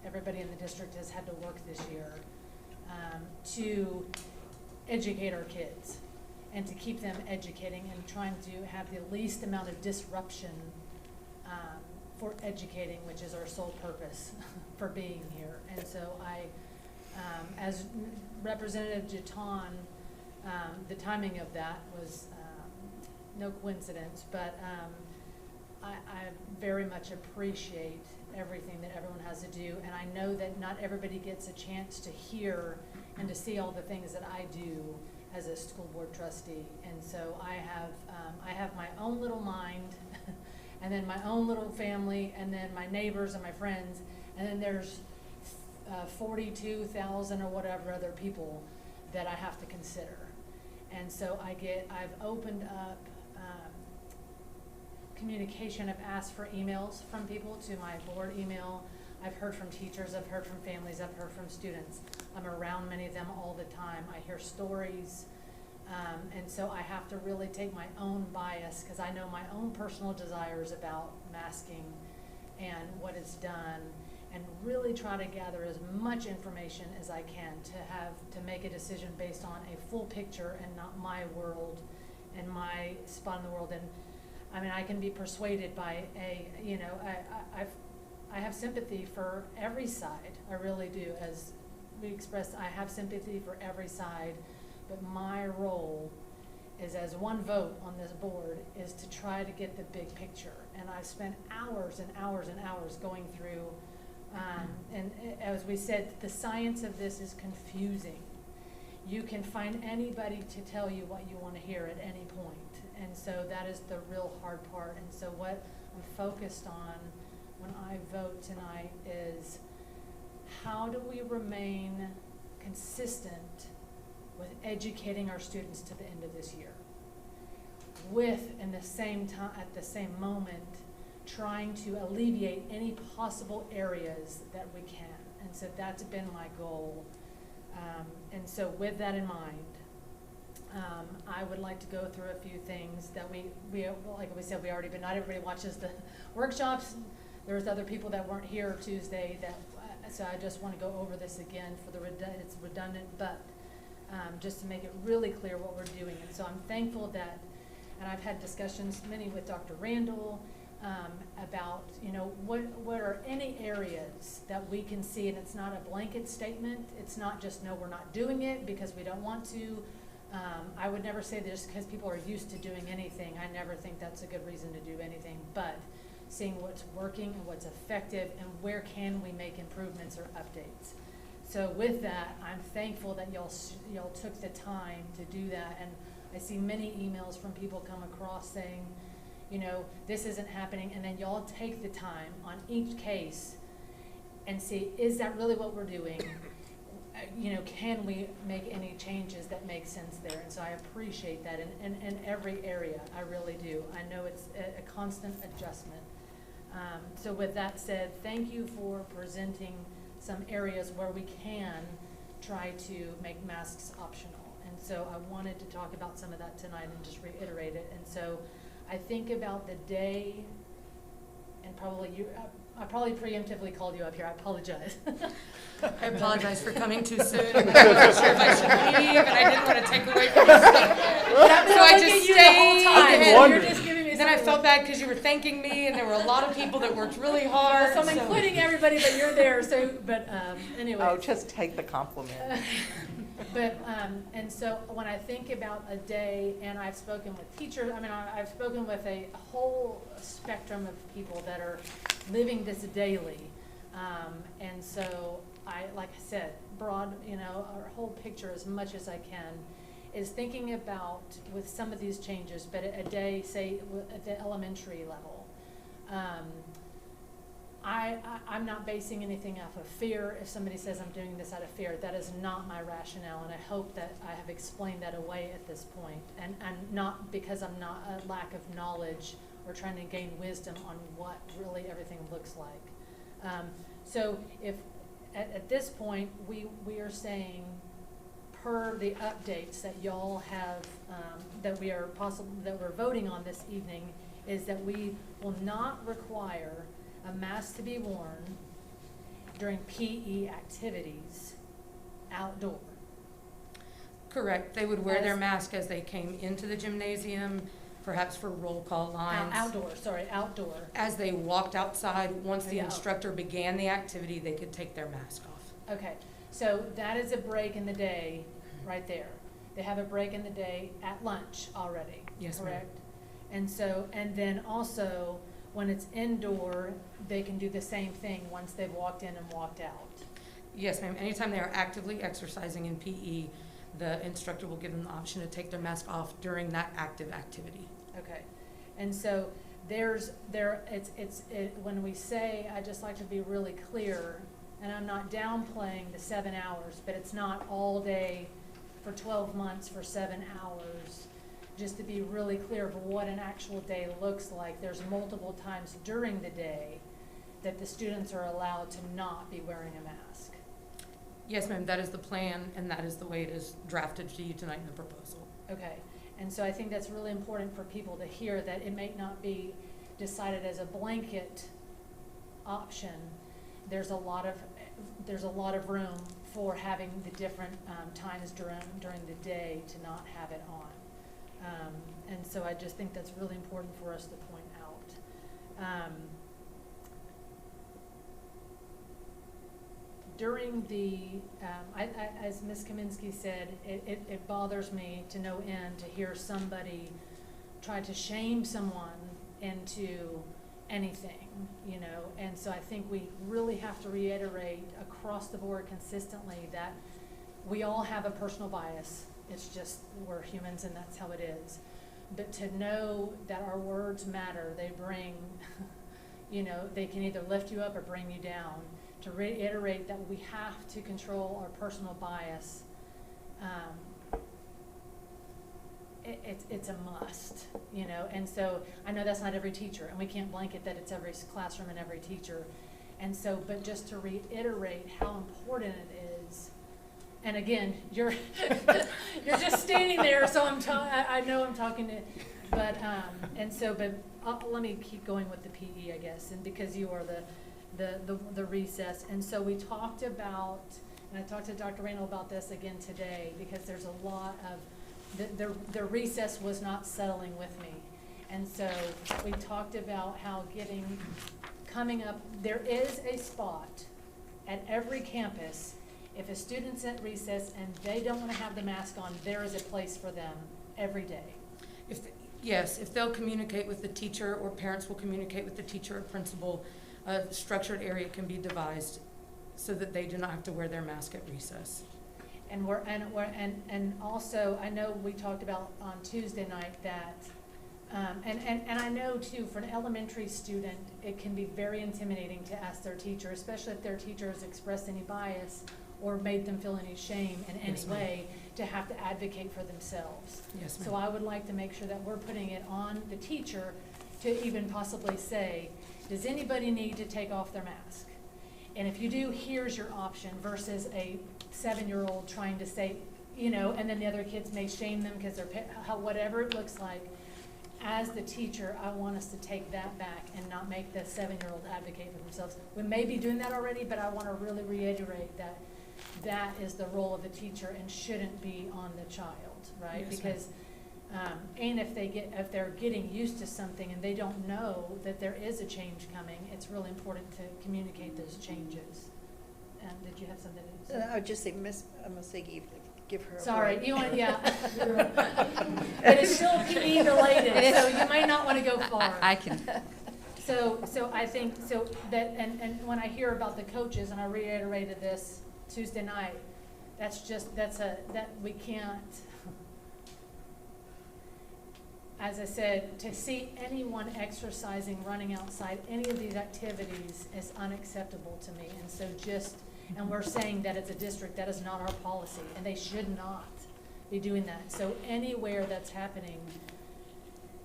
everybody in the district has had to work this year to educate our kids and to keep them educating and trying to have the least amount of disruption for educating, which is our sole purpose for being here. And so as Representative Jeton, the timing of that was no coincidence, but I very much appreciate everything that everyone has to do, and I know that not everybody gets a chance to hear and to see all the things that I do as a school board trustee. And so I have my own little mind and then my own little family, and then my neighbors and my friends, and then there's 42,000 or whatever other people that I have to consider. And so I've opened up communication. I've asked for emails from people to my board email. I've heard from teachers, I've heard from families, I've heard from students. I'm around many of them all the time. I hear stories. And so I have to really take my own bias, because I know my own personal desires about masking and what it's done, and really try to gather as much information as I can to make a decision based on a full picture and not my world and my spot in the world. And I mean, I can be persuaded by I have sympathy for every side. I really do. As we expressed, I have sympathy for every side, but my role is, as one vote on this board, is to try to get the big picture. And I've spent hours and hours and hours going through, and as we said, the science of this is confusing. You can find anybody to tell you what you want to hear at any point. And so that is the real hard part. And so what I'm focused on when I vote tonight is, how do we remain consistent with educating our students to the end of this year, with, in the same time, at the same moment, trying to alleviate any possible areas that we can. And so that's been my goal. And so with that in mind, I would like to go through a few things that we like we said, we already, but not everybody watches the workshops. There's other people that weren't here Tuesday so I just want to go over this again for it's redundant, but just to make it really clear what we're doing. And so I'm thankful that, and I've had discussions, many with Dr. Randall, about, what are any areas that we can see, and it's not a blanket statement. It's not just, no, we're not doing it because we don't want to. I would never say this because people are used to doing anything. I never think that's a good reason to do anything, but seeing what's working and what's effective and where can we make improvements or updates. So with that, I'm thankful that y'all took the time to do that. And I see many emails from people come across saying, this isn't happening, and then y'all take the time on each case and see, is that really what we're doing? Can we make any changes that make sense there? And so I appreciate that in every area. I really do. I know it's a constant adjustment. So with that said, thank you for presenting some areas where we can try to make masks optional. And so I wanted to talk about some of that tonight and just reiterate it. And so I think about the day, and probably I probably preemptively called you up here. I apologize. I apologize for coming too soon. And I wasn't sure if I should leave, and I didn't want to take away from you. So I just stayed. And you're just giving me then I felt bad because you were thanking me, and there were a lot of people that worked really hard. So I'm including everybody, but you're there. So, but anyway. Oh, just take the compliment. But, and so when I think about a day, and I've spoken with teachers, I mean, I've spoken with a whole spectrum of people that are living this daily. And so like I said, broad, our whole picture as much as I can is thinking about with some of these changes, but a day, say, at the elementary level. I'm not basing anything off of fear. If somebody says I'm doing this out of fear, that is not my rationale, and I hope that I have explained that away at this point, and not because I'm not a lack of knowledge or trying to gain wisdom on what really everything looks like. So if at this point we are saying, per the updates that y'all have, that we're voting on this evening, is that we will not require a mask to be worn during PE activities outdoor. Correct. They would wear their mask as they came into the gymnasium, perhaps for roll call lines. Outdoor. As they walked outside, once the instructor began the activity, they could take their mask off. Okay, so that is a break in the day right there. They have a break in the day at lunch already, yes, correct? And so, and then also, when it's indoor, they can do the same thing once they've walked in and walked out. Yes, ma'am. Anytime they are actively exercising in PE, the instructor will give them the option to take their mask off during that active activity. Okay, and so when we say, I just like to be really clear, and I'm not downplaying the 7 hours, but it's not all day for 12 months for 7 hours. Just to be really clear of what an actual day looks like, there's multiple times during the day that the students are allowed to not be wearing a mask. Yes, ma'am, that is the plan, and that is the way it is drafted to you tonight in the proposal. Okay, and so I think that's really important for people to hear, that it may not be decided as a blanket option. There's a lot of room for having the different times during the day to not have it on. And so I just think that's really important for us to point out. During the, as Ms. Kaminsky said, it bothers me to no end to hear somebody try to shame someone into anything, and so I think we really have to reiterate across the board consistently that we all have a personal bias. It's just, we're humans and that's how it is. But to know that our words matter, they bring, they can either lift you up or bring you down. To reiterate that we have to control our personal bias, it's a must, and so I know that's not every teacher, and we can't blanket that it's every classroom and every teacher. And so, but just to reiterate how important it is. And again, you're just standing there, so I know I'm talking to, but let me keep going with the PE, I guess, and because you are the recess. And so we talked about, and I talked to Dr. Randall about this again today, because there's a lot of, the recess was not settling with me. And so we talked about how coming up, there is a spot at every campus. If a student's at recess and they don't want to have the mask on, there is a place for them every day. If they'll communicate with the teacher, or parents will communicate with the teacher or principal, a structured area can be devised so that they do not have to wear their mask at recess. And also, I know we talked about on Tuesday night that, and I know too, for an elementary student, it can be very intimidating to ask their teacher, especially if their teacher has expressed any bias or made them feel any shame in any way, to have to advocate for themselves. Yes, ma'am. So I would like to make sure that we're putting it on the teacher to even possibly say, does anybody need to take off their mask? And if you do, here's your option, versus a 7-year-old trying to say, and then the other kids may shame them because they're, whatever it looks like. as the teacher, I want us to take that back and not make the 7-year-old advocate for themselves. We may be doing that already, but I want to really reiterate that that is the role of the teacher and shouldn't be on the child, right? Yes, because and if they're getting used to something and they don't know that there is a change coming, it's really important to communicate those changes. Did you have something to say? I would just say, Miss Siggy, give her a Sorry, break. you want, yeah. But it's still PE related, so you might not want to go far. I can. So I think, so that, and when I hear about the coaches, and I reiterated this Tuesday night, that we can't, as I said, to see anyone exercising, running outside, any of these activities is unacceptable to me. And so and we're saying that it's a district, that is not our policy, and they should not be doing that. So anywhere that's happening,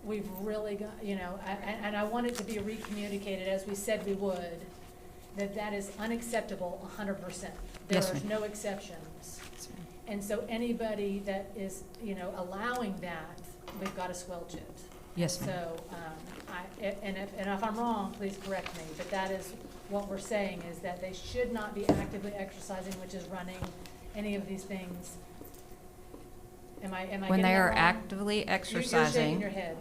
we've really got, and I want it to be recommunicated, as we said we would, that is unacceptable 100%. There Yes, are ma'am. no exceptions. And so anybody that is, allowing that, we've got to squelch it. Yes, ma'am. So, and if I'm wrong, please correct me, but that is what we're saying, is that they should not be actively exercising, which is running, any of these things. Am I When getting they that are wrong? actively You're shaking exercising, your head.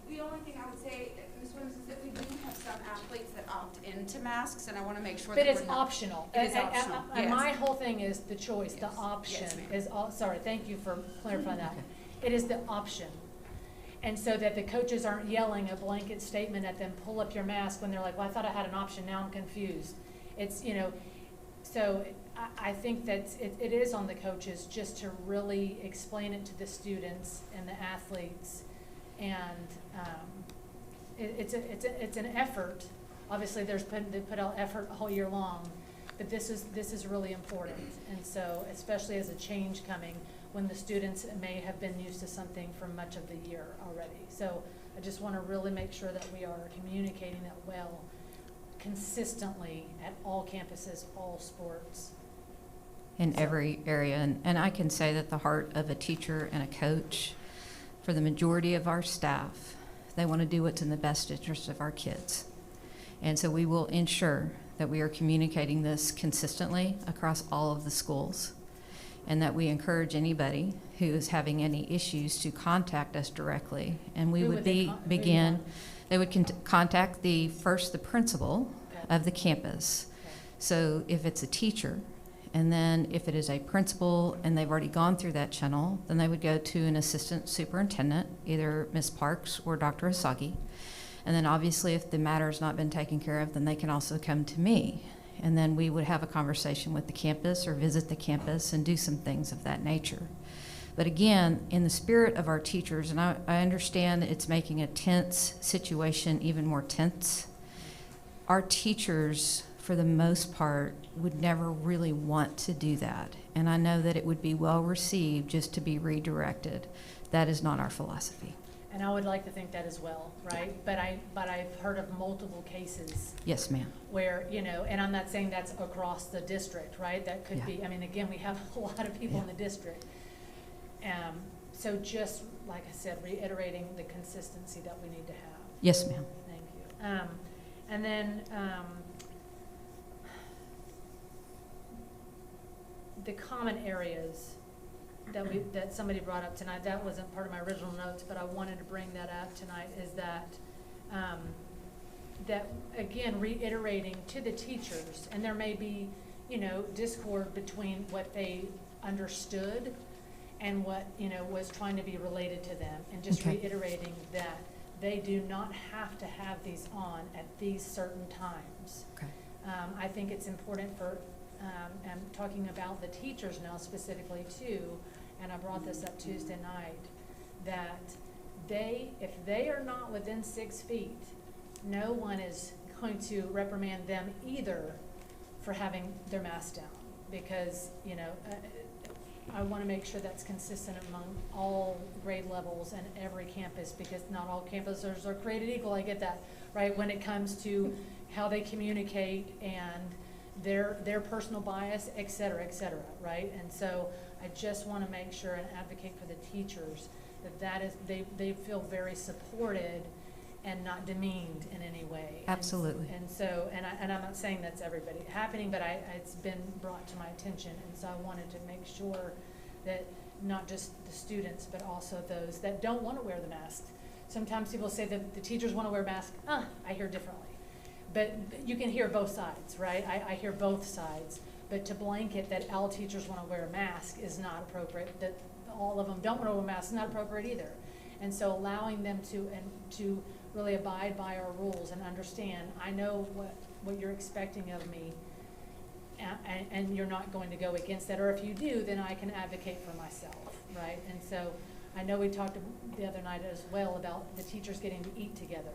The only thing I would say, Ms. Williams, is that we do have some athletes that opt into masks, and I want to make sure that But we're it's not. optional. It is optional, And yes. my whole thing is the choice, the Yes. option Yes, ma'am. is all, sorry, thank you for clarifying that. It is the option. And so that the coaches aren't yelling a blanket statement at them, pull up your mask, when they're like, well, I thought I had an option, now I'm confused. It's, so I think that it is on the coaches just to really explain it to the students and the athletes. And it's an effort. Obviously, they put out effort all year long, but this is really important. And so, especially as a change coming, when the students may have been used to something for much of the year already. So I just want to really make sure that we are communicating that well, consistently at all campuses, all sports. in every area. And I can say that the heart of a teacher and a coach, for the majority of our staff, they want to do what's in the best interest of our kids. And so we will ensure that we are communicating this consistently across all of the schools, and that we encourage anybody who is having any issues to contact us directly. And we Who would would they they would contact the principal Okay. of the campus. Okay. So if it's a teacher, and then if it is a principal and they've already gone through that channel, then they would go to an assistant superintendent, either Ms. Parks or Dr. Asagi. And then obviously if the matter has not been taken care of, then they can also come to me. And then we would have a conversation with the campus or visit the campus and do some things of that nature. But again, in the spirit of our teachers, and I understand it's making a tense situation even more tense, our teachers, for the most part, would never really want to do that. And I know that it would be well received just to be redirected. That is not our philosophy. And I would like to think that as well, right? But I've heard of multiple cases Yes, ma'am. where, and I'm not saying that's across the district, right? That could Yeah. be, again, we have a lot of people in the district. So just, like I said, reiterating the consistency that we need to have. Yes, ma'am. Thank you. And then, the common areas that somebody brought up tonight, that wasn't part of my original notes, but I wanted to bring that up tonight, is that, that again, reiterating to the teachers, and there may be, discord between what they understood and what, was trying to be related to them, and just Okay. reiterating that they do not have to have these on at these certain times. Okay. I think it's important for, I'm talking about the teachers now specifically too, and I brought this up Tuesday night, that if they are not within 6 feet, no one is going to reprimand them either for having their mask down, because, I want to make sure that's consistent among all grade levels and every campus, because not all campuses are created equal. I get that, right? When it comes to how they communicate and their personal bias, et cetera, right? And so I just want to make sure and advocate for the teachers they feel very supported and not demeaned in any way. Absolutely. And so, and I'm not saying that's everybody happening, but it's been brought to my attention, and so I wanted to make sure that not just the students, but also those that don't want to wear the mask. Sometimes people say that the teachers want to wear masks. I hear differently. But you can hear both sides, right? I hear both sides. But to blanket that all teachers want to wear a mask is not appropriate, that all of them don't want to wear a mask is not appropriate either. And so allowing them to really abide by our rules and understand, I know what you're expecting of me, and you're not going to go against that. Or if you do, then I can advocate for myself, right? And so I know we talked the other night as well about the teachers getting to eat together.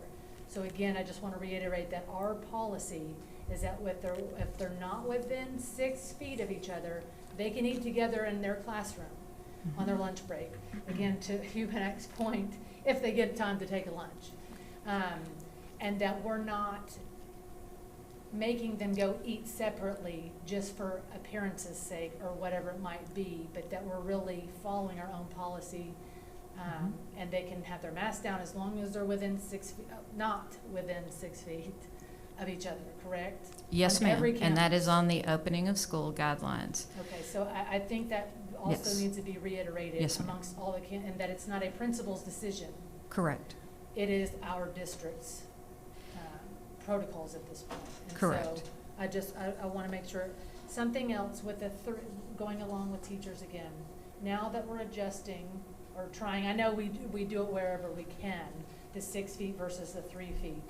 So again, I just want to reiterate that our policy is that if they're not within 6 feet of each other, they can eat together in their classroom on their lunch break. Again, to Human's point, if they get time to take a lunch. And that we're not making them go eat separately just for appearance's sake or whatever it might be, but that we're really following our own policy. And they can have their mask down as long as they're within 6 feet, not within 6 feet of each other, correct? Yes, On ma'am, every and that campus. is on the opening of school guidelines. Okay, so I think that also Yes. needs to be reiterated Yes, ma'am. amongst all the and that it's not a principal's decision. Correct. It is our district's protocols at this point. And Correct. so I want to make sure. Something else with going along with teachers again. Now that we're adjusting or trying, I know we do it wherever we can, the 6 feet versus the 3 feet.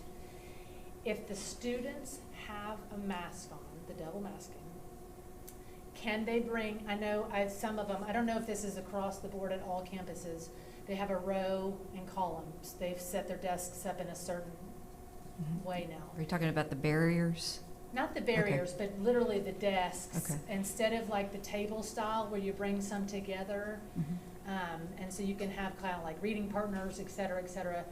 If the students have a mask on, the double masking, can they bring, I know some of them, I don't know if this is across the board at all campuses, they have a row and columns. They've set their desks up in a certain way now. Are you talking about the barriers? Not the barriers, but literally the desks. Okay. Instead of like the table style where you bring some together, and so you can have kind of like reading partners, et cetera, et cetera.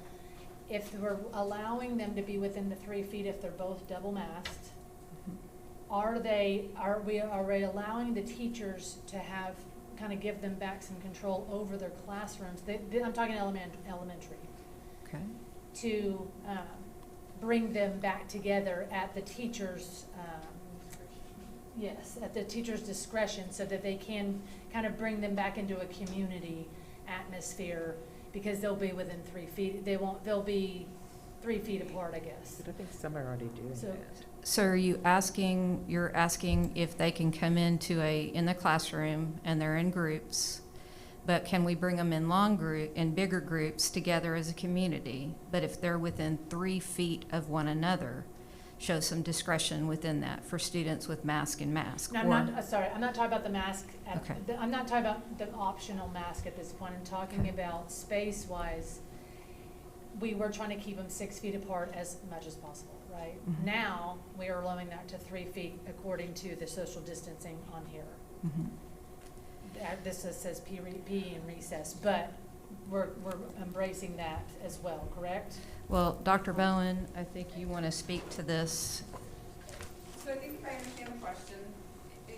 If we're allowing them to be within the 3 feet, if they're both double masked, are we allowing the teachers to have, kind of give them back some control over their classrooms? I'm talking elementary. Okay. To bring them back together at the teacher's, at the teacher's discretion, so that they can kind of bring them back into a community atmosphere, because they'll be within 3 feet. They'll be 3 feet apart, I guess. But I think some are already doing So- that. So are you're asking if they can come in the classroom and they're in groups, but can we bring them in bigger groups together as a community? But if they're within 3 feet of one another, show some discretion within that for students with mask and mask. No, I'm not, sorry, I'm not talking about the mask. Okay. I'm not talking about the optional mask at this point. I'm talking about space-wise. We were trying to keep them 6 feet apart as much as possible, right? Mhm. Now, we are lowering that to 3 feet according to the social distancing on here. This says PE and recess, but we're embracing that as well, correct? Well, Dr. Bowen, I think you want to speak to this. So I think if I understand the question,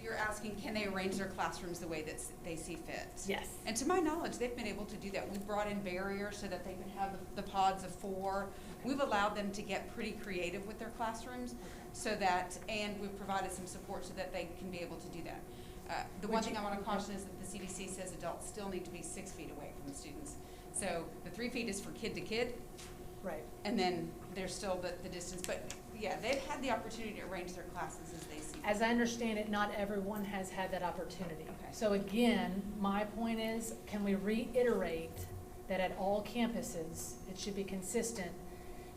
you're asking, can they arrange their classrooms the way that they see fit? Yes. And to my knowledge, they've been able to do that. We've brought in barriers so that they can have the pods of 4. We've allowed them to get pretty creative with their classrooms, so that, and we've provided some support so that they can be able to do that. The one thing I want to caution is that the CDC says adults still need to be 6 feet away from the students. So the 3 feet is for kid to kid. Right. And then there's still the distance, but yeah, they've had the opportunity to arrange their classes as they see fit. As I understand it, not everyone has had that opportunity. Okay. So again, my point is, can we reiterate that at all campuses, it should be consistent,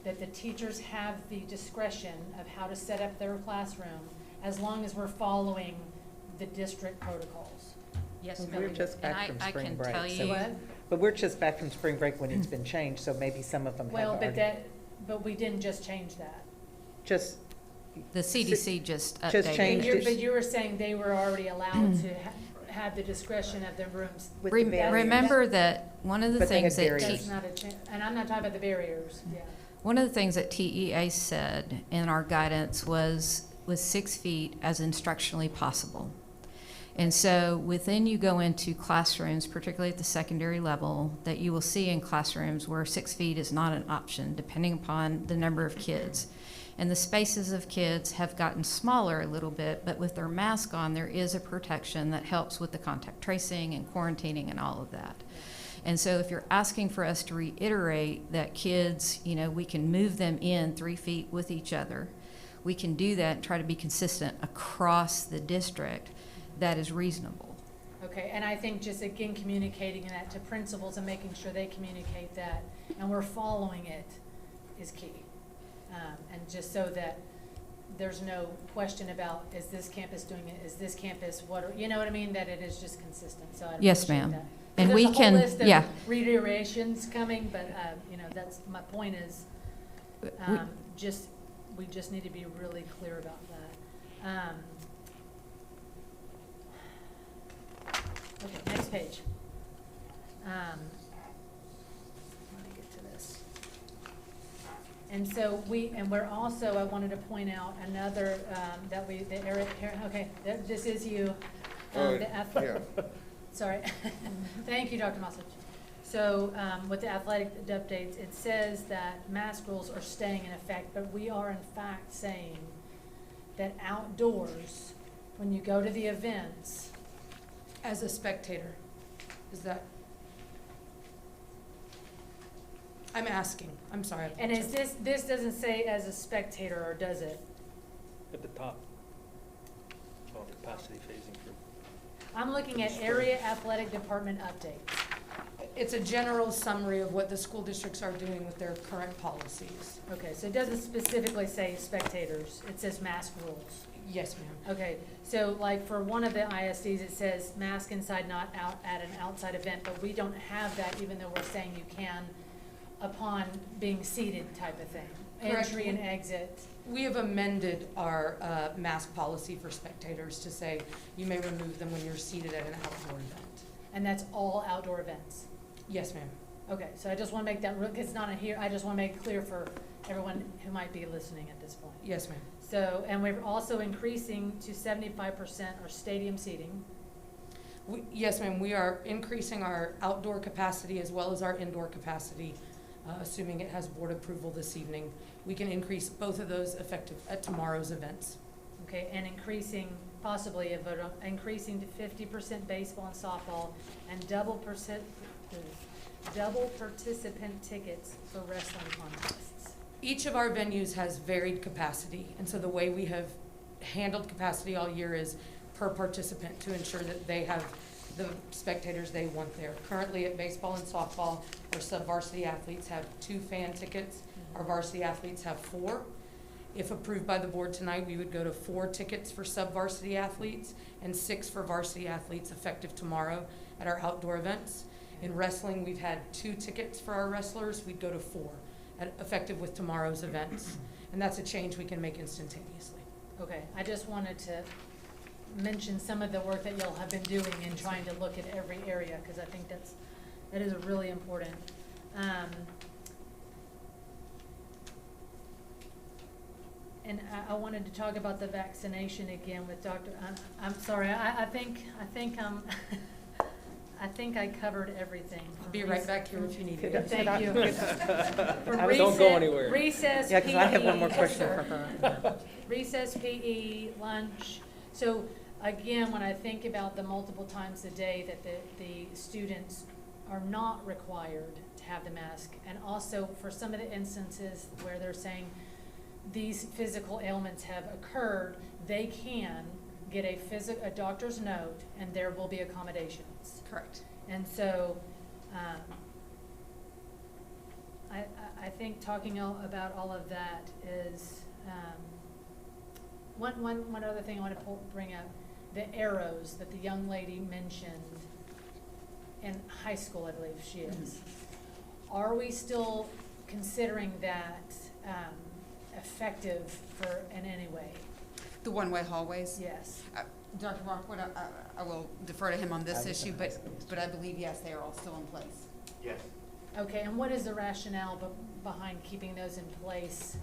that the teachers have the discretion of how to set up their classroom, as long as we're following the district protocols? Yes, Well, ma'am. we're just And back from I spring can break. tell so- you- What? But we're just back from spring break when it's been changed, so maybe some of them have Well, already. but we didn't just change that. Just, The CDC just updated. Just changed it. But you were saying they were already allowed to have the discretion of their rooms. with the barriers. Remember that one of the But they things had that barriers. That's not a change, and I'm not talking about the barriers, yeah. one of the things that TEA said in our guidance was 6 feet as instructionally possible. And so within you go into classrooms, particularly at the secondary level, that you will see in classrooms where 6 feet is not an option, depending upon the number of kids. And the spaces of kids have gotten smaller a little bit, but with their mask on, there is a protection that helps with the contact tracing and quarantining and all of that. And so if you're asking for us to reiterate that kids, we can move them in 3 feet with each other, we can do that and try to be consistent across the district. That is reasonable. Okay, and I think just again communicating that to principals and making sure they communicate that and we're following it is key. And just so that there's no question about, is this campus doing it, is this campus, you know what I mean, that it is just consistent, so I Yes, appreciate ma'am. that. And There's we a whole can, list of yeah. reiterations coming, but, that's, my point is, we just need to be really clear about that. Okay, next page. Let me get to this. And so we're also, I wanted to point out another, this is you. Sorry. Thank you, Dr. Mosich. So with the athletic updates, it says that mask rules are staying in effect, but we are in fact saying that outdoors, when you go to the events, As a spectator, is that? I'm asking, I'm sorry. and is this doesn't say as a spectator, or does it? At the top. Oh, capacity phasing for. I'm looking at area athletic department updates. It's a general summary of what the school districts are doing with their current policies. Okay, so it doesn't specifically say spectators, it says mask rules. Yes, ma'am. Okay, so like for one of the ISDs, it says mask inside, not out at an outside event, but we don't have that, even though we're saying you can upon being seated type of thing. Correct. Entry and exit. We have amended our mask policy for spectators to say you may remove them when you're seated at an outdoor event. And that's all outdoor events? Yes, ma'am. Okay, so I just want to make that, because it's not in here, I just want to make it clear for everyone who might be listening at this point. Yes, ma'am. So, and we're also increasing to 75% our stadium seating. Yes, ma'am, we are increasing our outdoor capacity as well as our indoor capacity, assuming it has board approval this evening. We can increase both of those effective at tomorrow's events. Okay, and increasing, possibly a vote on, increasing to 50% baseball and softball and double participant tickets for wrestling contests. Each of our venues has varied capacity, and so the way we have handled capacity all year is per participant to ensure that they have the spectators they want there. Currently at baseball and softball, our sub-varsity athletes have 2 fan tickets. Our varsity athletes have 4. If approved by the board tonight, we would go to 4 tickets for sub-varsity athletes and 6 for varsity athletes effective tomorrow at our outdoor events. In wrestling, we've had 2 tickets for our wrestlers. We'd go to 4 effective with tomorrow's events. And that's a change we can make instantaneously. Okay, I just wanted to mention some of the work that y'all have been doing in trying to look at every area, because I think that is really important. And I wanted to talk about the vaccination again with Dr. I'm sorry, I think I covered everything. I'll be right back here if you need it. Thank you. Don't go anywhere. Recess, Yeah, because I have one more PE, question yes, for sir. her. Recess, PE, lunch. So again, when I think about the multiple times a day that the students are not required to have the mask, and also for some of the instances where they're saying these physical ailments have occurred, they can get a doctor's note and there will be accommodations. Correct. And so I think talking about all of that is one other thing I want to bring up, the arrows that the young lady mentioned in high school, I believe she is. Are we still considering that effective in any way? The one-way hallways? Yes. Dr. Rockwood, I will defer to him on this issue, but I believe, yes, they are all still in place. Yes. Okay, and what is the rationale behind keeping those in place?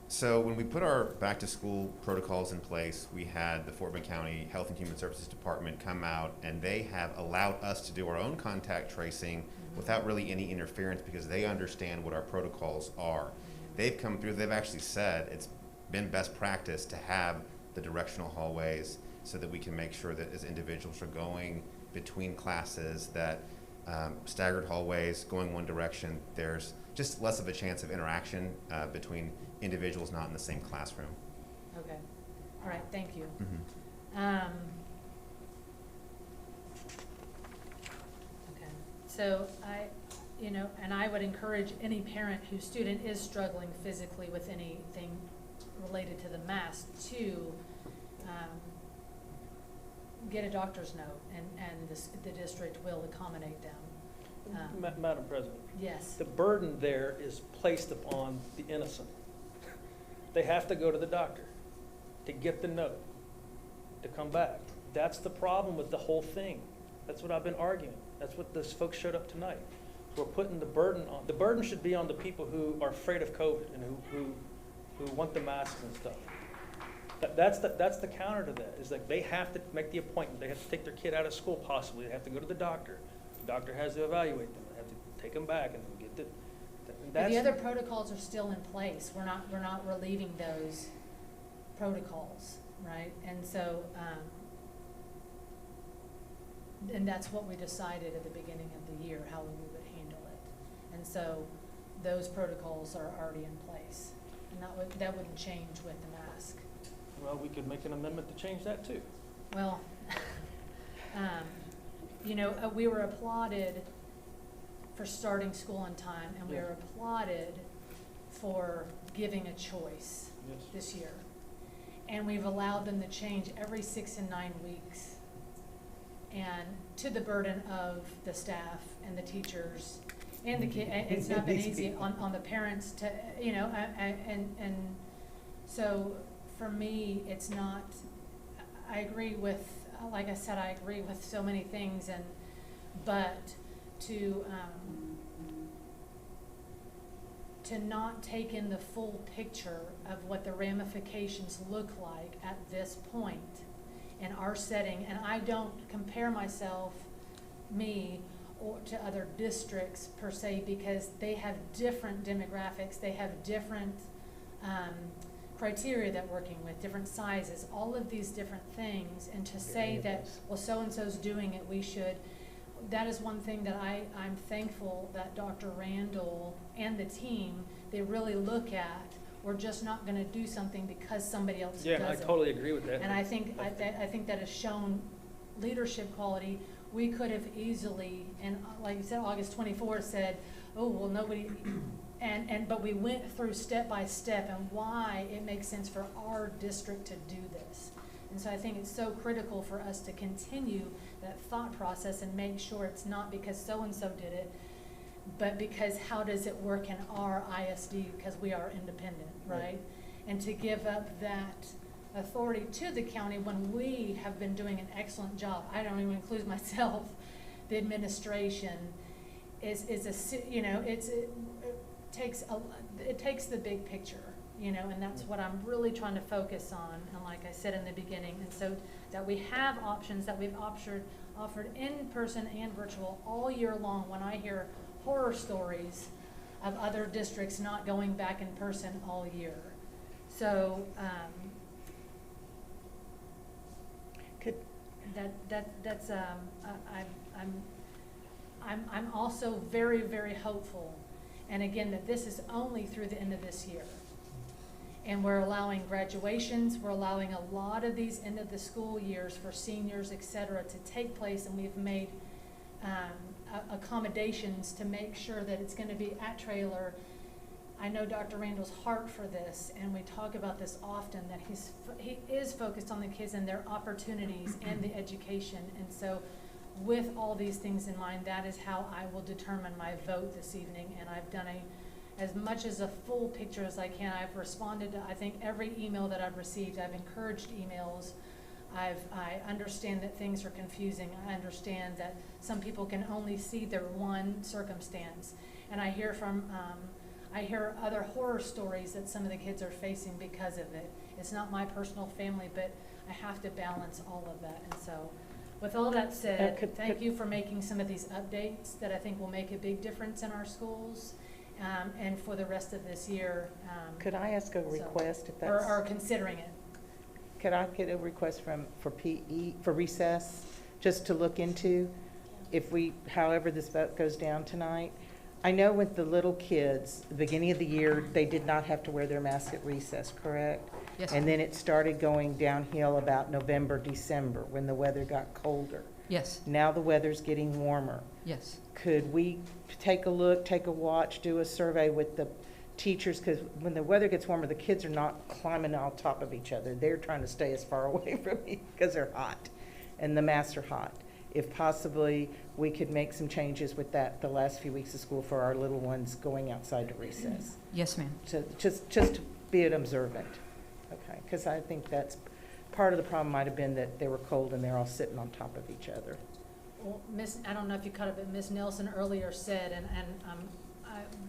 So when we put our back-to-school protocols in place, we had the Fort Bend County Health and Human Services Department come out, and they have allowed us to do our own contact tracing without really any interference because they understand what our protocols are. They've come through, they've actually said it's been best practice to have the directional hallways so that we can make sure that as individuals are going between classes that staggered hallways, going one direction, there's just less of a chance of interaction between individuals not in the same classroom. Okay, all right, thank you. Mm-hmm. Okay, so and I would encourage any parent whose student is struggling physically with anything related to the mask to get a doctor's note, and the district will accommodate them. Madam President. Yes. The burden there is placed upon the innocent. They have to go to the doctor to get the note, to come back. That's the problem with the whole thing. That's what I've been arguing. That's what those folks showed up tonight. We're putting the burden on. The burden should be on the people who are afraid of COVID and who want the masks and stuff. That's the counter to that, is like they have to make the appointment. They have to take their kid out of school possibly. They have to go to the doctor. The doctor has to evaluate them. They have to take them back and get the. But the other protocols are still in place. We're not relieving those protocols, right? And so, and that's what we decided at the beginning of the year, how we would handle it. And so those protocols are already in place. And that wouldn't change with the mask. Well, we could make an amendment to change that too. Well, we were applauded for starting on time, and we Yeah. were applauded for giving a choice this year. And we've allowed them to change every 6 and 9 weeks, and to the burden of the staff and the teachers and the kid. It's not been easy on the parents to, and so for me, it's not. I agree with, like I said, I agree with so many things, but to not take in the full picture of what the ramifications look like at this point in our setting, and I don't compare me or to other districts per se, because they have different demographics, they have different criteria that we're working with, different sizes, all of these different things, and to say that, well, so-and-so's doing it, we should. That is one thing that I'm thankful that Dr. Randall and the team, they really look at. We're just not going to do something because somebody else does it. Yeah, I totally agree with that. And I think that has shown leadership quality. We could have easily, and like you said, August 24th said, oh, well, nobody, but we went through step by step and why it makes sense for our district to do this. And so I think it's so critical for us to continue that thought process and make sure it's not because so-and-so did it, but because how does it work in our ISD, because we are independent, right? And to give up that authority to the county when we have been doing an excellent job. I don't even include myself. The administration it takes the big picture, and that's what I'm really trying to focus on. And like I said in the beginning, and so that we have options that we've offered in person and virtual all year long. When I hear horror stories of other districts not going back in person all year, so I'm also very, very hopeful, and again, that this is only through the end of this year. And we're allowing graduations, we're allowing a lot of these end of the school years for seniors, et cetera, to take place, and we've made accommodations to make sure that it's going to be at trailer. I know Dr. Randall's heart for this, and we talk about this often, that he is focused on the kids and their opportunities and the education. And so with all these things in mind, that is how I will determine my vote this evening. And I've done as much as a full picture as I can. I've responded to, I think, every email that I've received. I've encouraged emails. I understand that things are confusing. I understand that some people can only see their one circumstance. And I hear from I hear other horror stories that some of the kids are facing because of it. It's not my personal family, but I have to balance all of that. And so, with all that said, thank you for making some of these updates that I think will make a big difference in our schools, and for the rest of this year. Could I ask a request if that's? Or considering it. Could I get a request for PE, for recess, just to look into, if we, however this vote goes down tonight? I know with the little kids, the beginning of the year, they did not have to wear their mask at recess, correct? Yes, And ma'am. then it started going downhill about November, December, when the weather got colder. Yes, Now the weather's getting warmer. yes. Could we take a look, take a watch, do a survey with the teachers? Because when the weather gets warmer, the kids are not climbing on top of each other. They're trying to stay as far away from me because they're hot, and the masks are hot. If possibly, we could make some changes with that the last few weeks of school for our little ones going outside to recess. Yes, ma'am. To just to be an observant, okay? Because I think that's part of the problem. Might have been that they were cold and they're all sitting on top of each other. Well, I don't know if you caught it, but Ms. Nelson earlier said, and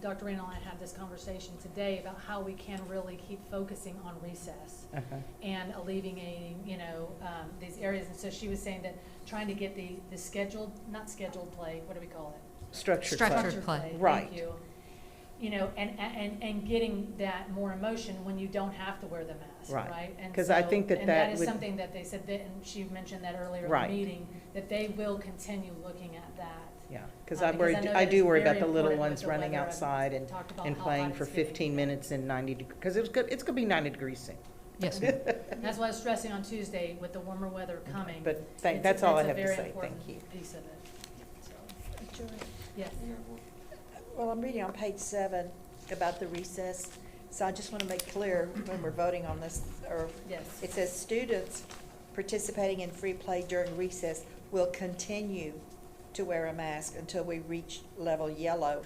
Dr. Randall and I had this conversation today about how we can really keep focusing on recess and alleviating, these areas. And so she was saying that trying to get the scheduled, not scheduled play, what do we call it? Structured play. Right. Thank you. And getting that more emotion when you don't have to wear the mask, Right. right? And 'Cause I so- think that and that that is would- something that they said, that, and she mentioned that earlier in Right. the meeting, that they will continue looking at that. Yeah, because Because I know I do that worry it's about the very little important ones with the running weather. I've outside and talked about how playing hot for it's getting. 15 minutes in 90 degrees, because it's going to be 90 degrees soon. Yes, ma'am. And that's why I was stressing on Tuesday with the warmer weather coming. But It's- that's all I a have to very say. important Thank you. Piece of it. So, Joy. yes. Well, I'm reading on page 7 about the recess, so I just want to make clear when we're voting on this, or Yes. it says students participating in free play during recess will continue to wear a mask until we reach level yellow.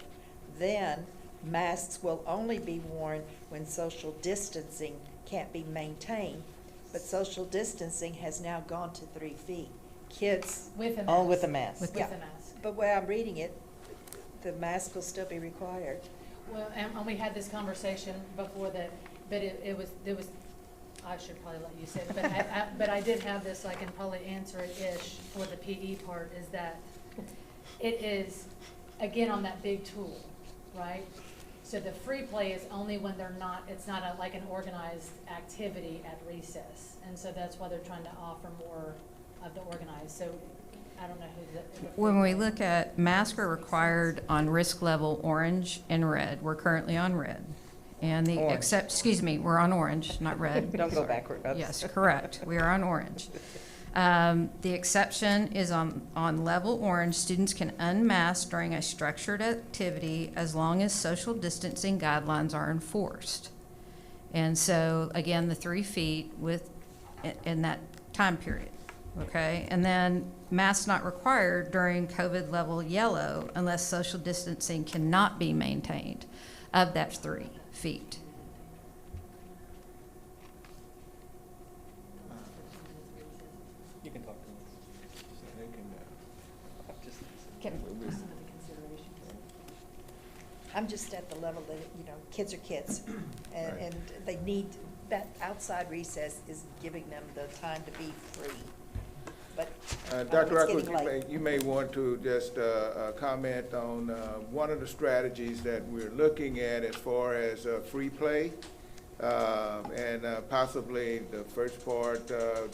Then masks will only be worn when social distancing can't be maintained, but social distancing has now gone to 3 feet. Kids. With a mask. All with a mask. With Yeah. a mask. But where I'm reading it, the mask will still be required. Well, and we had this conversation before that, but it was, I should probably let you say it, but I did have this, so I can probably answer it-ish for the PE part, is that it is, again, on that big tool, right? So the free play is only when they're not, it's not like an organized activity at recess. And so that's why they're trying to offer more of the organized. So I don't know who the. When we look at masks are required on risk level orange and red, we're currently on red. And the Orange. we're on orange, not red. Don't go Sorry. backward. Yes, correct. We are on orange. The exception is on level orange. Students can unmask during a structured activity as long as social distancing guidelines are enforced. And so, again, the 3 feet in that time period, okay? And then masks not required during COVID level yellow unless social distancing cannot be maintained of that 3 feet. You can talk to them. I'm just at the level that, kids are kids, and they need, that outside recess is giving them the time to be free. But Dr. it's getting late. Rockwood, you may want to just comment on one of the strategies that we're looking at as far as free play. And possibly the first part,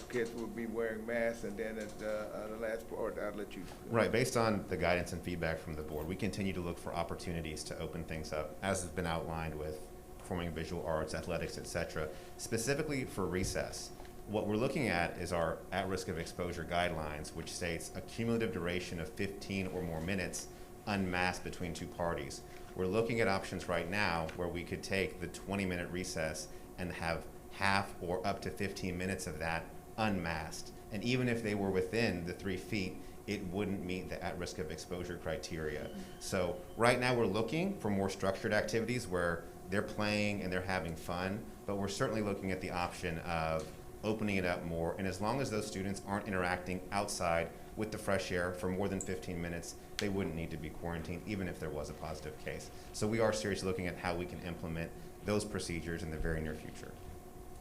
kids will be wearing masks, and then at the last part, I'll let you. Right, based on the guidance and feedback from the board, we continue to look for opportunities to open things up, as has been outlined with performing visual arts, athletics, etc. Specifically for recess, what we're looking at is our at-risk of exposure guidelines, which states a cumulative duration of 15 or more minutes unmasked between 2 parties. We're looking at options right now where we could take the 20-minute recess and have half or up to 15 minutes of that unmasked. And even if they were within the 3 feet, it wouldn't meet the at-risk of exposure criteria. So right now we're looking for more structured activities where they're playing and they're having fun, but we're certainly looking at the option of opening it up more. And as long as those students aren't interacting outside with the fresh air for more than 15 minutes, they wouldn't need to be quarantined, even if there was a positive case. So we are seriously looking at how we can implement those procedures in the very near future.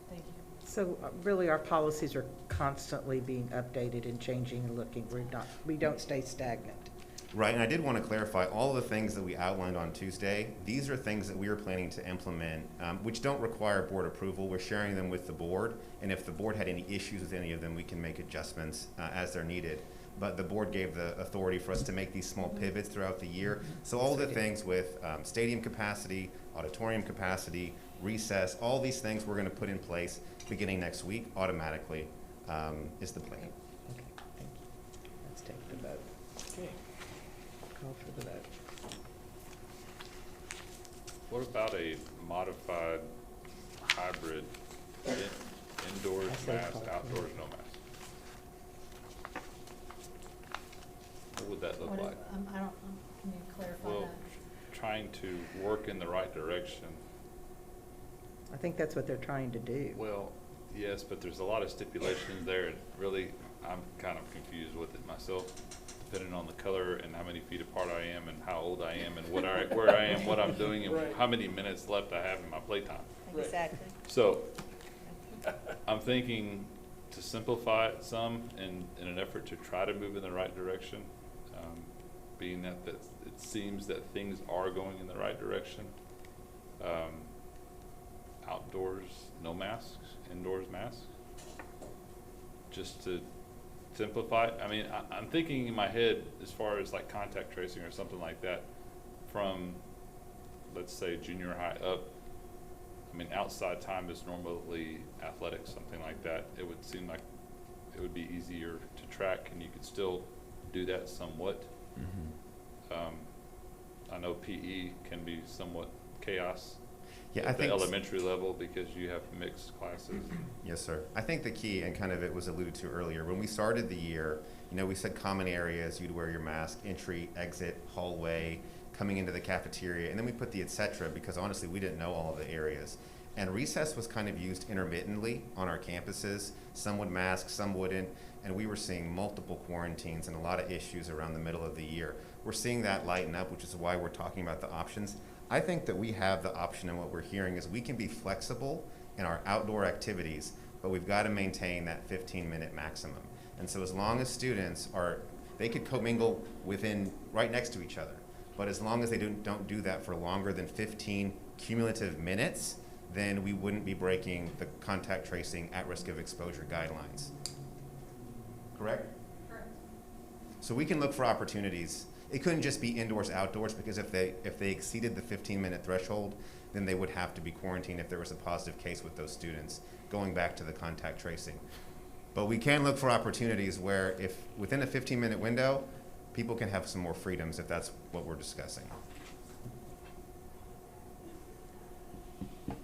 Thank you. So really, our policies are constantly being updated and changing and looking. We don't stay stagnant. Right, and I did want to clarify, all of the things that we outlined on Tuesday, these are things that we are planning to implement, which don't require board approval. We're sharing them with the board, and if the board had any issues with any of them, we can make adjustments as they're needed. But the board gave the authority for us to make these small pivots throughout the year. So all the things with stadium capacity, auditorium capacity, recess, all these things we're going to put in place beginning next week automatically is the plan. Okay, thank you. Let's take the vote. Okay. Call for the vote. What about a modified hybrid indoors I say mask, call for outdoors no mask? What would that look What is- like? I don't, can you clarify Well, that? trying to work in the right direction. I think that's what they're trying to do. Well, yes, but there's a lot of stipulations there, and really, I'm kind of confused with it myself, depending on the color and how many feet apart I am and how old I am and where I am, what I'm doing, and Right. how many minutes left I have in my playtime. Exactly. So, I'm thinking to simplify it some in an effort to try to move in the right direction, being that it seems that things are going in the right direction. Outdoors, no masks, indoors masks. Just to simplify it. I mean, I'm thinking in my head as far as like contact tracing or something like that from, let's say, junior high up. I mean, outside time is normally athletics, something like that. It would seem like it would be easier to track, and you could still do that somewhat. I know PE can be somewhat chaos Yeah, I at the think elementary level because you have mixed classes. Yes, sir. I think the key, and kind of it was alluded to earlier, when we started the year, we said common areas, you'd wear your mask, entry, exit, hallway, coming into the cafeteria, and then we put the et cetera because honestly, we didn't know all of the areas. And recess was kind of used intermittently on our campuses. Some would mask, some wouldn't, and we were seeing multiple quarantines and a lot of issues around the middle of the year. We're seeing that lighten up, which is why we're talking about the options. I think that we have the option, and what we're hearing is we can be flexible in our outdoor activities, but we've got to maintain that 15-minute maximum. And so as long as students they could commingle right next to each other, but as long as they don't do that for longer than 15 cumulative minutes, then we wouldn't be breaking the contact tracing at risk of exposure guidelines. Correct? Correct. So we can look for opportunities. It couldn't just be indoors, outdoors, because if they exceeded the 15-minute threshold, then they would have to be quarantined if there was a positive case with those students, going back to the contact tracing. But we can look for opportunities where if within a 15-minute window, people can have some more freedoms if that's what we're discussing. Did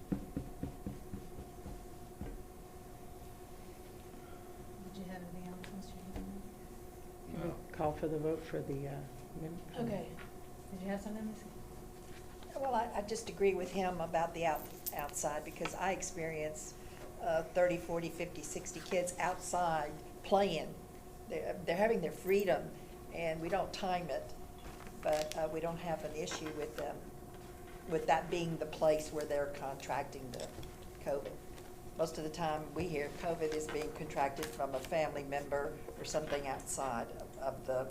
you have anything else, Mr. Chairman? Can we call for the vote for the, Okay. Did you have something, Ms.? Well, I just agree with him about the outside, because I experience 30, 40, 50, 60 kids outside playing. They're having their freedom, and we don't time it, but we don't have an issue with them, with that being the place where they're contracting the COVID. Most of the time, we hear COVID is being contracted from a family member or something outside of the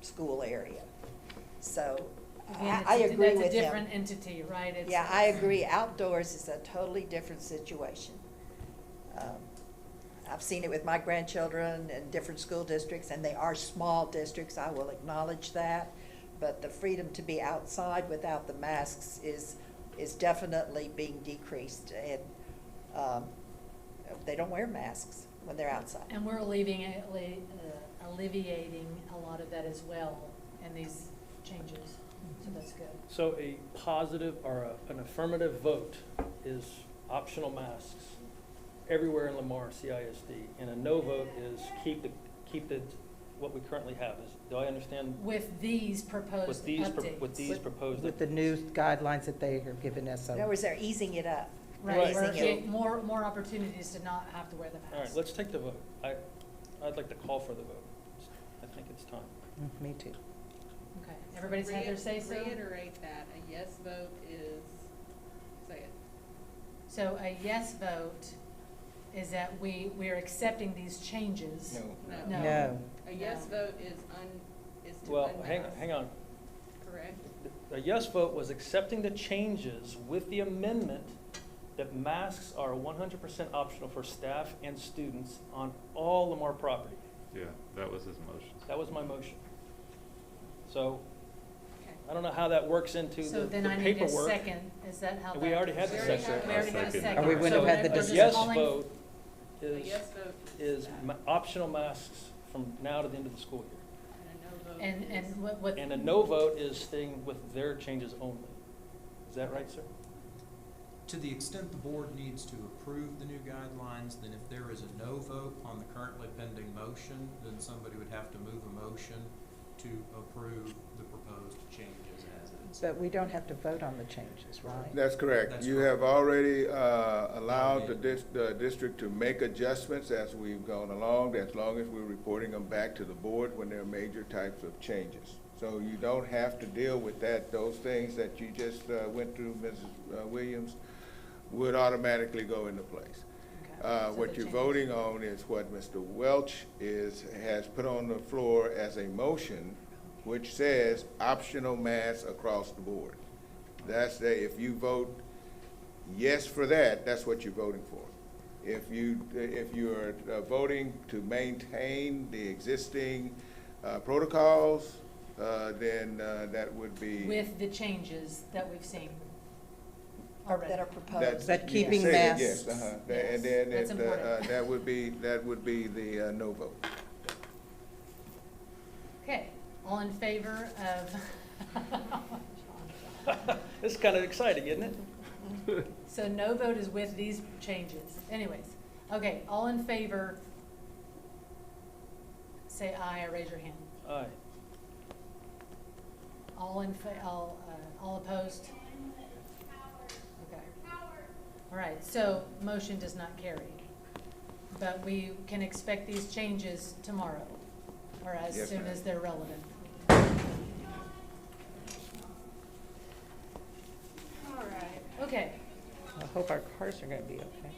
school area. So Again, I agree with him. That's a different entity, right? Yeah, I agree. Outdoors is a totally different situation. I've seen it with my grandchildren in different school districts, and they are small districts, I will acknowledge that. But the freedom to be outside without the masks is definitely being decreased. And they don't wear masks when they're outside. And we're alleviating a lot of that as well in these changes, so that's good. So a positive or an affirmative vote is optional masks everywhere in Lamar CISD, and a no vote is keep the what we currently have. Do I understand? With these proposed updates. With these proposed with the new guidelines that they are giving us. In other words, they're easing it up. Right, Easing or it. get more opportunities to not have to wear the mask. All right, let's take the vote. I'd like to call for the vote. I think it's time. Me too. Everybody's had their say-so? Reiterate that, a yes vote is, say it. So a yes vote is that we're accepting these changes. No. A yes vote is to Well, unmask. hang on. Correct? A yes vote was accepting the changes with the amendment that masks are 100% optional for staff and students on all Lamar property. Yeah, that was his motion. That was my motion. So, I don't know how that works into So the then I need a paperwork. second, is that how that? We already had the We already second. We already had a second. Or we wouldn't have had the So, discussion. a yes Calling- vote A is, yes vote is optional masks from now to the end of the school year. and a no vote And is. what, And a no vote is staying with their changes only. Is that right, sir? To the extent the board needs to approve the new guidelines, then if there is a no vote on the currently pending motion, then somebody would have to move a motion to approve the proposed changes as is. But we don't have to vote on the changes, right? That's correct. That's You correct. have already allowed the district to make adjustments as we've gone along, as long as we're reporting them back to the board when there are major types of changes. So you don't have to deal with that. Those things that you just went through, Mrs. Williams, would automatically go into place. What you're voting on is what Mr. Welch has put on the floor as a motion, which says optional masks across the board. If you vote yes for that, that's what you're voting for. If you're voting to maintain the existing protocols, then that would be. with the changes that we've seen already. That are proposed. That keeping Say that, masks. Yes, Yes, and then that's important. that would be the no vote. Okay, all in favor of, This is kind of exciting, isn't it? so no vote is with these changes. Anyways, okay, all in favor, say aye or raise your hand. Aye. All opposed? Okay. All right, so motion does not carry. But we can expect these changes tomorrow, or as Yes, soon ma'am. as they're relevant. All right, okay. I hope our cars are gonna be okay.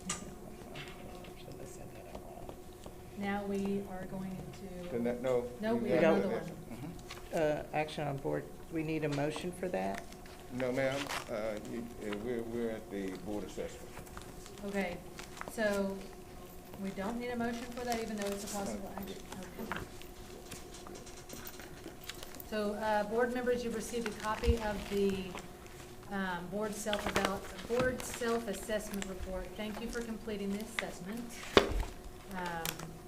Shouldn't have said that out loud. Now we are going Then into, that, no. no, we you have got another it. one. Action on board, we need a motion for that? No, ma'am, we're at the board assessment. Okay, so we don't need a motion for that, even though it's a possible action? Okay. So, board members, you've received a copy of the board self-assessment report. Thank you for completing the assessment.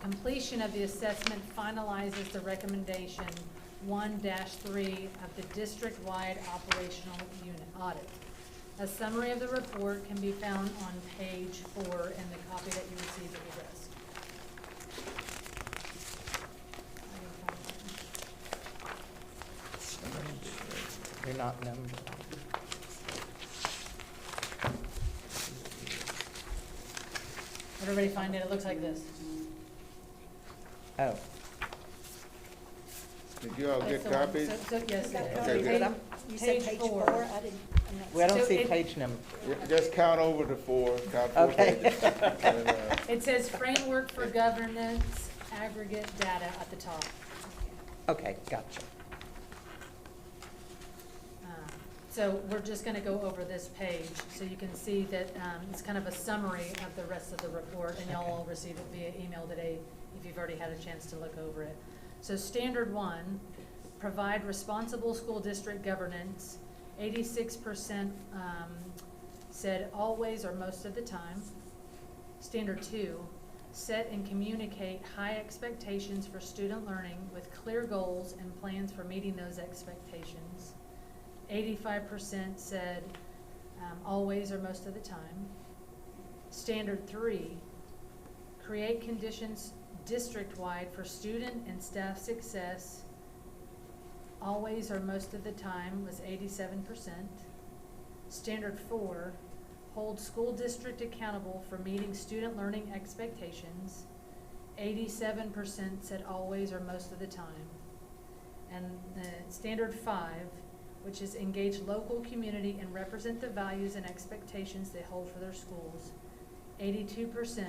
Completion of the assessment finalizes the recommendation 1-3 of the district-wide operational unit audit. A summary of the report can be found on page 4 in the copy that you received at your desk. They're not numbered. Everybody find it? It looks like this. Oh. Did you all get That's the one. copies? So, yes, it is. Okay, good. You said page 4, I didn't. I'm not- We don't So see it- page number. Just count over the four, count 4 Okay. pages. And, It says framework for governance, aggregate data at the top. Okay, gotcha. So we're just gonna go over this page, so you can see that it's kind of a summary of the rest of the report, and y'all will receive it via email today if you've already had a chance to look over it. So standard 1, provide responsible school district governance. 86% said always or most of the time. Standard 2, set and communicate high expectations for student learning with clear goals and plans for meeting those expectations. 85% said always or most of the time. Standard 3, create conditions district-wide for student and staff success. Always or most of the time was 87%. Standard 4, hold school district accountable for meeting student learning expectations. 87% said always or most of the time. And the standard 5, which is engage local community and represent the values and expectations they hold for their schools. 82%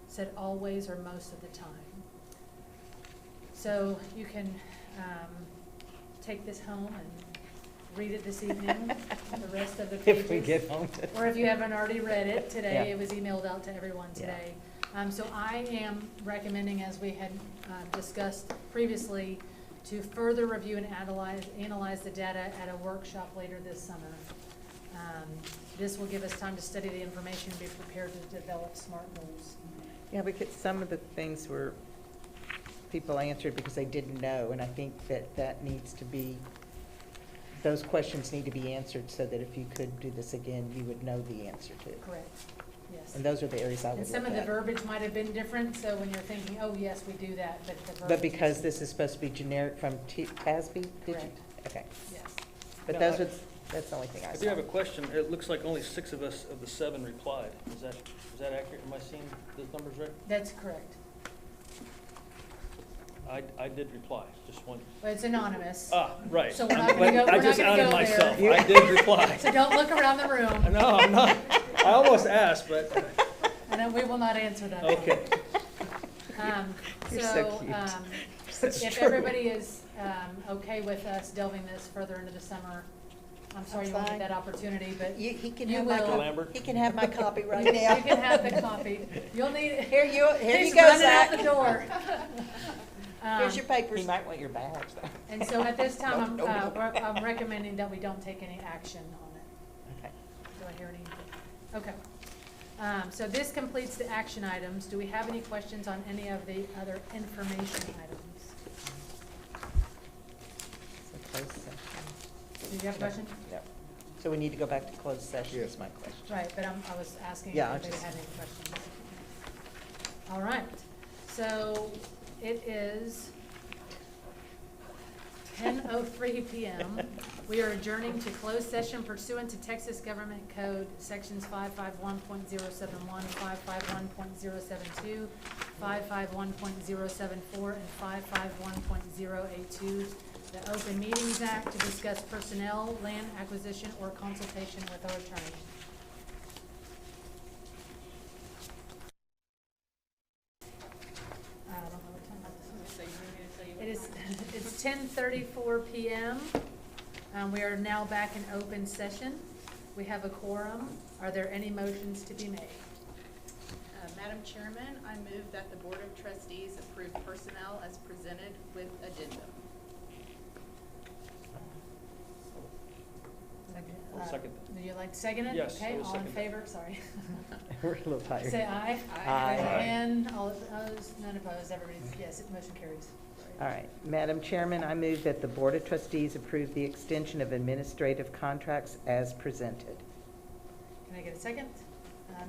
said always or most of the time. So you can take this home and read it this evening, the rest of the pages. If we get home. Or if you haven't already read it today, Yeah. it was emailed out to everyone today. So I am recommending, as we had discussed previously, to further review and analyze the data at a workshop later this summer. This will give us time to study the information and be prepared to develop smart goals. Yeah, because some of the things were, people answered because they didn't know, and I think that needs to be, those questions need to be answered so that if you could do this again, you would know the answer to. Correct, yes. And those are the areas I would And look some of the at. verbiage might have been different, so when you're thinking, oh, yes, we do that, but the verbiage. But because this is supposed to be generic from TASB, did you? Correct. Okay. Yes. But No, those are, that's the only thing I I saw. do have a question. It looks like only 6 of us of the 7 replied. Is that accurate? Am I seeing those numbers right? That's correct. I did reply, just one. But it's anonymous. Ah, right. So we're not gonna go, I we're not just gonna outed go myself. there. I did reply. So don't look around the room. No, I'm not. I almost asked, but, And then we will not answer that. okay. You're so cute. That's If true. everybody is okay with us delving this further into the summer, I'm sorry you won't get Fine. that opportunity, but He can you have my, will. Lambert? he can have my copy right You now. can have the copy. You'll need it. Here you He's go, running Zach. out the door. Here's your papers. He might want your badge, though. And so at this time, Nope, nope, nope. I'm recommending that we don't take any action on it. Okay. Do I hear any? Okay. So this completes the action items. Do we have any questions on any of the other information items? So closed session. Do you have a question? Yep. So we need to go back to closed session, is my question. Right, but I was asking if Yeah, anybody had any questions. All right, so it is 10:03 p.m. We are adjourning to closed session pursuant to Texas Government Code Sections 551.071, 551.072, 551.074, and 551.082, the Open Meetings Act, to discuss personnel, land acquisition, or consultation with our attorney. I don't know what time it is. It's 10:34 p.m. We are now back in open session. We have a quorum. Are there any motions to be made? Madam Chairman, I move that the Board of Trustees approve personnel as presented with addendum. I'll second that. Would you like to second it? Yes, I Okay, will all in second that. favor, sorry. We're a little tired. Say aye. Aye. Raise your hand. All opposed, none opposed, everybody's, yes, motion carries. All right. Madam Chairman, I move that the Board of Trustees approve the extension of administrative contracts as presented. Can I get a second?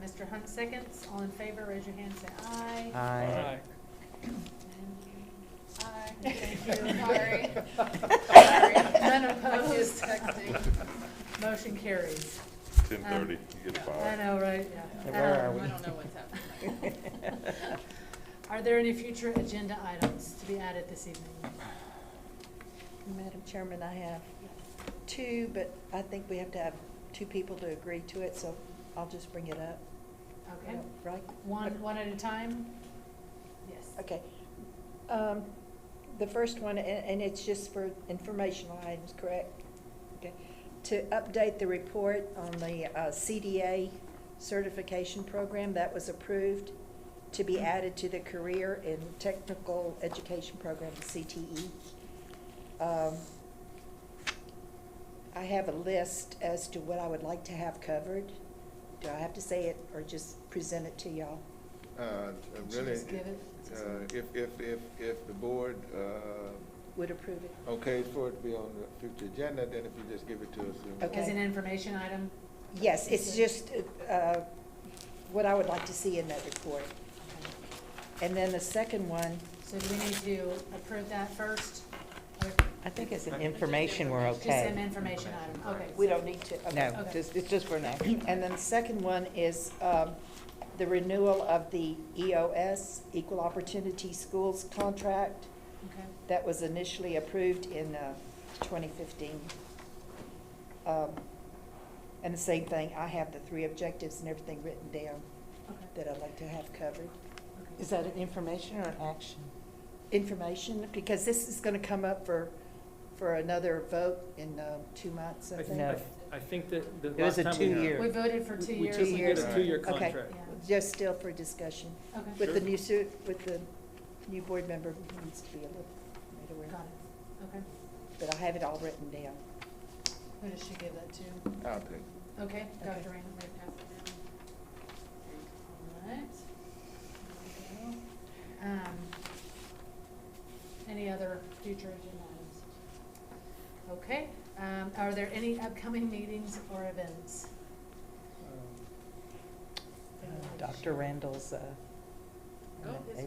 Mr. Hunt seconds. All in favor, raise your hand, say aye. Aye. Aye. Thank you. Sorry. None I'm opposed. just texting. Motion carries. 10:30, you get I fired. know, right? Yeah, Yeah. where are we? I don't know what's happening. Are there any future agenda items to be added this evening? Madam Chairman, I have 2, but I think we have to have 2 people to agree to it, so I'll just bring it up. Okay. Right? One at a time? Yes. Okay. The first one, and it's just for informational items, correct? Okay. To update the report on the CDA certification program that was approved to be added to the Career and Technical Education Program, the CTE. I have a list as to what I would like to have covered. Do I have to say it or just present it to y'all? Really, Just give it. if the board, Would approve it? okay for it to be on the future agenda, then if you just give it to us. Okay. As an information item? Yes, it's just what I would like to see in that report. And then the second one, So do we need to approve that first? I think as an information, we're Just an okay. information item, okay. we don't need to. okay. No, Okay. it's just for an action. And then the second one is the renewal of the EOS, Equal Opportunity Schools contract Okay. that was initially approved in 2015. And the same thing, I have the 3 objectives and everything written down that I'd like to have covered. Is that an information or an action? Information, because this is going to come up for another vote in 2 months, I think. No. I think that the It was last a time we. 2-year. We voted for 2 We years. typically get a 2-year Okay, contract. just still for discussion. Okay. With the Sure. with the new board member who needs to be a little made aware. Got it. Okay. But I have it all written down. Who does she give that to? I'll pick. Okay, Okay. Dr. Randall, may pass it down. All right. There we go. Any other future agenda items? Okay, are there any upcoming meetings or events? Dr. Randall's, Oh, his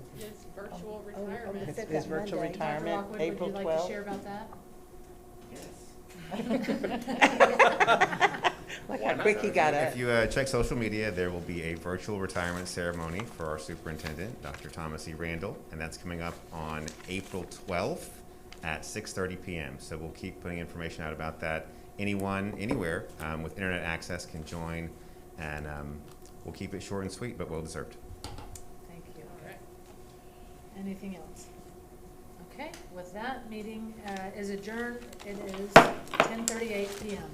virtual retirement. It's his virtual Monday. Dr. retirement, Lockwood, April would you like to 12th. share about that? Look how quick he got up. If you check social media, there will be a virtual retirement ceremony for our superintendent, Dr. Thomas E. Randall, and that's coming up on April 12th at 6:30 p.m. So we'll keep putting information out about that. Anyone, anywhere with internet access can join, and we'll keep it short and sweet, but well deserved. Thank you. All right. Anything else? Okay, with that, meeting is adjourned. It is 10:38 p.m.